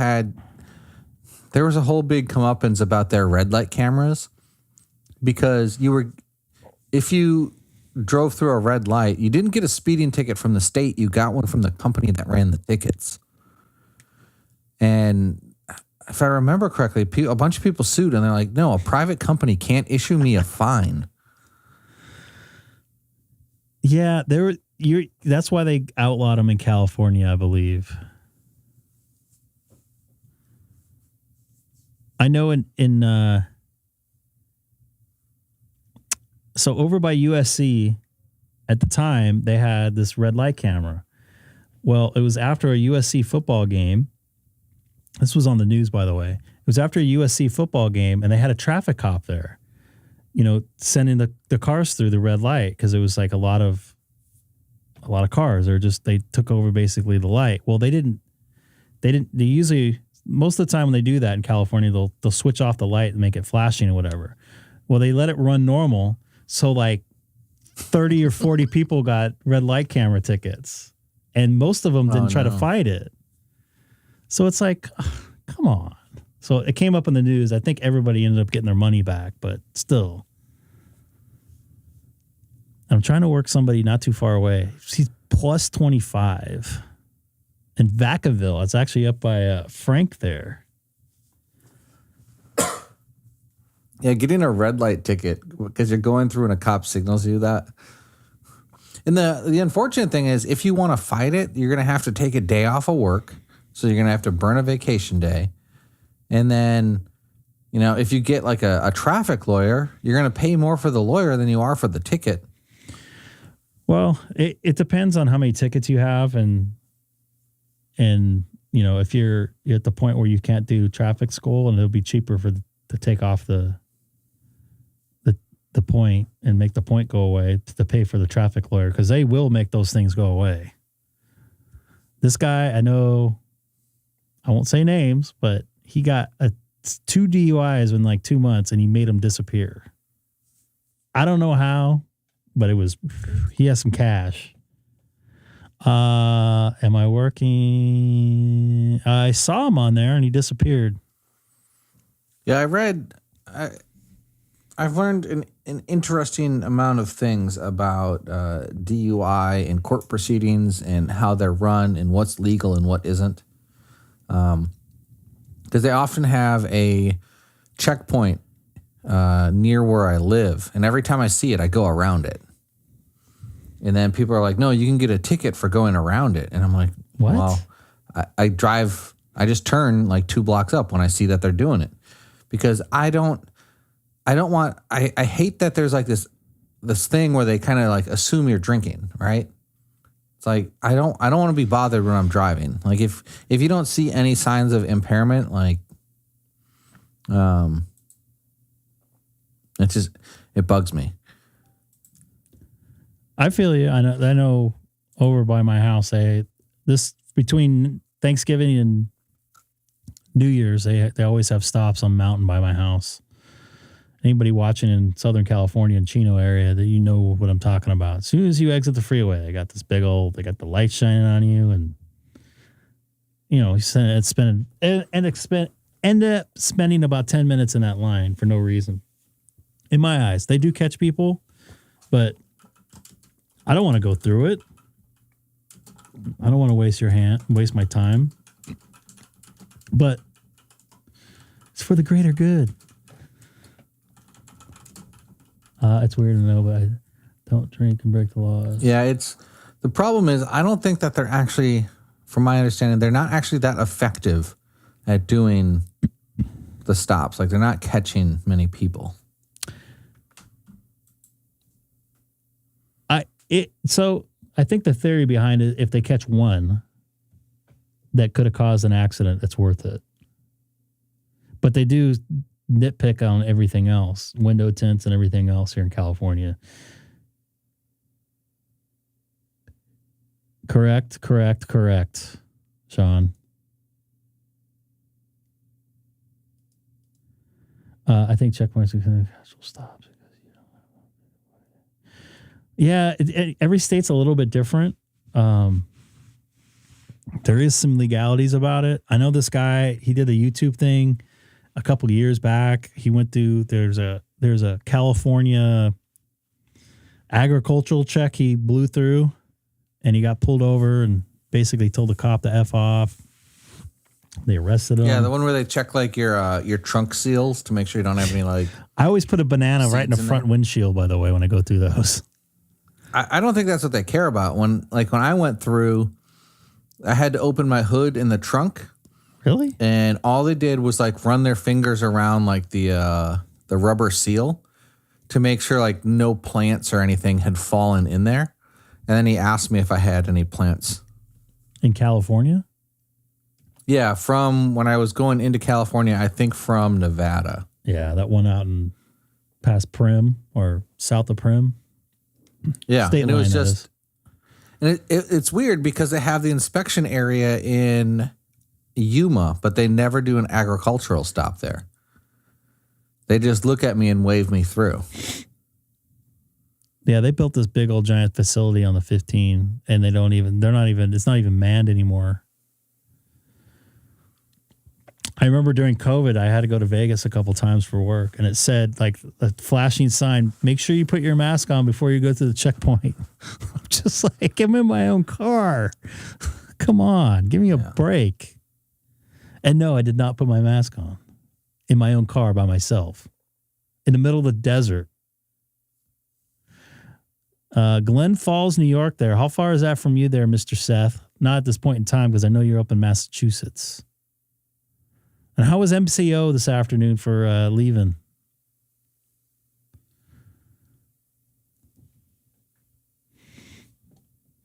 there was a whole big comeuppance about their red light cameras, because if you drove through a red light, you didn't get a speeding ticket from the state. You got one from the company that ran the tickets. And if I remember correctly, a bunch of people sued, and they're like, no, a private company can't issue me a fine. Yeah, that's why they outlawed them in California, I believe. I know so over by USC at the time, they had this red light camera. Well, it was after a USC football game. This was on the news, by the way. It was after a USC football game, and they had a traffic cop there, sending the cars through the red light, because it was like a lot of a lot of cars. They took over basically the light. Well, they usually, most of the time when they do that in California, they'll switch off the light and make it flashing or whatever. Well, they let it run normal. So like 30 or 40 people got red light camera tickets, and most of them didn't try to fight it. So it's like, come on. So it came up in the news. I think everybody ended up getting their money back, but still. I'm trying to work somebody not too far away. She's plus 25. In Vacaville. It's actually up by Frank there. Yeah, getting a red light ticket because you're going through and a cop signals you that. And the unfortunate thing is, if you want to fight it, you're going to have to take a day off of work. So you're going to have to burn a vacation day. And then, if you get like a traffic lawyer, you're going to pay more for the lawyer than you are for the ticket. Well, it depends on how many tickets you have. And if you're at the point where you can't do traffic school, and it'll be cheaper to take off the point and make the point go away to pay for the traffic lawyer, because they will make those things go away. This guy, I know, I won't say names, but he got 2 DUIs in like 2 months, and he made them disappear. I don't know how, but he has some cash. Am I working? I saw him on there and he disappeared. Yeah, I've learned an interesting amount of things about DUI and court proceedings and how they're run and what's legal and what isn't. Because they often have a checkpoint near where I live, and every time I see it, I go around it. And then people are like, no, you can get a ticket for going around it. And I'm like, what? Well, I just turn like 2 blocks up when I see that they're doing it. Because I hate that there's like this thing where they kind of like assume you're drinking, right? It's like, I don't want to be bothered when I'm driving. Like if you don't see any signs of impairment, like, it bugs me. I feel you. I know over by my house, this between Thanksgiving and New Year's, they always have stops on Mountain by my house. Anybody watching in Southern California and Chino area, that you know what I'm talking about. As soon as you exit the freeway, they got the light shining on you, and end up spending about 10 minutes in that line for no reason. In my eyes, they do catch people, but I don't want to go through it. I don't want to waste my time. But it's for the greater good. It's weird to know, but I don't drink and break the laws. Yeah, the problem is, I don't think that they're actually, from my understanding, they're not actually that effective at doing the stops. Like, they're not catching many people. So I think the theory behind it, if they catch one that could have caused an accident, it's worth it. But they do nitpick on everything else, window tints and everything else here in California. Correct, Sean. I think checkpoints are casual stops. Yeah, every state's a little bit different. There is some legalities about it. I know this guy, he did a YouTube thing a couple of years back. He went through, there's a California agricultural check he blew through, and he got pulled over and basically told the cop to F off. They arrested him. Yeah, the one where they check like your trunk seals to make sure you don't have any like. I always put a banana right in the front windshield, by the way, when I go through those. I don't think that's what they care about. When I went through, I had to open my hood in the trunk. Really? And all they did was like run their fingers around like the rubber seal to make sure like no plants or anything had fallen in there. And then he asked me if I had any plants. In California? Yeah, from when I was going into California, I think from Nevada. Yeah, that one out in past Prim or south of Prim. Yeah, State and it was line, just, And it's weird because they have the inspection area in Yuma, but they never do an agricultural stop there. They just look at me and wave me through. Yeah, they built this big old giant facility on the 15, and it's not even manned anymore. I remember during COVID, I had to go to Vegas a couple times for work, and it said, like, a flashing sign, make sure you put your mask on before you go to the checkpoint. I'm just like, I'm in my own car. Come on, give me a break. And no, I did not put my mask on in my own car by myself in the middle of the desert. Glen Falls, New York there. How far is that from you there, Mr. Seth? Not at this point in time, because I know you're up in Massachusetts. And how was MCO this afternoon for leaving?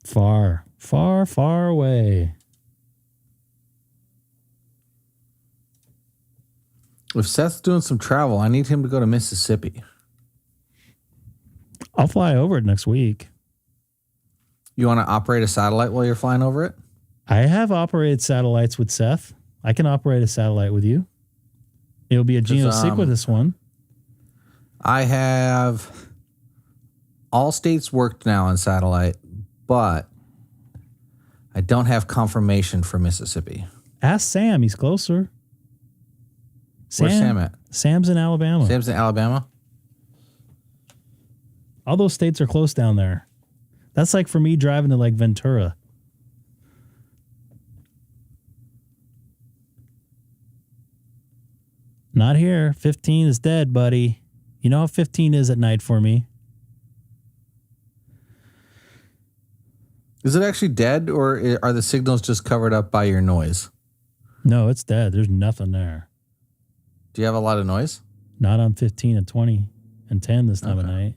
Far, far, far away. If Seth's doing some travel, I need him to go to Mississippi. I'll fly over it next week. You want to operate a satellite while you're flying over it? I have operated satellites with Seth. I can operate a satellite with you. It'll be a GeoSync with this one. I have all states worked now on satellite, but I don't have confirmation for Mississippi. Ask Sam. He's closer. Where's Sam at? Sam's in Alabama. Sam's in Alabama? All those states are close down there. That's like for me driving to like Ventura. Not here. 15 is dead, buddy. You know how 15 is at night for me. Is it actually dead, or are the signals just covered up by your noise? No, it's dead. There's nothing there. Do you have a lot of noise? Not on 15 and 20 and 10 this time of night.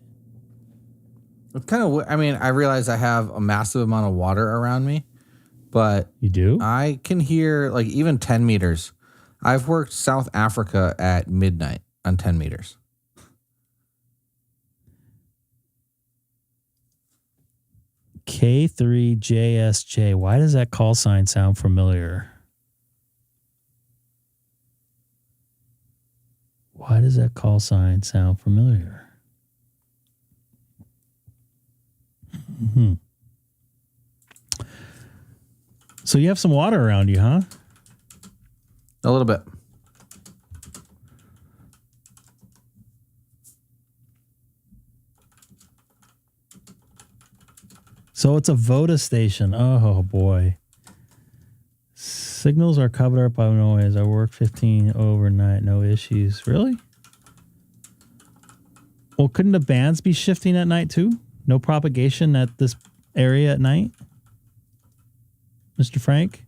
It's kind of, I mean, I realize I have a massive amount of water around me, but you do? I can hear like even 10 meters. I've worked South Africa at midnight on 10 meters. K6EGG. Why does that call sign sound familiar? Why does that call sign sound familiar? Mm-hmm. So you have some water around you, huh? A little bit. So it's a VODA station. Oh, boy. Signals are covered up by noise. I work 15 overnight. No issues. Really? Well, couldn't the bands be shifting at night, too? No propagation at this area at night? Mr. Frank?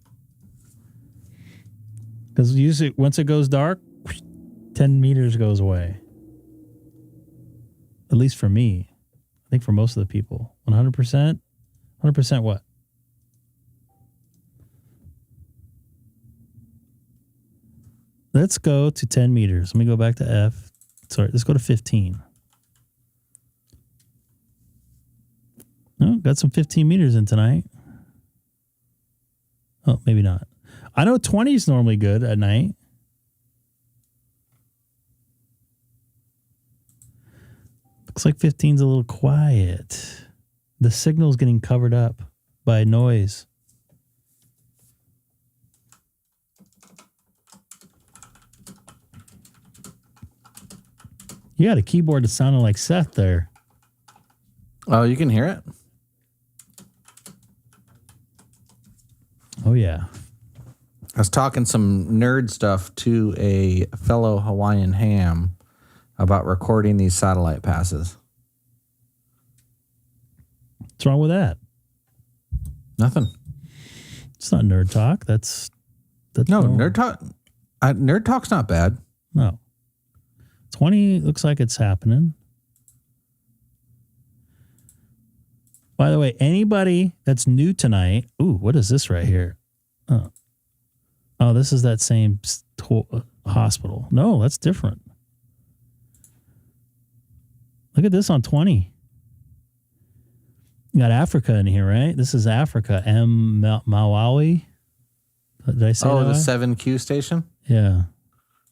Because usually once it goes dark, 10 meters goes away. At least for me. I think for most of the people. 100%? 100% what? Let's go to 10 meters. Let me go back to F. Sorry, let's go to 15. Oh, got some 15 meters in tonight. Oh, maybe not. I know 20 is normally good at night. Looks like 15's a little quiet. The signal's getting covered up by noise. You got a keyboard that sounded like Seth there. Oh, you can hear it? Oh, yeah. I was talking some nerd stuff to a fellow Hawaiian ham about recording these satellite passes. What's wrong with that? Nothing. It's not nerd talk. That's no nerd talk. Nerd talk's not bad. No. 20 looks like it's happening. By the way, anybody that's new tonight, ooh, what is this right here? Oh, this is that same hospital. No, that's different. Look at this on 20. You got Africa in here, right? This is Africa. Malawi. Did I say that? Oh, the right? 7Q station? Yeah.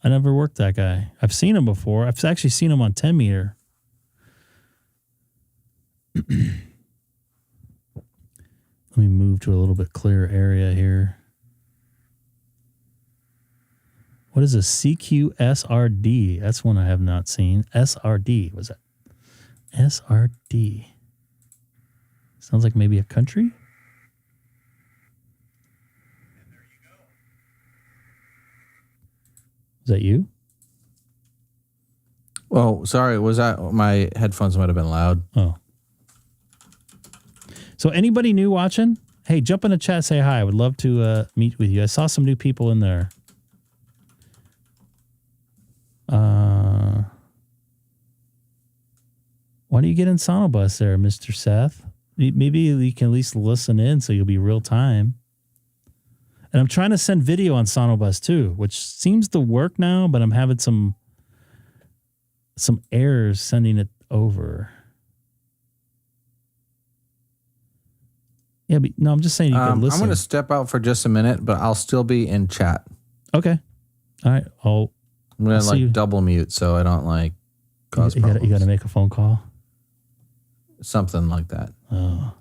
I never worked that guy. I've seen him before. I've actually seen him on 10 meter. Let me move to a little bit clearer area here. What is a CQSRD? That's one I have not seen. SRD. What's that? SRD. Sounds like maybe a country? Is that you? Oh, sorry. Was that my headphones might have been loud? Oh. So anybody new watching? Hey, jump in the chat, say hi. I would love to meet with you. I saw some new people in there. Why don't you get in SonoBus there, Mr. Seth? Maybe you can at least listen in so you'll be real time. And I'm trying to send video on SonoBus too, which seems to work now, but I'm having some errors sending it over. Yeah, but no, I'm just saying you can listen. I'm going to step out for just a minute, but I'll still be in chat. Okay. All right. I'm going to double mute so I don't cause problems. You got to make a phone call? Something like that. Oh.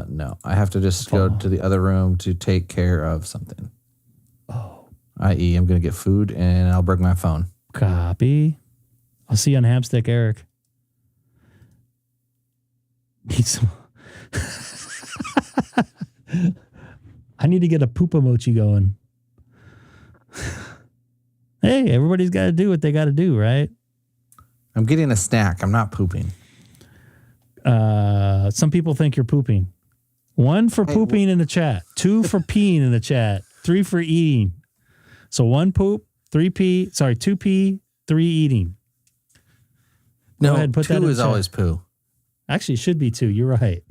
No, I have to just go to the other room to take care of something. Oh. I.e., I'm going to get food and I'll bring my phone. Copy. I'll see you on Hamstick, Eric. Need some. I need to get a poop emoji going. Hey, everybody's got to do what they got to do, right? I'm getting a snack. I'm not pooping. Some people think you're pooping. 1 for pooping in the chat. 2 for peeing in the chat. 3 for eating. So 1 poop, 2 pee, 3 eating. No, go ahead, put 2 that in is chat. always poo. Actually, it should be 2. You're right.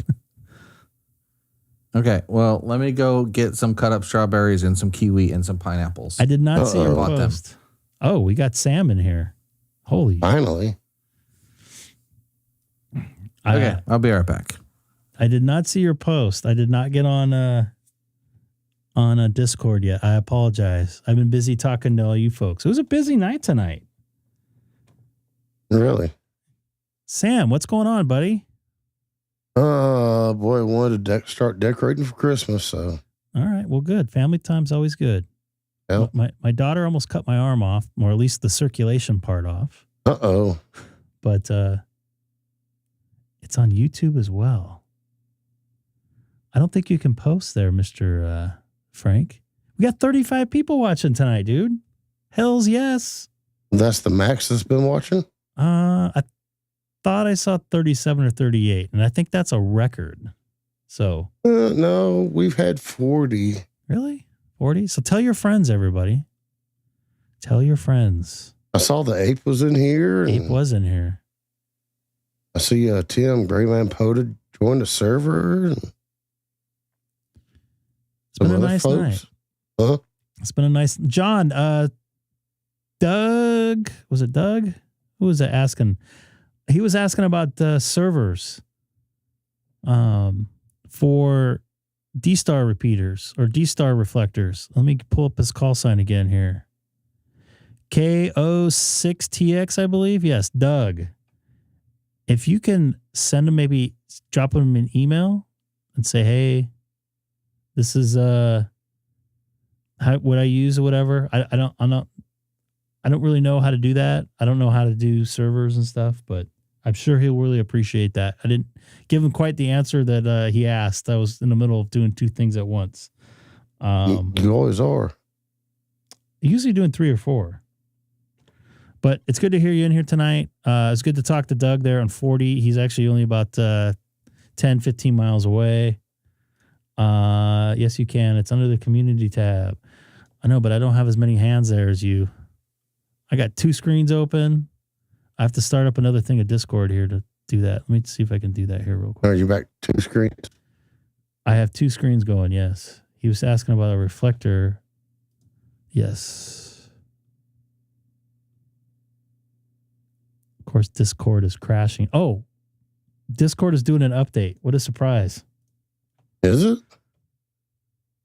Okay, well, let me go get some cut up strawberries and some kiwi and some pineapples. I did not see your post. Oh, we got Sam in here. Holy. Finally. Okay, I'll be right back. I did not see your post. I did not get on a Discord yet. I apologize. I've been busy talking to all you folks. It was a busy night tonight. Really? Sam, what's going on, buddy? Boy, I wanted to start decorating for Christmas, so. All right, well, good. Family time's always good. Yep. My daughter almost cut my arm off, or at least the circulation part off. Uh-oh. But it's on YouTube as well. I don't think you can post there, Mr. Frank. We got 35 people watching tonight, dude. Hells yes. That's the max that's been watching? I thought I saw 37 or 38, and I think that's a record. So no, we've had 40. Really? 40? So tell your friends, everybody. Tell your friends. I saw the Ape was in here. Ape was in here. I see Tim Grayman Poda joined the server. It's been a nice night. Huh? It's been a nice... John, Doug, was it Doug? Who was that asking? He was asking about servers for DStar repeaters or DStar reflectors. Let me pull up his call sign again here. K6EGG, I believe. Yes, Doug. If you can send him, maybe drop him an email and say, hey, this is what I use or whatever. I don't really know how to do that. I don't know how to do servers and stuff, but I'm sure he'll really appreciate that. I didn't give him quite the answer that he asked. I was in the middle of doing 2 things at once. You always are. Usually doing 3 or 4. But it's good to hear you in here tonight. It's good to talk to Doug there on 40. He's actually only about 10, 15 miles away. Yes, you can. It's under the community tab. I know, but I don't have as many hands there as you. I got 2 screens open. I have to start up another thing of Discord here to do that. Let me see if I can do that here real quick. Are you back 2 screens? I have 2 screens going, yes. He was asking about a reflector. Yes. Of course, Discord is crashing. Oh, Discord is doing an update. What a surprise. Is it?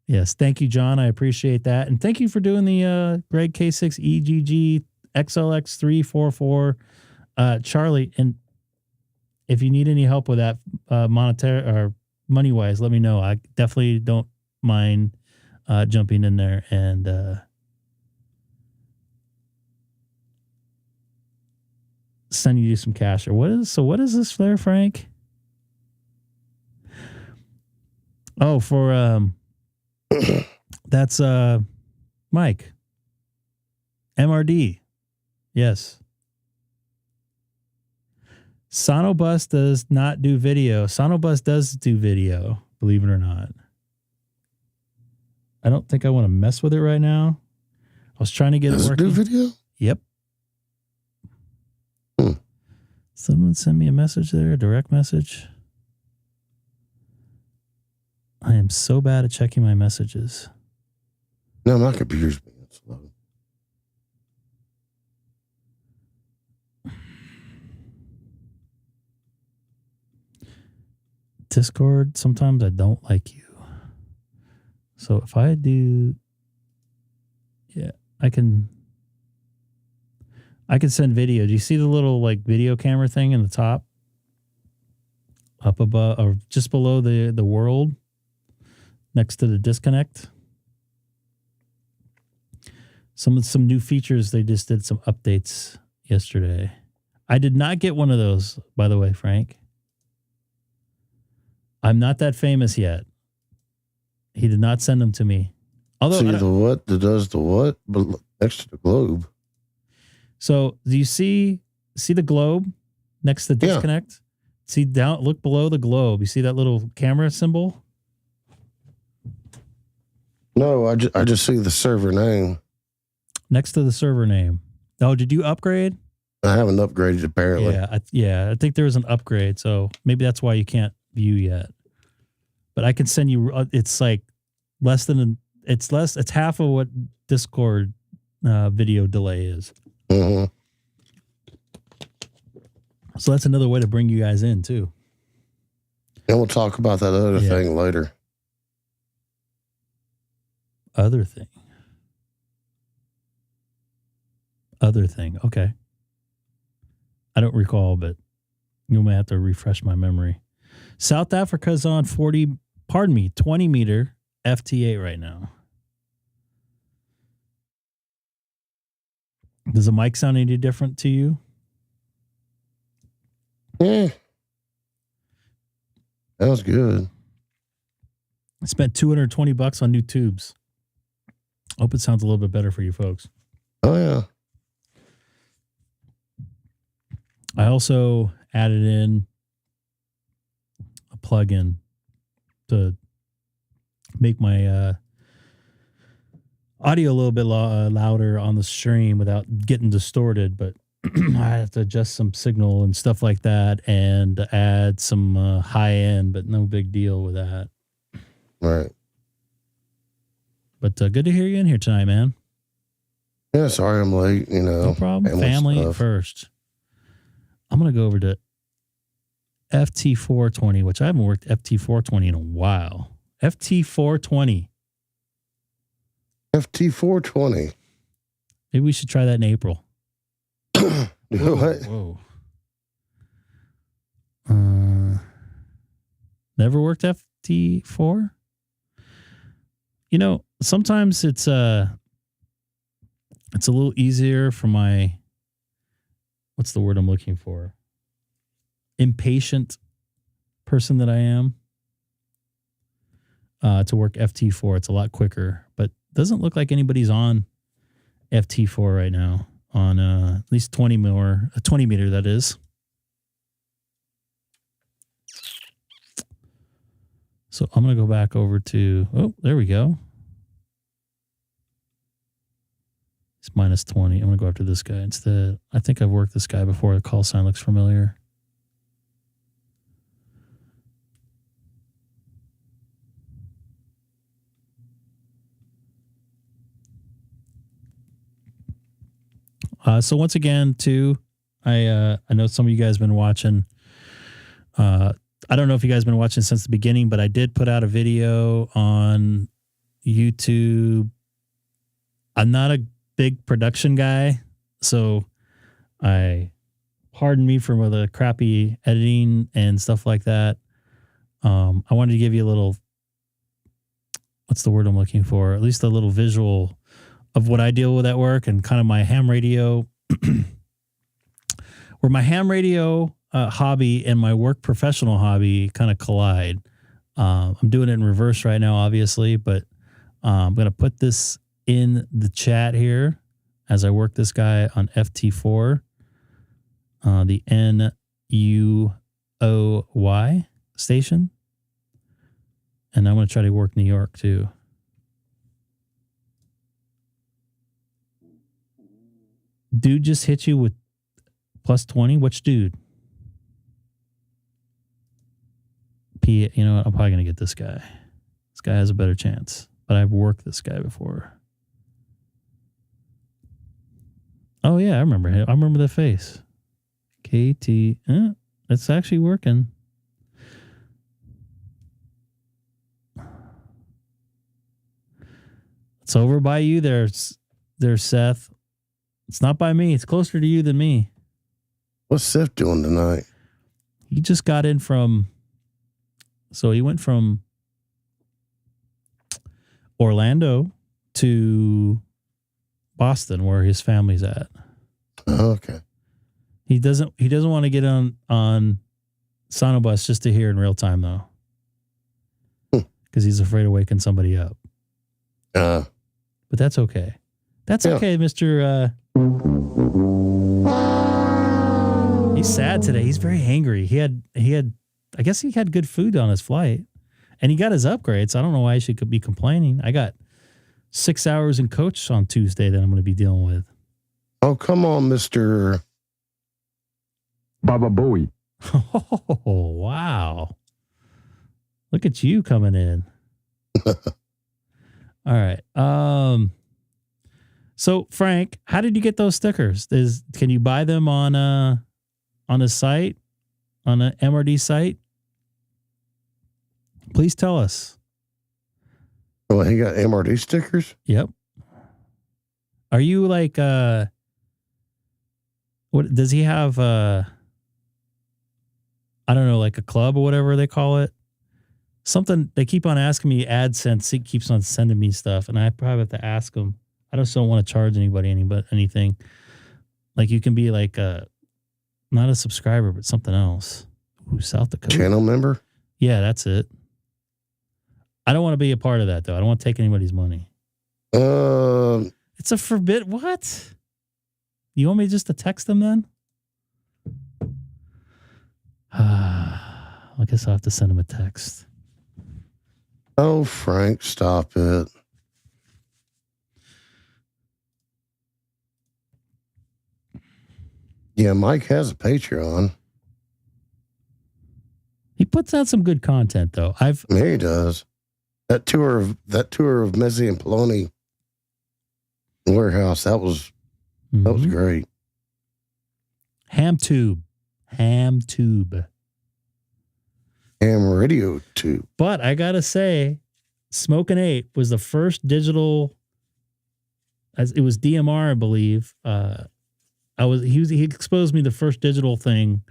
Yes. Thank you, John. I appreciate that. And thank you for doing the Greg K6EGG XLX344 Charlie. And if you need any help with that monetary or money wise, let me know. I definitely don't mind jumping in there and sending you some cash. Or what is this there, Frank? Oh, for that's Mike. MRD. Yes. SonoBus does not do video. SonoBus does do video, believe it or not. I don't think I want to mess with it right now. I was trying to get it working. Does it do video? Yep. Someone send me a message there, a direct message. I am so bad at checking my messages. No, my computer's being slow. Discord, sometimes I don't like you. So if I do, yeah, I can send video. Do you see the little like video camera thing in the top? Up above or just below the world next to the disconnect? Some new features, they just did some updates yesterday. I did not get one of those, by the way, Frank. I'm not that famous yet. He did not send them to me. Although see the what that does the what, but next to the globe. So do you see the globe next to the disconnect? Yeah. See down, look below the globe. You see that little camera symbol? No, I just see the server name. Next to the server name. Oh, did you upgrade? I haven't upgraded apparently. Yeah, I think there was an upgrade, so maybe that's why you can't view yet. But I can send you. It's like it's half of what Discord video delay is. Mm-hmm. So that's another way to bring you guys in too. And we'll talk about that other thing later. Other thing. Okay. I don't recall, but you may have to refresh my memory. South Africa's on 20 meter FT8 right now. Does the mic sound any different to you? Yeah. That was good. I spent $220 on new tubes. Hope it sounds a little bit better for you folks. Oh, yeah. I also added in a plugin to make my audio a little bit louder on the stream without getting distorted, but I have to adjust some signal and stuff like that and add some high end, but no big deal with that. Right. But good to hear you in here tonight, man. Yeah, sorry I'm late, No problem. Family stuff first. I'm going to go over to FT420, which I haven't worked FT420 in a while. FT420. FT420. Maybe we should try that in April. What? Whoa. Never worked FT4? Sometimes it's a little easier for my, what's the word I'm looking for? Impatient person that I am to work FT4. It's a lot quicker, but doesn't look like anybody's on FT4 right now on at least 20 meter, that is. So I'm going to go back over to, there we go. It's minus 20. I'm going to go after this guy instead. I think I've worked this guy before. The call sign looks familiar. So once again, too, I know some of you guys have been watching I don't know if you guys have been watching since the beginning, but I did put out a video on YouTube. I'm not a big production guy, so pardon me for the crappy editing and stuff like that. I wanted to give you a little, what's the word I'm looking for? At least a little visual of what I deal with at work and kind of my ham radio, where my ham radio hobby and my work professional hobby kind of collide. I'm doing it in reverse right now, obviously, but I'm going to put this in the chat here as I work this guy on FT4, the NUOY station. And I'm going to try to work New York too. Dude just hit you with plus 20. Which dude? You know what? I'm probably going to get this guy. This guy has a better chance. But I've worked this guy before. Oh, yeah. I remember him. I remember the face. KT. It's actually working. It's over by you there, Seth. It's not by me. It's closer to you than me. What's Seth doing tonight? He just got in from... So he went from Orlando to Boston, where his family's at. Oh, okay. He doesn't want to get on SonoBus just to hear in real time, though. Because he's afraid of waking somebody up. But that's okay. That's okay, Mr. He's sad today. He's very angry. He had I guess he had good food on his flight. And he got his upgrades. I don't know why he should be complaining. I got 6 hours in coach on Tuesday that I'm going to be dealing with. Oh, come on, Mr. Baba Booey. Oh, wow. Look at you coming in. All right. So Frank, how did you get those stickers? Can you buy them on a site, on an MRD site? Please tell us. Oh, he got MRD stickers? Yep. Are you like what does he have I don't know, like a club or whatever they call it? Something they keep on asking me AdSense. He keeps on sending me stuff, and I probably have to ask him. I just don't want to charge anybody anything. Like you can be like not a subscriber, but something else. Ooh, South Dakota. Channel member? Yeah, that's it. I don't want to be a part of that, though. I don't want to take anybody's money. It's a forbid. What? You want me just to text them then? I guess I'll have to send him a text. Oh, Frank, stop it. Yeah, Mike has a Patreon. He puts out some good content, though. Yeah, he does. That tour of Mezzi and Poloni warehouse, that was great. Ham radio tube. But I gotta say, Smokin' Ape was the first digital. As it was DMR, I believe. He exposed me the first digital thing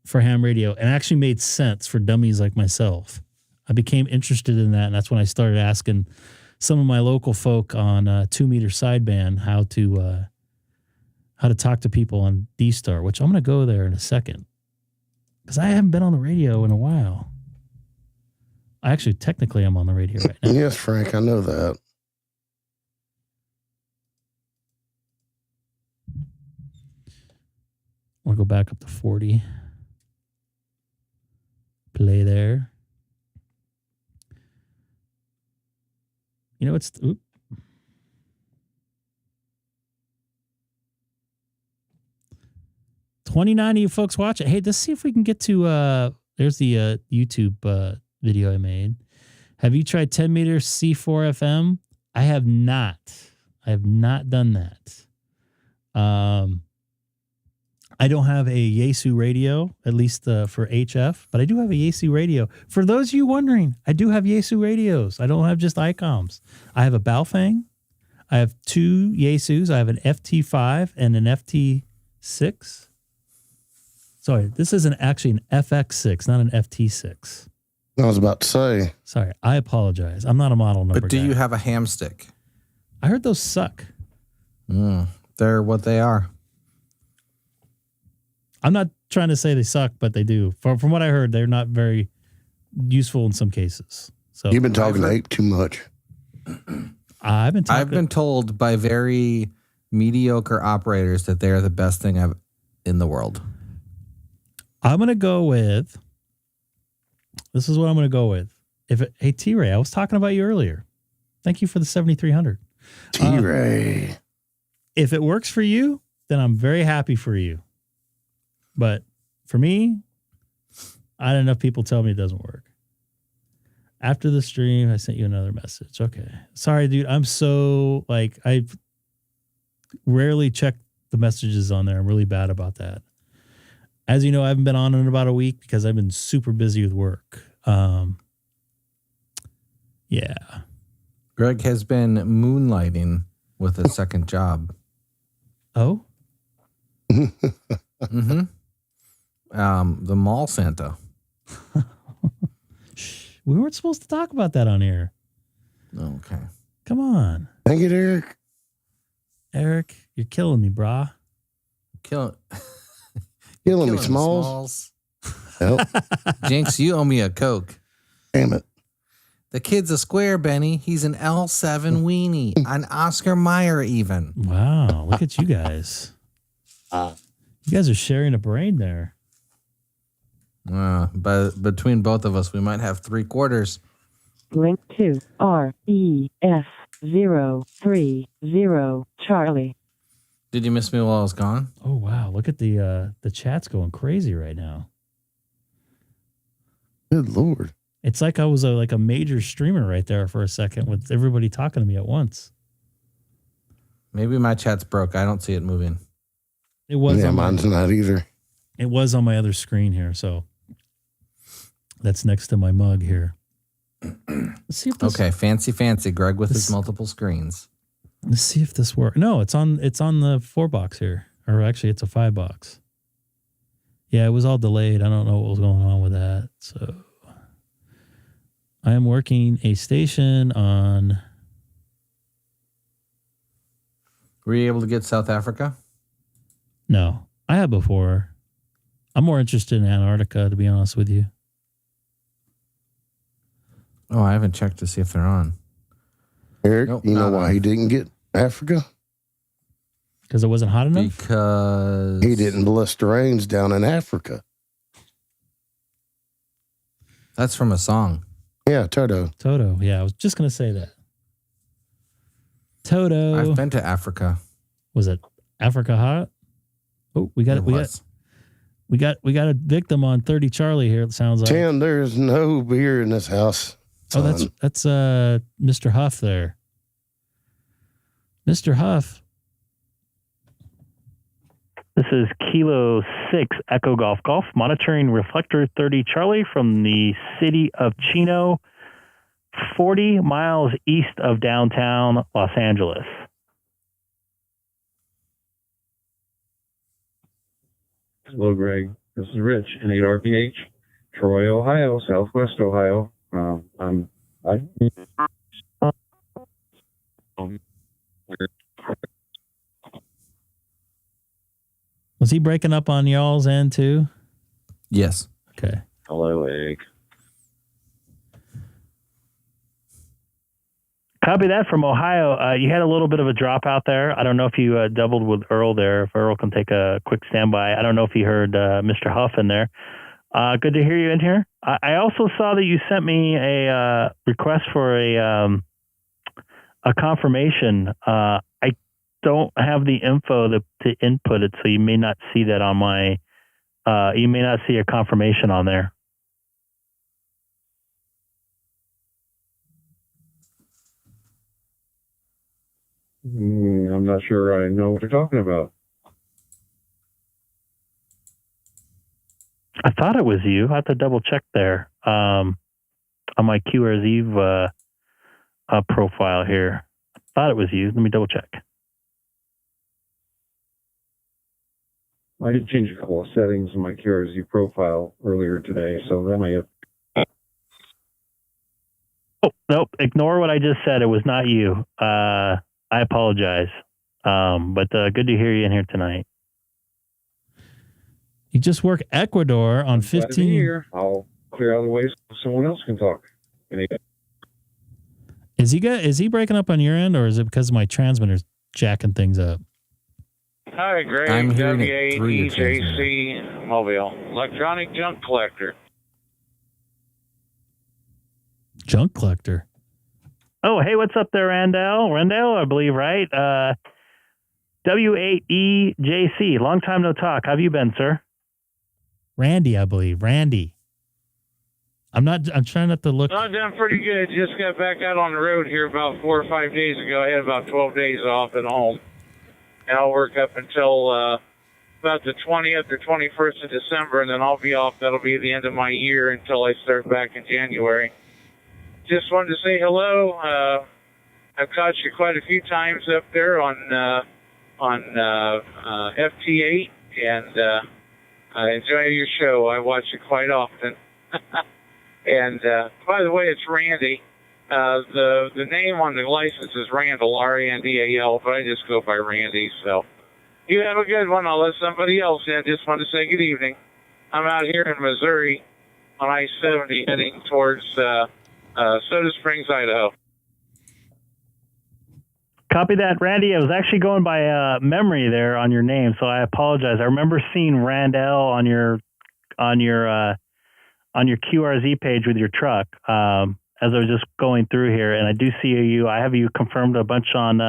for ham radio, and actually made sense for dummies like myself. I became interested in that, and that's when I started asking some of my local folk on 2-meter sideband how to talk to people on DStar, which I'm going to go there in a second because I haven't been on the radio in a while. Actually, technically, I'm on the radio right now. Yes, Frank, I know that. I'll go back up to 40. Play there. You know, it's... 29 of you folks watch it. Hey, let's see if we can get to... there's the YouTube video I made. Have you tried 10 meter C4 FM? I have not. I have not done that. I don't have a Yaesu radio, at least for HF, but I do have a Yaesu radio. For those of you wondering, I do have Yaesu radios. I don't have just Icoms. I have a Baofeng. I have 2 Yaesus. I have an FT5 and an FT6. Sorry, this isn't actually an FX6, not an FT6. I was about to say. Sorry, I apologize. I'm not a model number But do guy. you have a ham stick? I heard those suck. They're what they are. I'm not trying to say they suck, but they do. From what I heard, they're not very useful in some cases. So You've been talking to Ape too much. I've been told by very mediocre operators that they're the best thing in the world. I'm going to go with, this is what I'm going to go with. Hey, T-Ray, I was talking about you earlier. Thank you for the 7300. T-Ray. If it works for you, then I'm very happy for you. But for me, I had enough people tell me it doesn't work. After the stream, I sent you another message. Okay. Sorry, dude. I'm so, I rarely check the messages on there. I'm really bad about that. As you know, I haven't been on in about a week because I've been super busy with work. Yeah. Greg has been moonlighting with a second job. Oh? Mm-hmm. The mall Santa. Shh. We weren't supposed to talk about that on here. Okay. Come on. Thank you, Eric. Eric, you're killing me, brah. Killing me, Smalls. Yep. Jinx, you owe me a Coke. Damn it. The kid's a square, Benny. He's an L7 weenie. An Oscar Mayer even. Wow. Look at you guys. You guys are sharing a brain there. But between both of us, we might have 3/4. Link to REF030 Charlie. Did you miss me while I was gone? Oh wow! Look at the chat's going crazy right now. Good Lord! It's like I was a major streamer right there for a second with everybody talking to me at once. Maybe my chat's broke. I don't see it moving. It was. Yeah, mine's not either. It was on my other screen here, so that's next to my mug here. Let's see if this, okay, fancy Greg with his multiple screens. Let's see if this works. No, it's on the 4 box here. Or actually it's a 5 box. Yeah, it was all delayed. I don't know what was going on with that. So I am working a station on. Were you able to get South Africa? No, I have before. I'm more interested in Antarctica, to be honest with you. Oh, I haven't checked to see if they're on. Eric, you know why he didn't get Africa? Because it wasn't hot enough? Because he didn't bless the rains down in Africa. That's from a song. Yeah, Toto. Yeah, I was just going to say that. Toto. I've been to Africa. Was it Africa hot? Oh, we got a victim on 30 Charlie here, it sounds like. Tim, there's no beer in this house. Oh, that's Mr. Huff there. Mr. Huff. This is Kilo 6 Echo Golf Golf, monitoring reflector 30 Charlie from the city of Chino, 40 miles east of downtown Los Angeles. Hello, Greg. This is Rich in 8 RPH, Troy, Ohio, Southwest Ohio. Was he breaking up on y'all's end too? Yes. Okay. Hello, Egg. Copy that from Ohio. You had a little bit of a drop out there. I don't know if you doubled with Earl there. If Earl can take a quick standby. I don't know if you heard Mr. Huff in there. Good to hear you in here. I also saw that you sent me a request for a confirmation. I don't have the info to input it, so you may not see that on my. You may not see a confirmation on there. I'm not sure I know what you're talking about. thought it was you. I have to double check there on my QRZ profile here. I thought it was you. Let me double check. I did change a couple of settings in my QRZ profile earlier today, so that may have. Oh, nope. Ignore what I just said. It was not you. I apologize. But good to hear you in here tonight. You just work Ecuador on 15. Here. I'll clear out the way so someone else can talk. Is he breaking up on your end, or is it because my transmitter's jacking things up? Hi, Greg. I'm hearing it through your WAEJC Mobile. Electronic junk collector. Junk collector. Oh, hey, what's up there, Randall? Randall, I believe, right? W8EJC. Long time no talk. How have you been, sir? Randy, I believe. Randy. I'm trying not to look. I've done pretty good. Just got back out on the road here about 4 or 5 days ago. I had about 12 days off at home. And I'll work up until about the 20th or 21st of December, and then I'll be off. That'll be the end of my year until I start back in January. Just wanted to say hello. I've caught you quite a few times up there on FT8, and I enjoy your show. I watch it quite often. And by the way, it's Randy. The name on the license is Randall, R-A-N-D-A-L, but I just go by Randy. So you have a good one. I'll let somebody else in. Just want to say good evening. I'm out here in Missouri on I-70 heading towards Soda Springs, Idaho. Copy that, Randy. I was actually going by memory there on your name, so I apologize. I remember seeing Randall on your QRZ page with your truck as I was just going through here, and I do see you. I have you confirmed a bunch on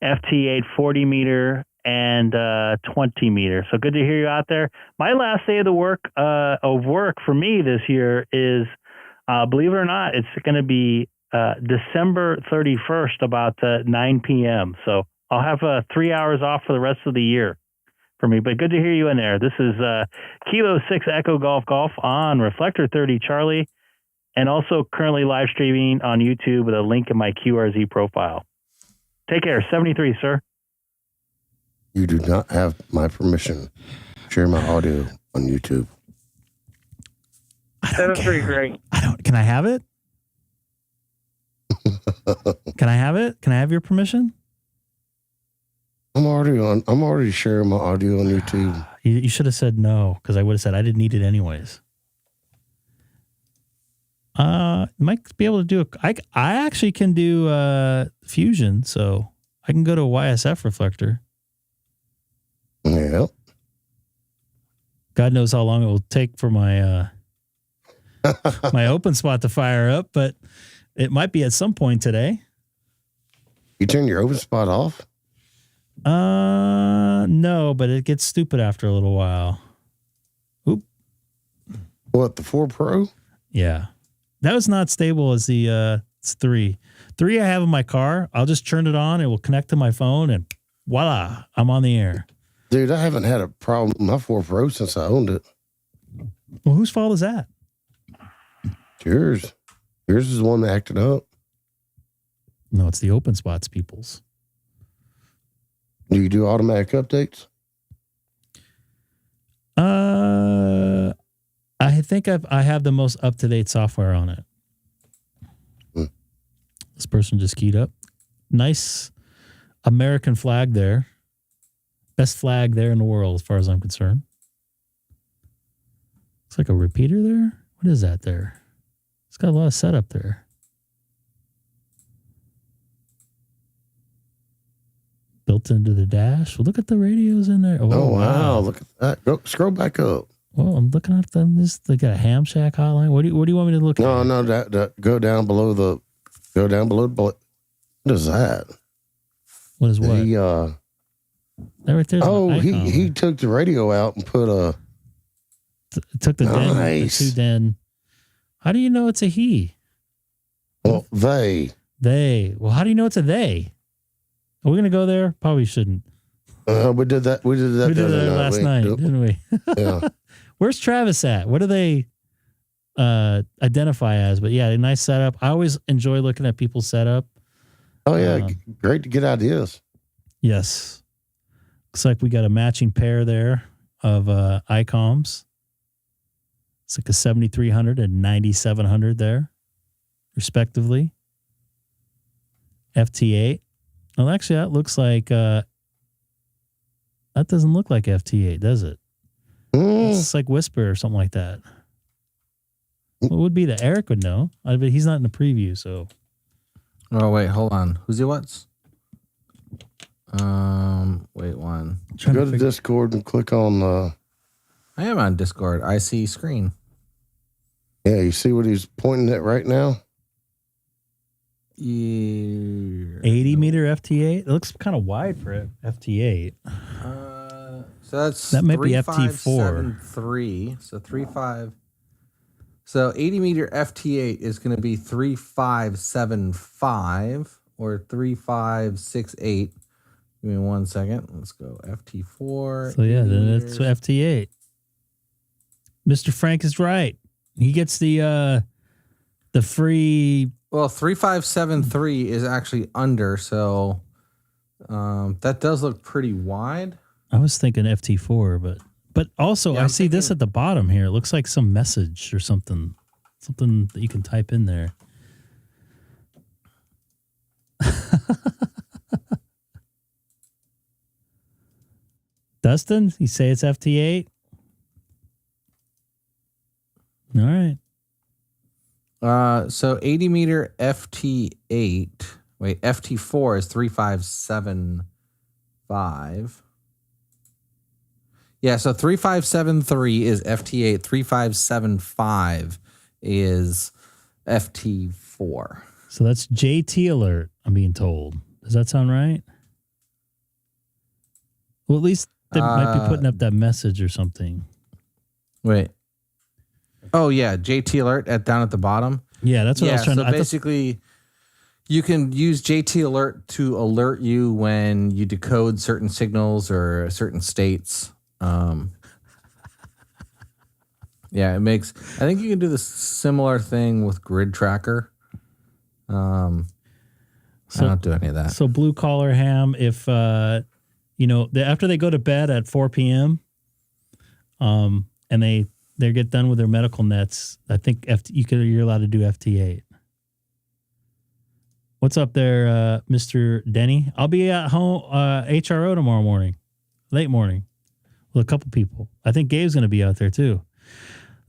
FT8 40 meter and 20 meter. So good to hear you out there. My last day of the work for me this year is, believe it or not, it's going to be December 31st, about 9 p.m. So I'll have 3 hours off for the rest of the year for me. But good to hear you in there. This is Kilo 6 Echo Golf Golf on Reflector 30 Charlie, and also currently live streaming on YouTube with a link in my QRZ profile. Take care. 73, sir. You do not have my permission. Share my audio on YouTube. That's pretty great. Can I have it? Can I have it? Can I have your permission? I'm already sharing my audio on YouTube. You should have said no, because I would have said I didn't need it anyways. Might be able to do I actually can do fusion, so I can go to a YSF reflector. Yeah. God knows how long it will take for my my open spot to fire up, but it might be at some point today. You turn your open spot off? No, but it gets stupid after a little while. Oop. What, the 4 Pro? Yeah. That was not stable as the it's 3. 3 I have in my car. I'll just turn it on. It will connect to my phone, and voila, I'm on the air. Dude, I haven't had a problem with my 4 Pro since I owned it. Well, whose fault is that? Yours. Yours is the one that acted up. No, it's the open spots people's. Do you do automatic updates? I think I have the most up-to-date software on it. This person just keyed up. Nice American flag there. Best flag there in the world as far as I'm concerned. Looks like a repeater there. What is that there? It's got a lot of setup there. Built into the dash. Well, look at the radios in there. Oh wow. Look at that. Go scroll back up. Well, I'm looking at them. They got a ham shack hotline. What do you want me to look at? No, that go down below the what is that? What is what? He right there's he took the radio out and put a took the nice. Den, the 2 den. How do you know it's a he? Well, they. Well, how do you know it's a they? Are we gonna go there? Probably shouldn't. We did that. We did that last night, didn't we? Yeah. Where's Travis at? What do they identify as? But yeah, a nice setup. I always enjoy looking at people's setup. Oh yeah, great to get ideas. Yes. Looks like we got a matching pair there of Icoms. It's like a 7300 and 9700 there, respectively. FT8. Well, actually, that looks like that doesn't look like FT8, does it? It's like Whisper or something like that. What would be that? Eric would know. I bet he's not in the preview, so. Oh wait, hold on. Who's he? What's? Wait one. Go to Discord and click on the. I am on Discord. I see screen. Yeah, you see what he's pointing at right now? Yeah. 80 meter FT8. It looks kind of wide for FT8. So that might be FT4. 3. So 3.5. So 80 meter FT8 is going to be 3.575 or 3.568. Give me 1 second. Let's go FT4. So yeah, then it's FT8. Mr. Frank is right. He gets the free. Well, 3.573 is actually under, so that does look pretty wide. I was thinking FT4, but also I see this at the bottom here. It looks like some message or something that you can type in there. Dustin, you say it's FT8? All right. So 80 meter FT8. Wait, FT4 is 3.575. Yeah, so 3.573 is FT8. 3.575 is FT4. So that's JT alert, I'm being told. Does that sound right? Well, at least they might be putting up that message or something. Wait. Oh, yeah, JT alert down at the bottom. Yeah, that's what I was trying to... So basically, you can use JT alert to alert you when you decode certain signals or certain states. Yeah, it makes... I think you can do the similar thing with grid tracker. I don't do any of that. So blue collar ham, if, after they go to bed at 4 p.m., and they get done with their medical nets, I think you're allowed to do FT8. What's up there, Mr. Denny? I'll be at home, HRO tomorrow morning, late morning, with a couple people. I think Gabe's going to be out there too.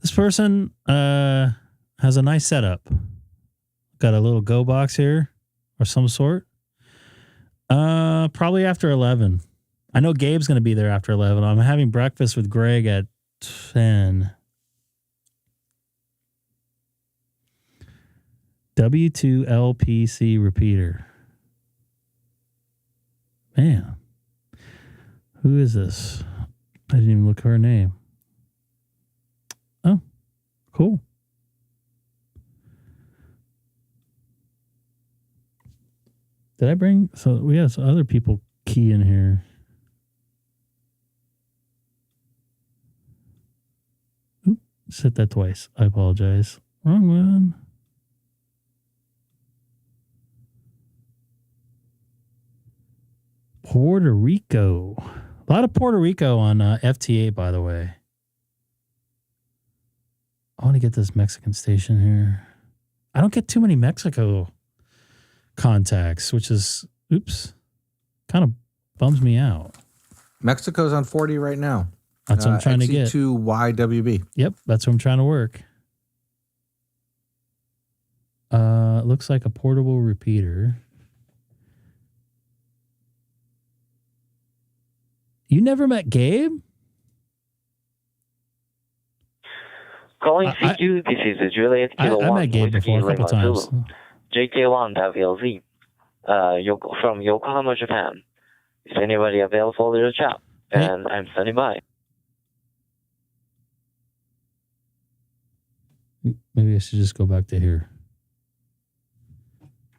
This person has a nice setup. Got a little go box here or some sort. Probably after 11. I know Gabe's going to be there after 11. I'm having breakfast with Greg at 10. W2LPC repeater. Man. Who is this? I didn't even look at her name. Oh, cool. Did I bring... So we have some other people key in here. Oop, said that twice. I apologize. Wrong one. Puerto Rico. A lot of Puerto Rico on FT8, by the way. I want to get this Mexican station here. I don't get too many Mexico contacts, which is, kind of bums me out. Mexico's on 40 right now. That's what I'm trying to get. XE2YWB. Yep, that's what I'm trying to work. Looks like a portable repeater. You never met Gabe? Calling C2, this is Juliet Kilo 1. I met Gabe before a couple times. JK1WLZ, from Yokohama, Japan. Is anybody available for a little chat? And I'm standing by. Maybe I should just go back to here.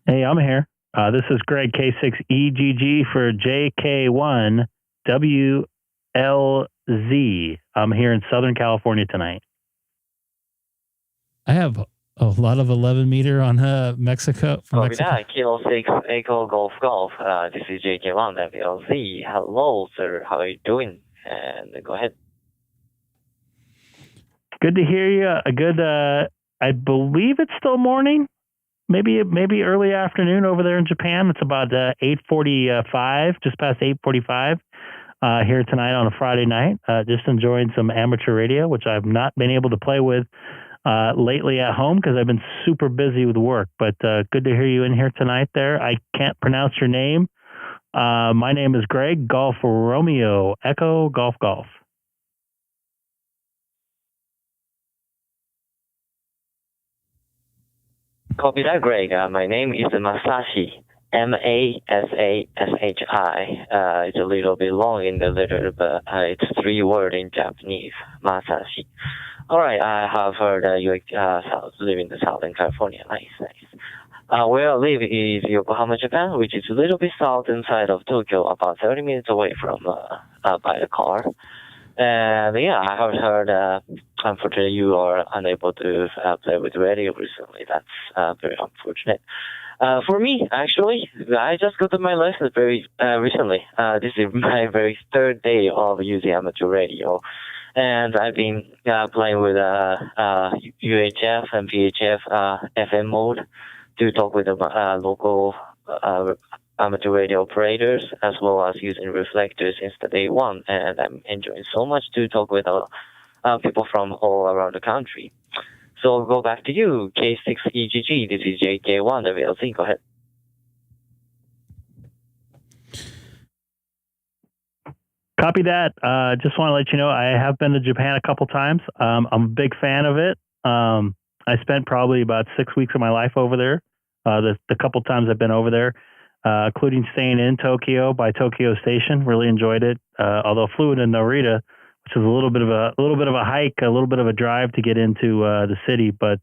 Hey, I'm here. This is Greg, K6EGG for JK1WLZ. I'm here in Southern California tonight. I have a lot of 11 meter on Mexico. From Copy Mexico. that. Kilo 6 Echo Golf Golf. This is JK1 WLZ. Hello, sir. How are you doing? And go ahead. Good to hear you. A good, I believe it's still morning. Maybe early afternoon over there in Japan. It's about 8:45, just past 8:45 here tonight on a Friday night. Just enjoying some amateur radio, which I've not been able to play with lately at home because I've been super busy with work. But good to hear you in here tonight there. I can't pronounce your name. My name is Greg, Golf Romeo, Echo Golf Golf. Copy that, Greg. My name is Masashi. Masashi. It's a little bit long in the letter, but it's 3 words in Japanese. Masashi. All right, I have heard that you live in the Southern California. Nice. Where I live is Yokohama, Japan, which is a little bit southern side of Tokyo, about 30 minutes away from by the car. And yeah, I have heard, unfortunately, you are unable to play with radio recently. That's very unfortunate. For me, actually, I just got to my license very recently. This is my very 3rd day of using amateur radio. And I've been playing with UHF and VHF FM mode to talk with local amateur radio operators, as well as using reflectors since the day one. And I'm enjoying so much to talk with people from all around the country. So go back to you, K6EGG. This is JK1 WLZ. Go ahead. Copy that. Just want to let you know I have been to Japan a couple times. I'm a big fan of it. I spent probably about 6 weeks of my life over there. The couple times I've been over there, including staying in Tokyo by Tokyo Station. Really enjoyed it. Although flew into Narita, which was a little bit of a hike, a little bit of a drive to get into the city. But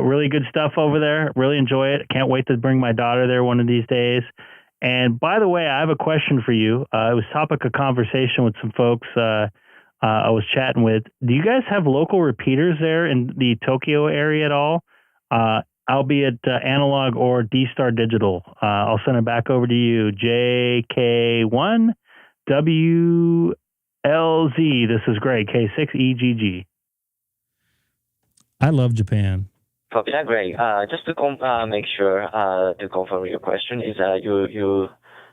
really good stuff over there. Really enjoy it. Can't wait to bring my daughter there one of these days. And by the way, I have a question for you. It was topic of conversation with some folks I was chatting with. Do you guys have local repeaters there in the Tokyo area at all? Albeit analog or DStar digital. I'll send it back over to you. JK1WLZ. This is Greg, K6EGG. I love Japan. Copy that, Greg. Just to make sure to confirm your question is you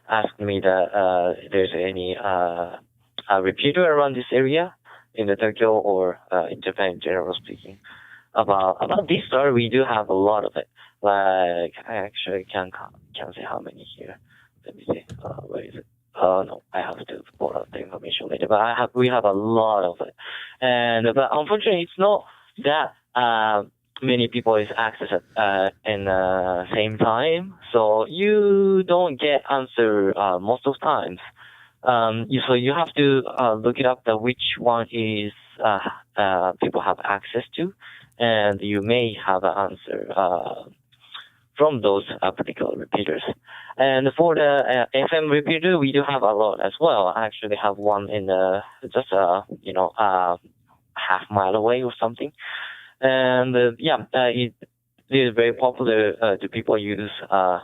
asked me that there's any repeater around this area in the Tokyo or in Japan, general speaking. About DStar, we do have a lot of it. Like I actually can't say how many here. Let me see. Where is it? No, I have to pull out the information later. But we have a lot of it, but unfortunately, it's not that many people is access in the same time, so you don't get answer most of the times. So you have to look it up which one is people have access to, and you may have an answer from those particular repeaters. And for the FM repeater, we do have a lot as well. I actually have one in just half mile away or something. And it is very popular to people use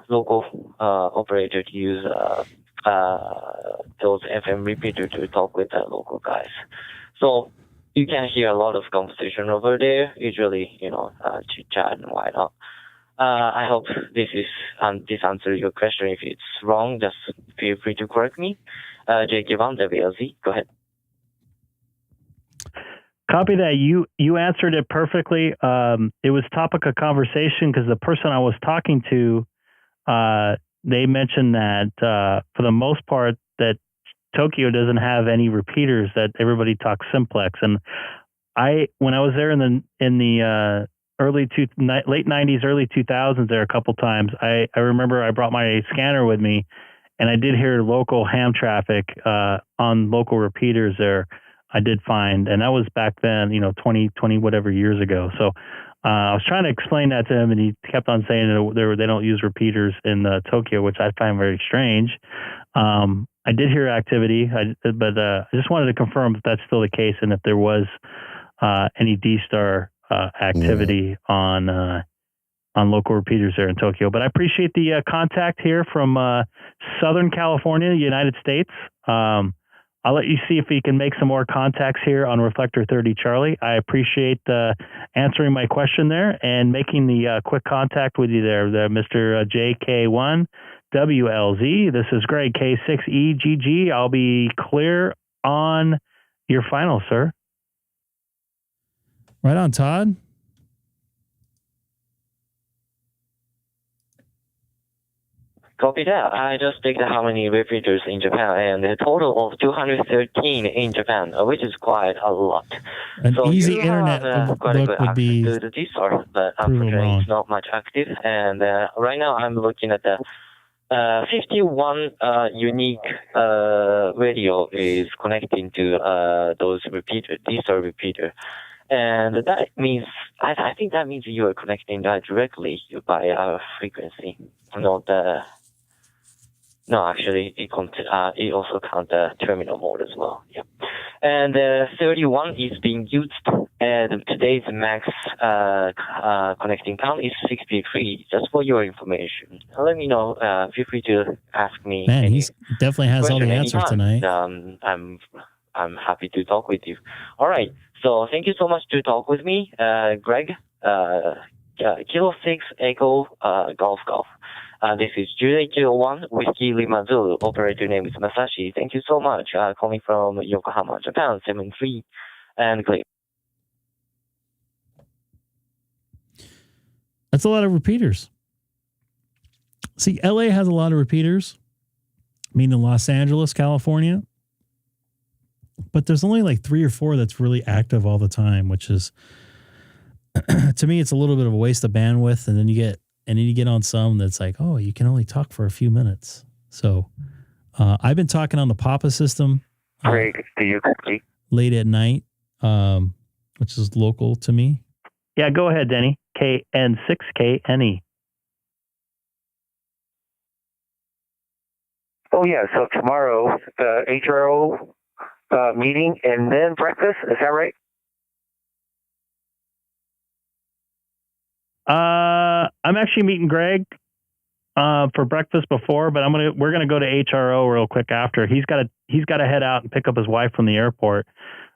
local operator to use those FM repeater to talk with the local guys. So you can hear a lot of conversation over there. Usually, chit chat and whatnot. I hope this answers your question. If it's wrong, just feel free to correct me. JK1 WLZ, go ahead. Copy that. You answered it perfectly. It was topic of conversation because the person I was talking to, they mentioned that for the most part that Tokyo doesn't have any repeaters, that everybody talks simplex. And when I was there in the late 90s, early 2000s there a couple times, I remember I brought my scanner with me and I did hear local ham traffic on local repeaters there. I did find, and that was back then, 20 whatever years ago. So I was trying to explain that to him, and he kept on saying that they don't use repeaters in Tokyo, which I find very strange. I did hear activity, but I just wanted to confirm if that's still the case and if there was any DStar activity on local repeaters there in Tokyo. But I appreciate the contact here from Southern California, United States. I'll let you see if you can make some more contacts here on Reflector 30 Charlie. I appreciate answering my question there and making the quick contact with you there, Mr. JK1WLZ. This is Greg, K6EGG. I'll be clear on your final, sir. Right on, Todd. Copy that. I just checked how many repeaters in Japan, and a total of 213 in Japan, which is quite a lot. An so easy internet quite a good would be access to the DStar, but unfortunately it's not much active. And right now I'm looking at the 51 unique radio is connecting to those repeater, DStar repeater. And that means, I think that means you are connecting directly by our frequency, not no, actually, it also counts the terminal mode as well. Yeah, and 31 is being used, and today's max connecting count is 63. Just for your information, let me know. Feel free to ask me. Man, he definitely has all the answers tonight. I'm happy to talk with you. All right, so thank you so much to talk with me, Greg. Kilo 6 Echo Golf. This is Juliet 01 Whiskey Lima Zulu. Operator name is Masashi. Thank you so much. Calling from Yokohama, Japan, 73 and clear. That's a lot of repeaters. See, LA has a lot of repeaters, meaning Los Angeles, California. But there's only like 3 or 4 that's really active all the time, which is, to me, it's a little bit of a waste of bandwidth. And then you get on some that's like, oh, you can only talk for a few minutes. So I've been talking on the Papa system late at night, which is local to me. Yeah, go ahead, Denny. KN6KNE. Oh, yeah. So tomorrow, the HRO meeting and then breakfast. Is that right? I'm actually meeting Greg for breakfast before, but we're gonna go to HRO real quick after. He's got to head out and pick up his wife from the airport,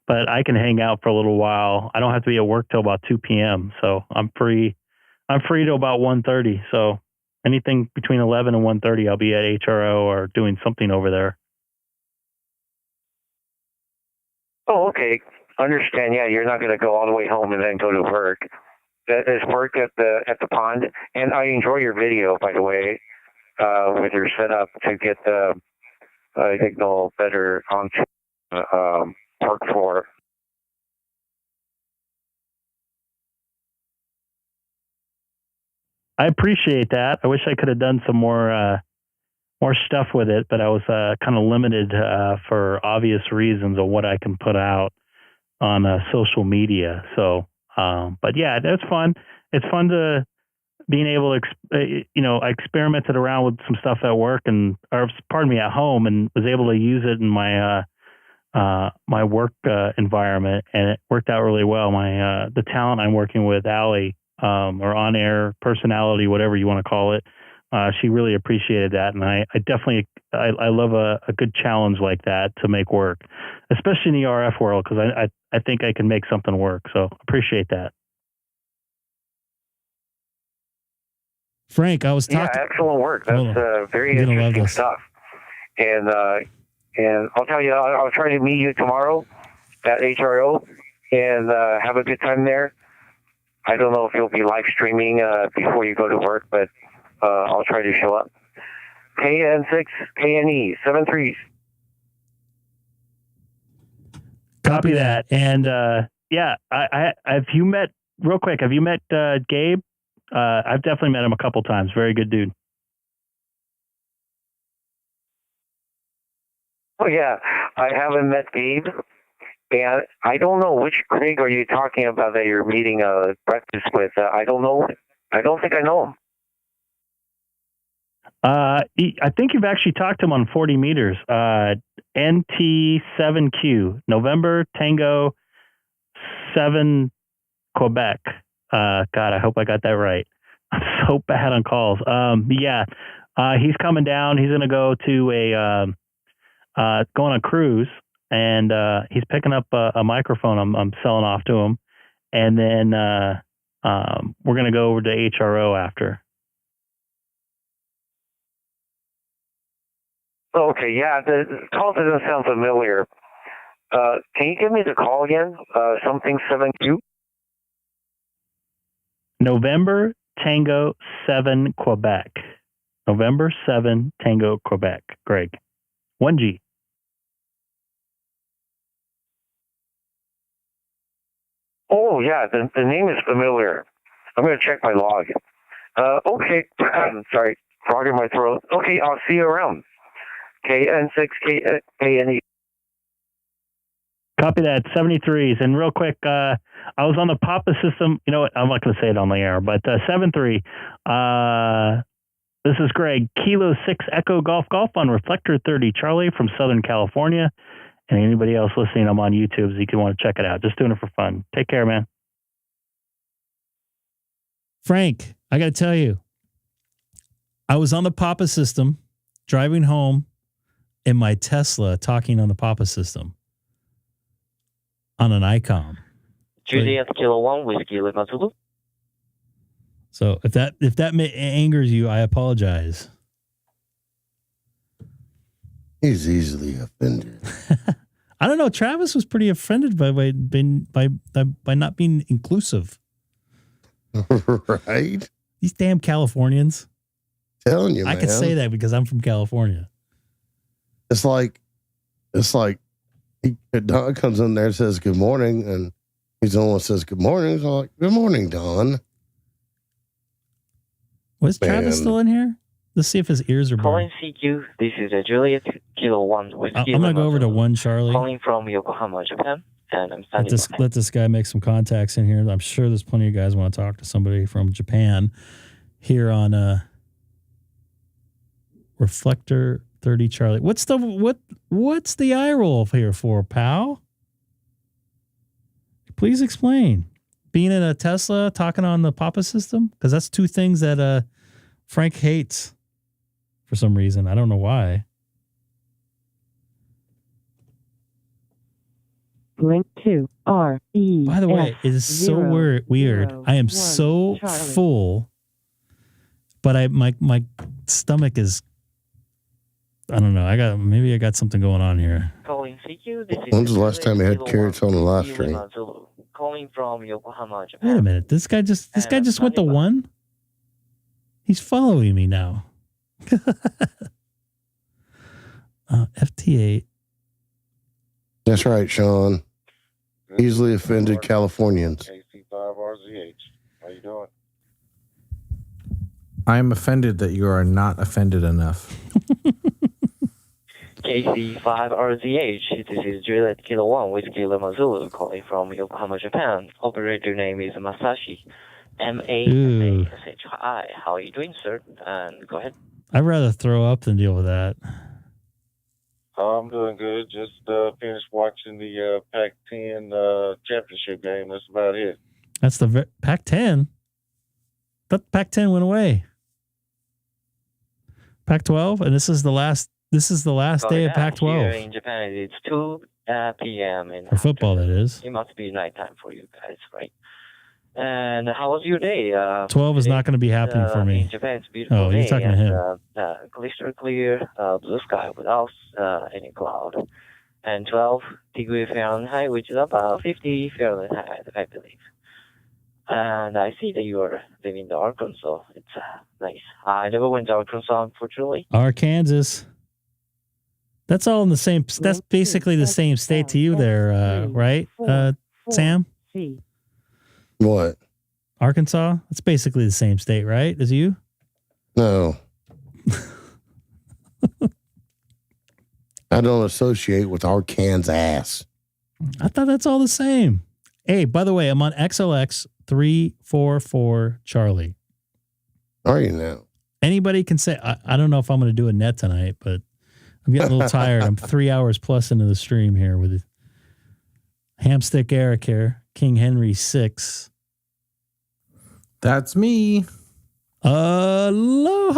but I can hang out for a little while. I don't have to be at work till about 2 p.m. So I'm free till about 1:30. So anything between 11 and 1:30, I'll be at HRO or doing something over there. Oh, okay. Understand. Yeah, you're not going to go all the way home and then go to work. That is work at the pond, and I enjoy your video, by the way, with your setup to get the signal better onto park floor. I appreciate that. I wish I could have done some more stuff with it, but I was kind of limited for obvious reasons of what I can put out on social media. So. But yeah, that's fun. It's fun to being able to, I experimented around with some stuff at work at home, and was able to use it in my my work environment, and it worked out really well. My the talent I'm working with, Allie, or on-air personality, whatever you want to call it, she really appreciated that, and I definitely love a good challenge like that to make work, especially in the RF world, because I think I can make something work. So appreciate that. Frank, I was talking. Yeah, excellent work. That's very interesting stuff. And I'll tell you, I'll try to meet you tomorrow at HRO and have a good time there. I don't know if you'll be live streaming before you go to work, but I'll try to show up. KN6KNE 73. Copy that. And yeah, have you met Gabe? I've definitely met him a couple times. Very good dude. Oh yeah, I haven't met Gabe, and I don't know which Craig are you talking about that you're meeting breakfast with. I don't know. I don't think I know him. I think you've actually talked to him on 40 meters. NT7Q, November Tango 7 Quebec. God, I hope I got that right. I'm so bad on calls. He's coming down. He's going to go to going on a cruise, and he's picking up a microphone I'm selling off to him. And then we're going to go over to HRO after. Okay, yeah, the call doesn't sound familiar. Can you give me the call again? Something 7Q? November Tango 7 Quebec. November 7 Tango Quebec. Greg. 1G. Oh, yeah, the name is familiar. I'm going to check my log. Okay, sorry, frog in my throat. Okay, I'll see you around. KN6KNE. Copy that, 73s. And real quick, I was on the Papa system. You know what? I'm not going to say it on the air, but 73. This is Greg. Kilo 6 Echo Golf on Reflector 30 Charlie from Southern California. And anybody else listening, I'm on YouTube, so you can want to check it out. Just doing it for fun. Take care, man. Frank, I got to tell you, I was on the Papa system driving home in my Tesla talking on the Papa system on an Icom. Juliet Kilo 1 Whiskey Lima Zulu. So if that angers you, I apologize. He's easily offended. I don't know. Travis was pretty offended by not being inclusive. Right? These damn Californians. Telling you, man. I could say that because I'm from California. It's like Don comes in there and says good morning, and he's the only one that says good morning. So I'm like, good morning, Don. Was Travis still in here? Let's see if his ears are Calling burning. CQ, this is a Juliet Kilo 1 Whiskey I'm going to go over to 1 Charlie. Calling from Yokohama, Japan, and I'm standing by. Let this guy make some contacts in here. I'm sure there's plenty of guys want to talk to somebody from Japan here on Reflector 30 Charlie. What's the eye roll here for, pal? Please explain. Being in a Tesla, talking on the Papa system? Because that's two things that Frank hates for some reason. I don't know why. Link to RE. By the way, it is so weird. I am so full, but my stomach is. I don't know. Maybe I got something going on here. Calling CQ, this is When's the last time you had carrots on the live stream? Calling from Yokohama, Japan. Wait a minute. This guy just went to 1. He's following me now. FT8. That's right, Sean. Easily offended Californians. KC5RZH. How you doing? I am offended that you are not offended enough. KC5RZH, this is Juliet Kilo 1 Whiskey Lima Zulu calling from Yokohama, Japan. Operator name is Masashi. M-A-S-H-I. How are you doing, sir? And go ahead. I'd rather throw up than deal with that. I'm doing good. Just finished watching the Pac-10 championship game. That's about it. That's the Pac-10? But Pac-10 went away. Pac-12, and this is the last day of Pac-12. Here in Japan, it's 2 p.m. For football, that is. It must be nighttime for you guys, right? And how was your day? 12 is not going to be happening for me. In Japan, it's a beautiful Oh, day. you're talking to him. Crystal clear, blue sky without any cloud. And 12 degrees Fahrenheit, which is about 50 Fahrenheit, I believe. And I see that you are living in Arkansas. It's nice. I never went to Arkansas, unfortunately. Arkansas. That's all in the same. That's basically the same state to you there, right, Sam? What? Arkansas? It's basically the same state, right, as you? No. I don't associate with Arkansas. I thought that's all the same. Hey, by the way, I'm on XLX 344 Charlie. Are you now? anybody can say, I don't know if I'm going to do a net tonight, but I'm getting a little tired. I'm 3 hours plus into the stream here with Hamstick Eric here, King Henry 6. That's me. Aloha.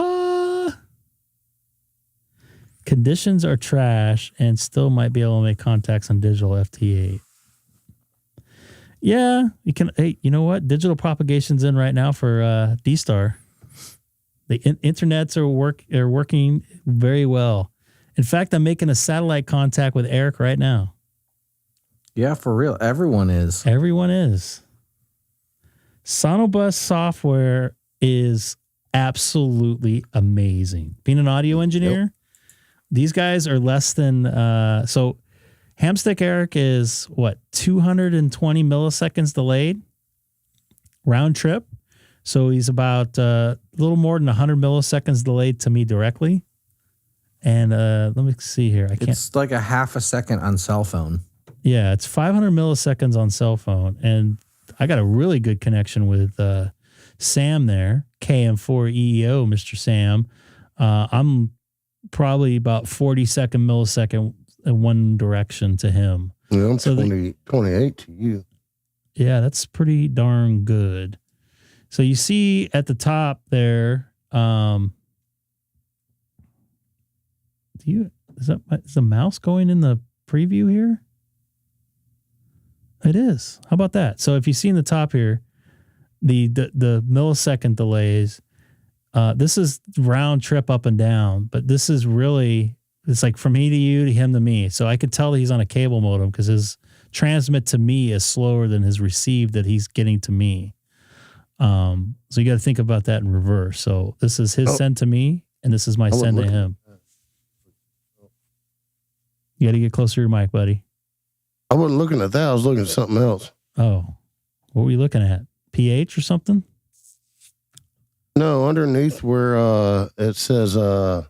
Conditions are trash and still might be able to make contacts on digital FT8. Yeah, you can. Hey, you know what? Digital propagation's in right now for DStar. The internets are working very well. In fact, I'm making a satellite contact with Eric right now. Yeah, for real. Everyone is. Everyone is. SonoBus software is absolutely amazing. Being an audio engineer, these guys are less than so. Hamstick Eric is what, 220 milliseconds delayed round trip. So he's about a little more than 100 milliseconds delayed to me directly. And let me see here. It's like a half a second on cell phone. Yeah, it's 500 milliseconds on cell phone. And I got a really good connection with Sam there, KM4EEO, Mr. Sam. I'm probably about 42nd millisecond in one direction to him. Yeah, I'm 28 to you. Yeah, that's pretty darn good. So you see at the top there, is the mouse going in the preview here? It is. How about that? So if you see in the top here, the millisecond delays, this is round trip up and down, but this is really, it's like from me to you to him to me. So I could tell that he's on a cable modem because his transmit to me is slower than his receive that he's getting to me. So you got to think about that in reverse. So this is his send to me, and this is my send to him. You got to get closer to your mic, buddy. I wasn't looking at that. I was looking at something else. Oh, what were you looking at? pH or something? No, underneath where it says right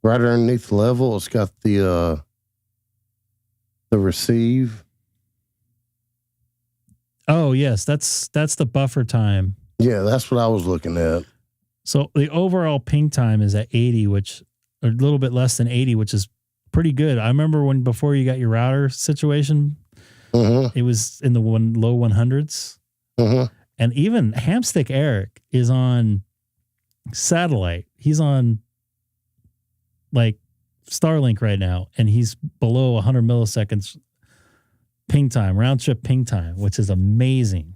underneath the level, it's got the receive. Oh, yes, that's the buffer time. Yeah, that's what I was looking at. So the overall ping time is at 80, which a little bit less than 80, which is pretty good. I remember before you got your router situation, it was in the low 100s. And even Hamstick Eric is on satellite. He's on like Starlink right now, and he's below 100 milliseconds ping time, round trip ping time, which is amazing.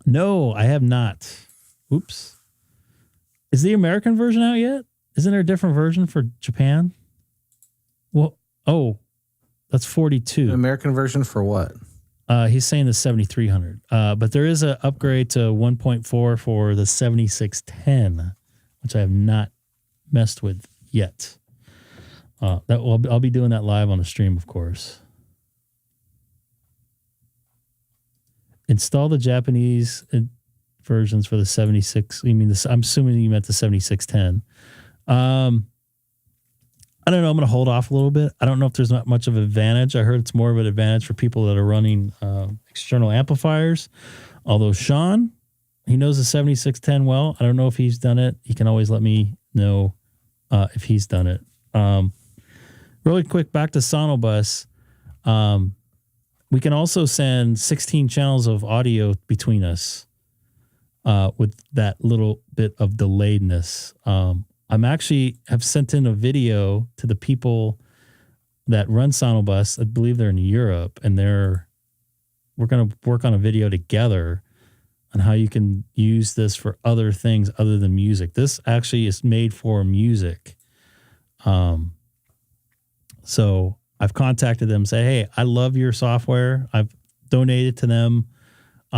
No, I have not. Oops. Is the American version out yet? Isn't there a different version for Japan? Well, that's 42. American version for what? He's saying the 7300. But there is an upgrade to 1.4 for the 7610, which I have not messed with yet. I'll be doing that live on the stream, of course. Install the Japanese versions for the 76. You mean this? I'm assuming you meant the 7610. I don't know. I'm going to hold off a little bit. I don't know if there's not much of an advantage. I heard it's more of an advantage for people that are running external amplifiers. Although Sean, he knows the 7610 well. I don't know if he's done it. He can always let me know if he's done it. Really quick, back to SonoBus. We can also send 16 channels of audio between us with that little bit of delayedness. I'm actually have sent in a video to the people that run SonoBus. I believe they're in Europe, and we're going to work on a video together on how you can use this for other things other than music. This actually is made for music. So I've contacted them, say, hey, I love your software. I've donated to them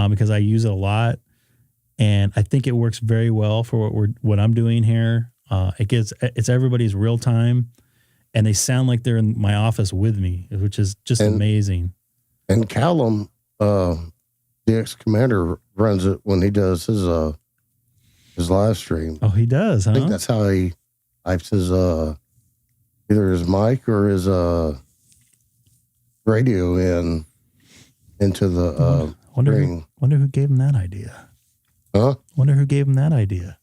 because I use it a lot, and I think it works very well for what I'm doing here. It's everybody's real time, and they sound like they're in my office with me, which is just amazing. And Callum, DX Commander, runs it when he does his live stream. Oh, he does, huh? I think that's how he types his either his mic or his radio into the Wonder who gave him that idea. Huh? Wonder who gave him that idea.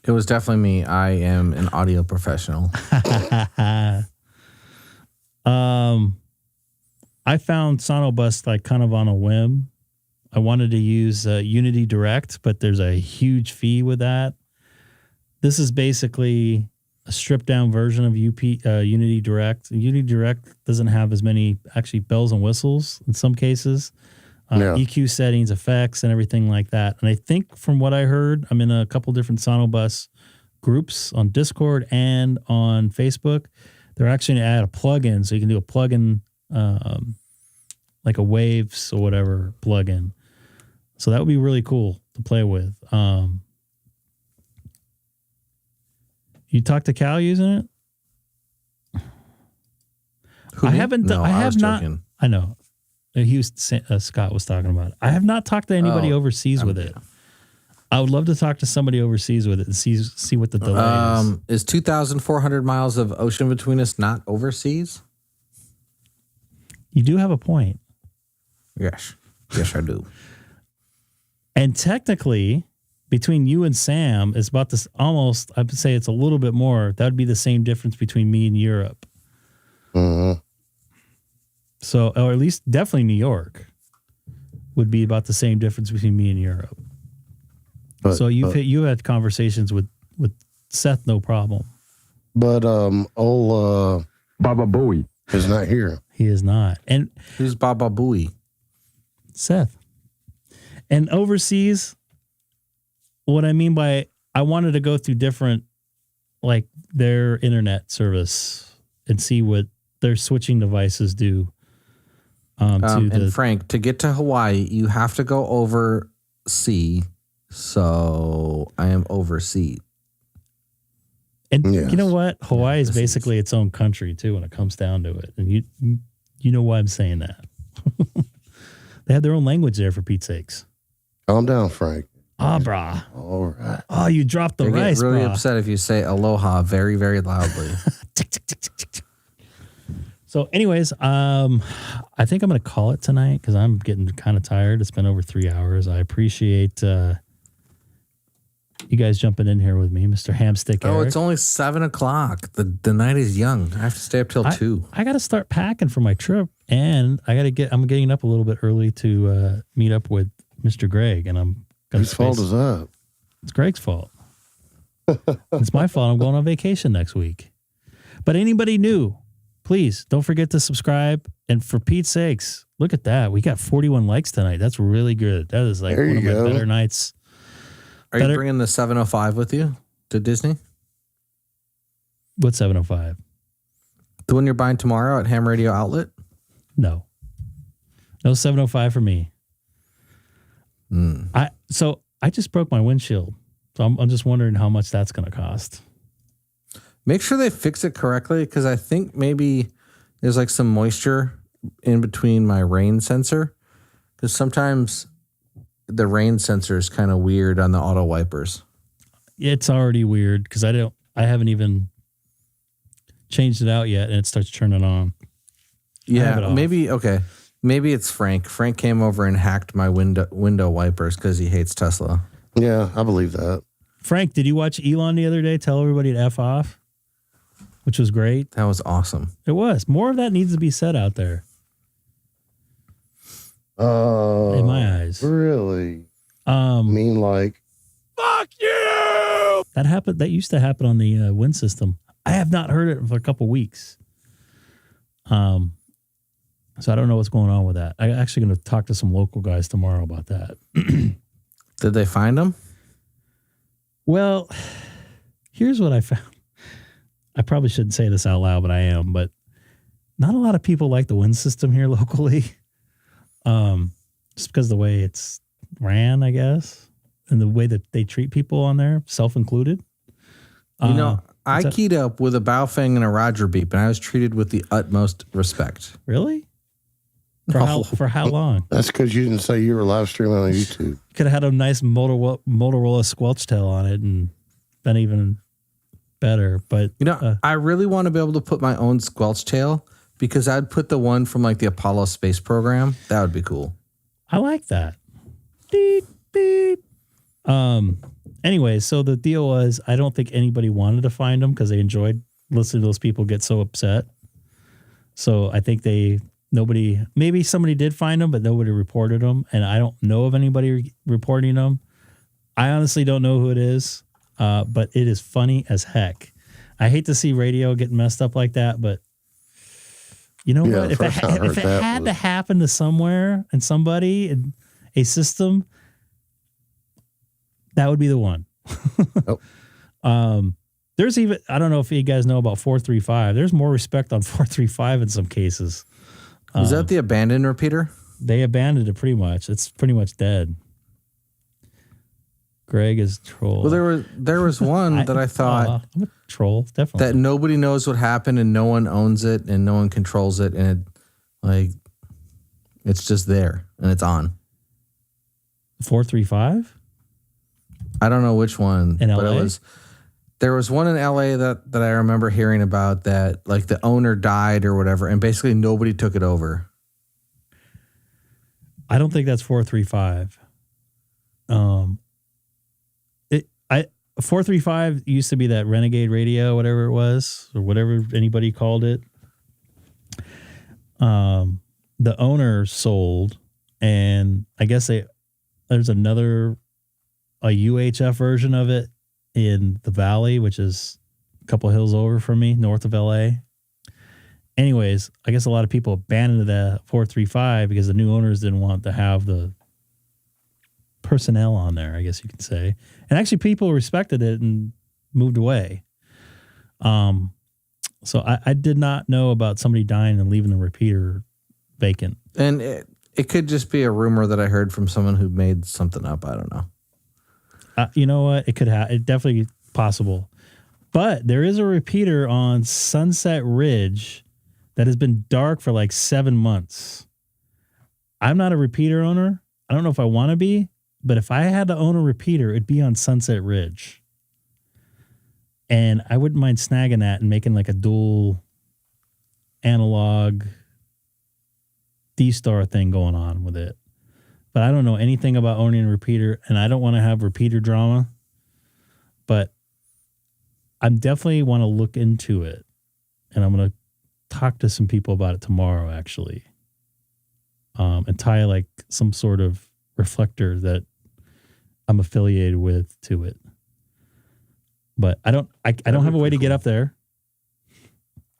It was definitely me. I am an audio professional. I found SonoBus like kind of on a whim. I wanted to use Unity Direct, but there's a huge fee with that. This is basically a stripped down version of Unity Direct. Unity Direct doesn't have as many actually bells and whistles in some cases. EQ settings, effects, and everything like that. And I think from what I heard, I'm in a couple different SonoBus groups on Discord and on Facebook. They're actually going to add a plugin, so you can do a plugin, like a Waves or whatever plugin. So that would be really cool to play with. You talked to Cal using it? I haven't. No, I have was not. joking. I know. He was Scott was talking about it. I have not talked to anybody overseas with it. I would love to talk to somebody overseas with it and see what the delay is. Is 2,400 miles of ocean between us not overseas? You do have a point. Yes, I do. And technically, between you and Sam, it's about this almost. I would say it's a little bit more. That would be the same difference between me and Europe. Mm-hmm. So, or at least definitely New York would be about the same difference between me and Europe. But, so you had conversations with Seth, no problem. But old Baba Booey is not here. He is not. And who's Baba Booey? Seth. And overseas, what I mean by I wanted to go through different, like their internet service and see what their switching devices do. And Frank, to get to Hawaii, you have to go over sea. So I am overseas. And you know what? Hawaii is basically its own country too when it comes down to it. And you know why I'm saying that. They have their own language there, for Pete's sakes. Calm down, Frank. Brah. All right. Oh, you dropped the rice, get really brah. upset if you say aloha very, very loudly. So anyways, I think I'm going to call it tonight because I'm getting kind of tired. It's been over 3 hours. I appreciate you guys jumping in here with me, Mr. Hamstick Eric. It's only 7 o'clock. The night is young. I have to stay up till 2. I got to start packing for my trip, and I'm getting up a little bit early to meet up with Mr. Greg, and I'm going to Whose fault is that? It's Greg's fault. It's my fault. I'm going on vacation next week. But anybody new, please don't forget to subscribe. And for Pete's sakes, look at that. We got 41 likes tonight. That's really good. That is like one of my better nights. Are you bringing the 705 with you to Disney? What 705? The one you're buying tomorrow at Ham Radio Outlet? No 705 for me. I just broke my windshield. So I'm just wondering how much that's going to cost. Make sure they fix it correctly, because I think maybe there's like some moisture in between my rain sensor, because sometimes the rain sensor is kind of weird on the auto wipers. It's already weird because I haven't even changed it out yet, and it starts turning on. Yeah, maybe it's Frank. Frank came over and hacked my window wipers because he hates Tesla. Yeah, I believe that. Frank, did you watch Elon the other day tell everybody to F off? Which was great. That was awesome. It was. More of that needs to be said out there. In my eyes. Really? Like, fuck you! That happened. That used to happen on the wind system. I have not heard it for a couple weeks. So I don't know what's going on with that. I'm actually going to talk to some local guys tomorrow about that. Did they find them? Well, here's what I found. I probably shouldn't say this out loud, but I am. But not a lot of people like the wind system here locally. Just because of the way it's ran, I guess, and the way that they treat people on there, self-included. I keyed up with a Baofeng and a Roger beep, and I was treated with the utmost respect. Really? For how long? That's because you didn't say you were live streaming on YouTube. Could have had a nice Motorola squelch tail on it and been even better. But I really want to be able to put my own squelch tail, because I'd put the one from like the Apollo space program. That would be cool. I like that. Beep, beep. Anyway, so the deal was, I don't think anybody wanted to find them because they enjoyed listening to those people get so upset. So I think maybe somebody did find them, but nobody reported them. And I don't know of anybody reporting them. I honestly don't know who it is, but it is funny as heck. I hate to see radio get messed up like that, but you know what? If it had to happen to somewhere and somebody in a system, that would be the one. There's even, I don't know if you guys know about 435. There's more respect on 435 in some cases. Is that the abandoned repeater? They abandoned it pretty much. It's pretty much dead. Greg is troll. Well, there was one that I thought I'm a troll, definitely. That nobody knows what happened and no one owns it and no one controls it, and it's just there and it's on. 435? I don't know which one, in but LA? There was one in LA that I remember hearing about that, like the owner died or whatever, and basically nobody took it over. I don't think that's 435. 435 used to be that Renegade radio, whatever it was, or whatever anybody called it. The owner sold, and I guess there's a UHF version of it in the Valley, which is a couple hills over from me, north of LA. Anyways, I guess a lot of people abandoned the 435 because the new owners didn't want to have the personnel on there, I guess you could say. And actually people respected it and moved away. So I did not know about somebody dying and leaving the repeater vacant. And it could just be a rumor that I heard from someone who made something up. I don't know. You know what? It could have. It definitely possible. But there is a repeater on Sunset Ridge that has been dark for like 7 months. I'm not a repeater owner. I don't know if I want to be, but if I had to own a repeater, it'd be on Sunset Ridge. And I wouldn't mind snagging that and making like a dual analog DStar thing going on with it. But I don't know anything about owning a repeater, and I don't want to have repeater drama. But I definitely want to look into it, and I'm going to talk to some people about it tomorrow, actually, and tie like some sort of reflector that I'm affiliated with to it. But I don't have a way to get up there.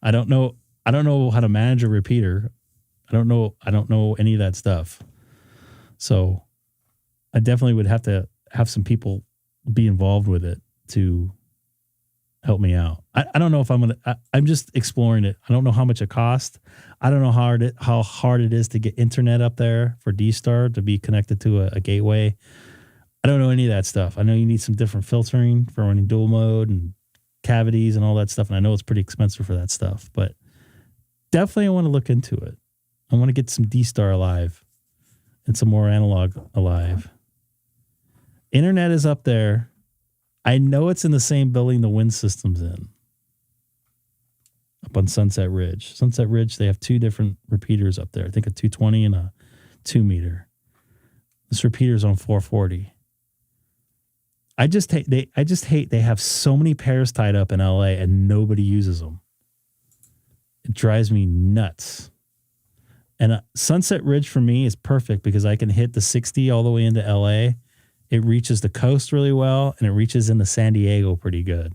I don't know how to manage a repeater. I don't know any of that stuff. So I definitely would have to have some people be involved with it to help me out. I don't know if I'm just exploring it. I don't know how much it costs. I don't know how hard it is to get internet up there for DStar to be connected to a gateway. I don't know any of that stuff. I know you need some different filtering for running dual mode and cavities and all that stuff. And I know it's pretty expensive for that stuff, but definitely I want to look into it. I want to get some DStar alive and some more analog alive. Internet is up there. I know it's in the same building the wind system's in. Up on Sunset Ridge. Sunset Ridge, they have two different repeaters up there. I think a 220 and a 2 meter. This repeater's on 440. I just hate they have so many pairs tied up in LA and nobody uses them. It drives me nuts. And Sunset Ridge for me is perfect because I can hit the 60 all the way into LA. It reaches the coast really well, and it reaches into San Diego pretty good.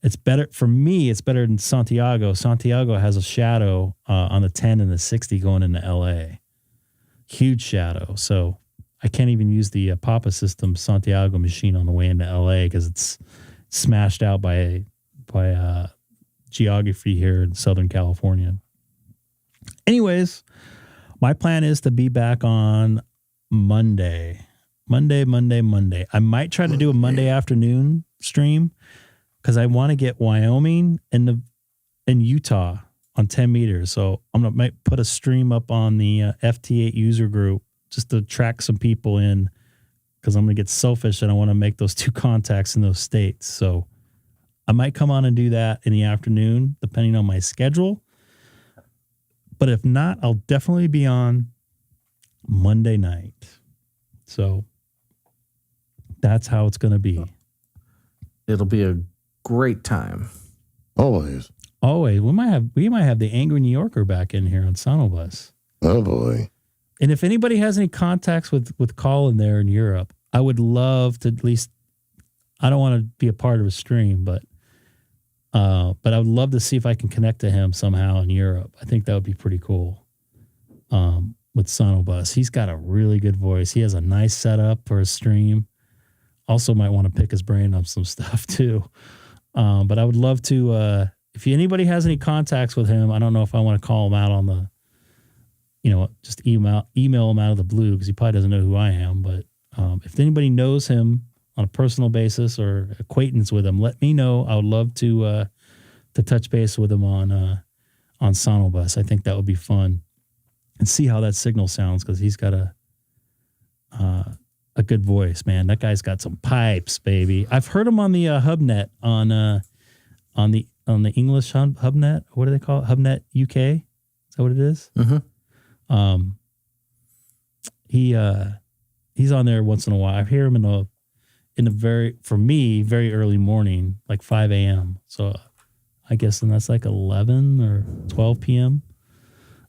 It's better for me. It's better than Santiago. Santiago has a shadow on the 10 and the 60 going into LA. Huge shadow. So I can't even use the Papa System Santiago machine on the way into LA because it's smashed out by geography here in Southern California. Anyways, my plan is to be back on Monday. I might try to do a Monday afternoon stream because I want to get Wyoming and Utah on 10 meters. So might put a stream up on the FT8 user group just to track some people in because I'm going to get selfish and I want to make those two contacts in those states. So I might come on and do that in the afternoon, depending on my schedule. But if not, I'll definitely be on Monday night. So that's how it's going to be. It'll be a great time. Always. We might have the angry New Yorker back in here on SonoBus. Oh boy. And if anybody has any contacts with Colin there in Europe, I would love to at least, I don't want to be a part of a stream, but I would love to see if I can connect to him somehow in Europe. I think that would be pretty cool. With SonoBus. He's got a really good voice. He has a nice setup for a stream. Also might want to pick his brain up some stuff too. But I would love to, if anybody has any contacts with him, I don't know if I want to call him out on the, just email him out of the blue because he probably doesn't know who I am. But if anybody knows him on a personal basis or acquaintance with him, let me know. I would love to touch base with him on SonoBus. I think that would be fun. And see how that signal sounds because he's got a good voice, man. That guy's got some pipes, baby. I've heard him on the HubNet on the English HubNet. What do they call it? HubNet UK. Is that what it is? Mm-hmm. He's on there once in a while. I hear him in the very early morning, like 5 a.m. So I guess then that's like 11 or 12 p.m.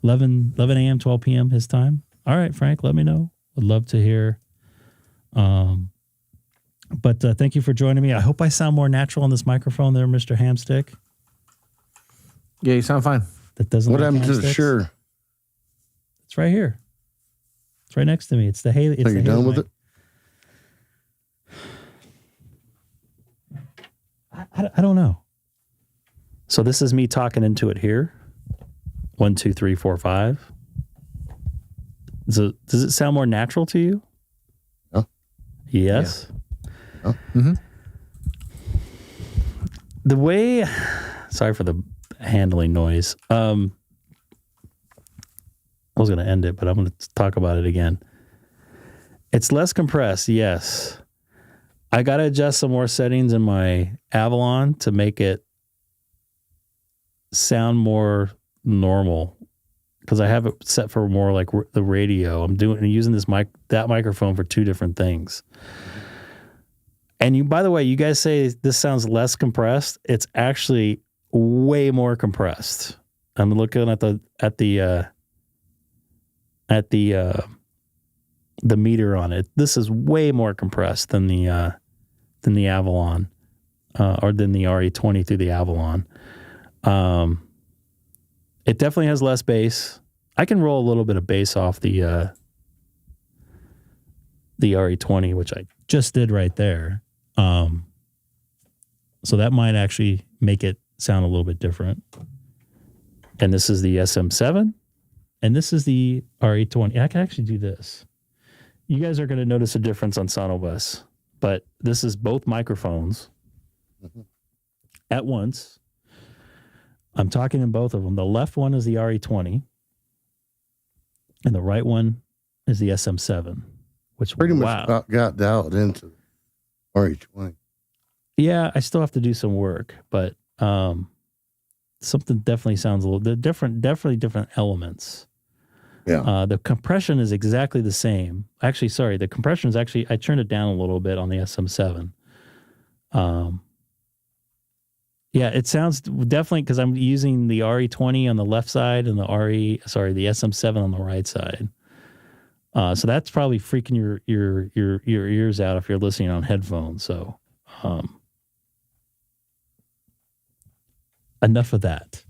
11 a.m., 12 p.m. his time. All right, Frank, let me know. Would love to hear. But thank you for joining me. I hope I sound more natural on this microphone there, Mr. Hamstick. Yeah, you sound fine. That doesn't. What happened to the sure? It's right here. It's right next to me. It's the Haley. Are you done with it? I don't know. So this is me talking into it here. 1, 2, 3, 4, 5. Does it sound more natural to you? No. Yes. Yeah. No. Mm-hmm. The way, sorry for the handling noise. I was going to end it, but I'm going to talk about it again. It's less compressed, yes. I got to adjust some more settings in my Avalon to make it sound more normal because I have it set for more like the radio. I'm using that microphone for two different things. And by the way, you guys say this sounds less compressed. It's actually way more compressed. I'm looking at the meter on it. This is way more compressed than the Avalon, or than the RE20 through the Avalon. It definitely has less bass. I can roll a little bit of bass off the RE20, which I just did right there. So that might actually make it sound a little bit different. And this is the SM7, and this is the RE20. I can actually do this. You guys are going to notice a difference on SonoBus, but this is both microphones at once. I'm talking in both of them. The left one is the RE20, and the right one is the SM7, which pretty much got dialed into RE20. Yeah, I still have to do some work, but something definitely sounds a little different. Definitely different elements. Yeah. The compression is exactly the same. Actually, sorry, the compression is actually, I turned it down a little bit on the SM7. Yeah, it sounds definitely, because I'm using the RE20 on the left side and the SM7 on the right side. So that's probably freaking your ears out if you're listening on headphones. So enough of that.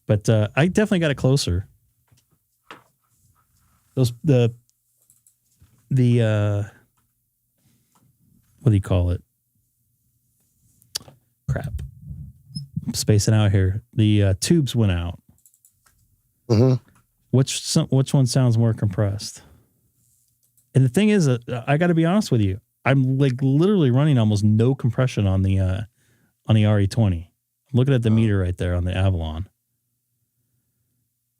But I definitely got it closer. The what do you call it? Crap. I'm spacing out here. The tubes went out. Mm-hmm. Which one sounds more compressed? And the thing is, I got to be honest with you. I'm like literally running almost no compression on the RE20. I'm looking at the meter right there on the Avalon.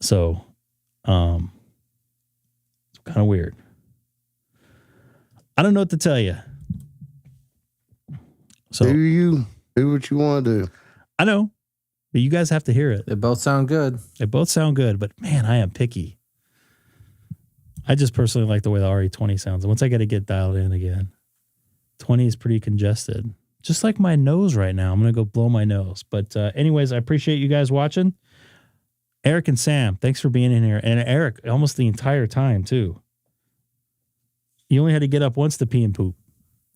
So, it's kind of weird. I don't know what to tell you. So do what you want to do. I know, but you guys have to hear it. They both sound good. They both sound good, but man, I am picky. I just personally like the way the RE20 sounds. And once I got to get dialed in again, 20 is pretty congested. Just like my nose right now. I'm going to go blow my nose. But anyways, I appreciate you guys watching. Eric and Sam, thanks for being in here. And Eric, almost the entire time, too. You only had to get up once to pee and poop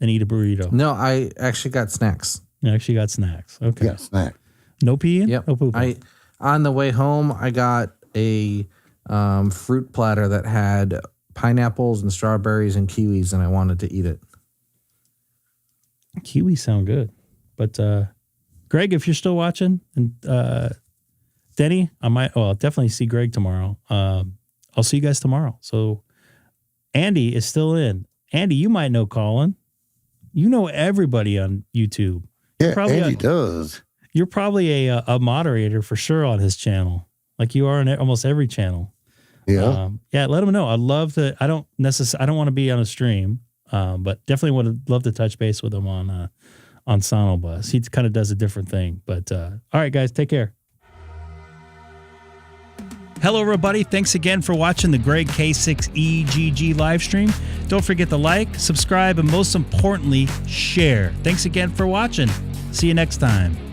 and eat a burrito. No, I actually got snacks. You actually got snacks. Okay. Yeah, snack. No peeing? Yep. No pooping? On the way home, I got a fruit platter that had pineapples and strawberries and kiwis, and I wanted to eat it. Kiwis sound good. But Greg, if you're still watching, and Denny, I'll definitely see Greg tomorrow. I'll see you guys tomorrow. So Andy is still in. Andy, you might know Colin. You know everybody on YouTube. Yeah, Andy does. You're probably a moderator for sure on his channel, like you are on almost every channel. Yeah. Yeah, let him know. I'd love to. I don't want to be on a stream, but definitely would love to touch base with him on SonoBus. He kind of does a different thing. But all right, guys, take care. Hello, everybody. Thanks again for watching the Greg K6EGG live stream. Don't forget to like, subscribe, and most importantly, share. Thanks again for watching. See you next time.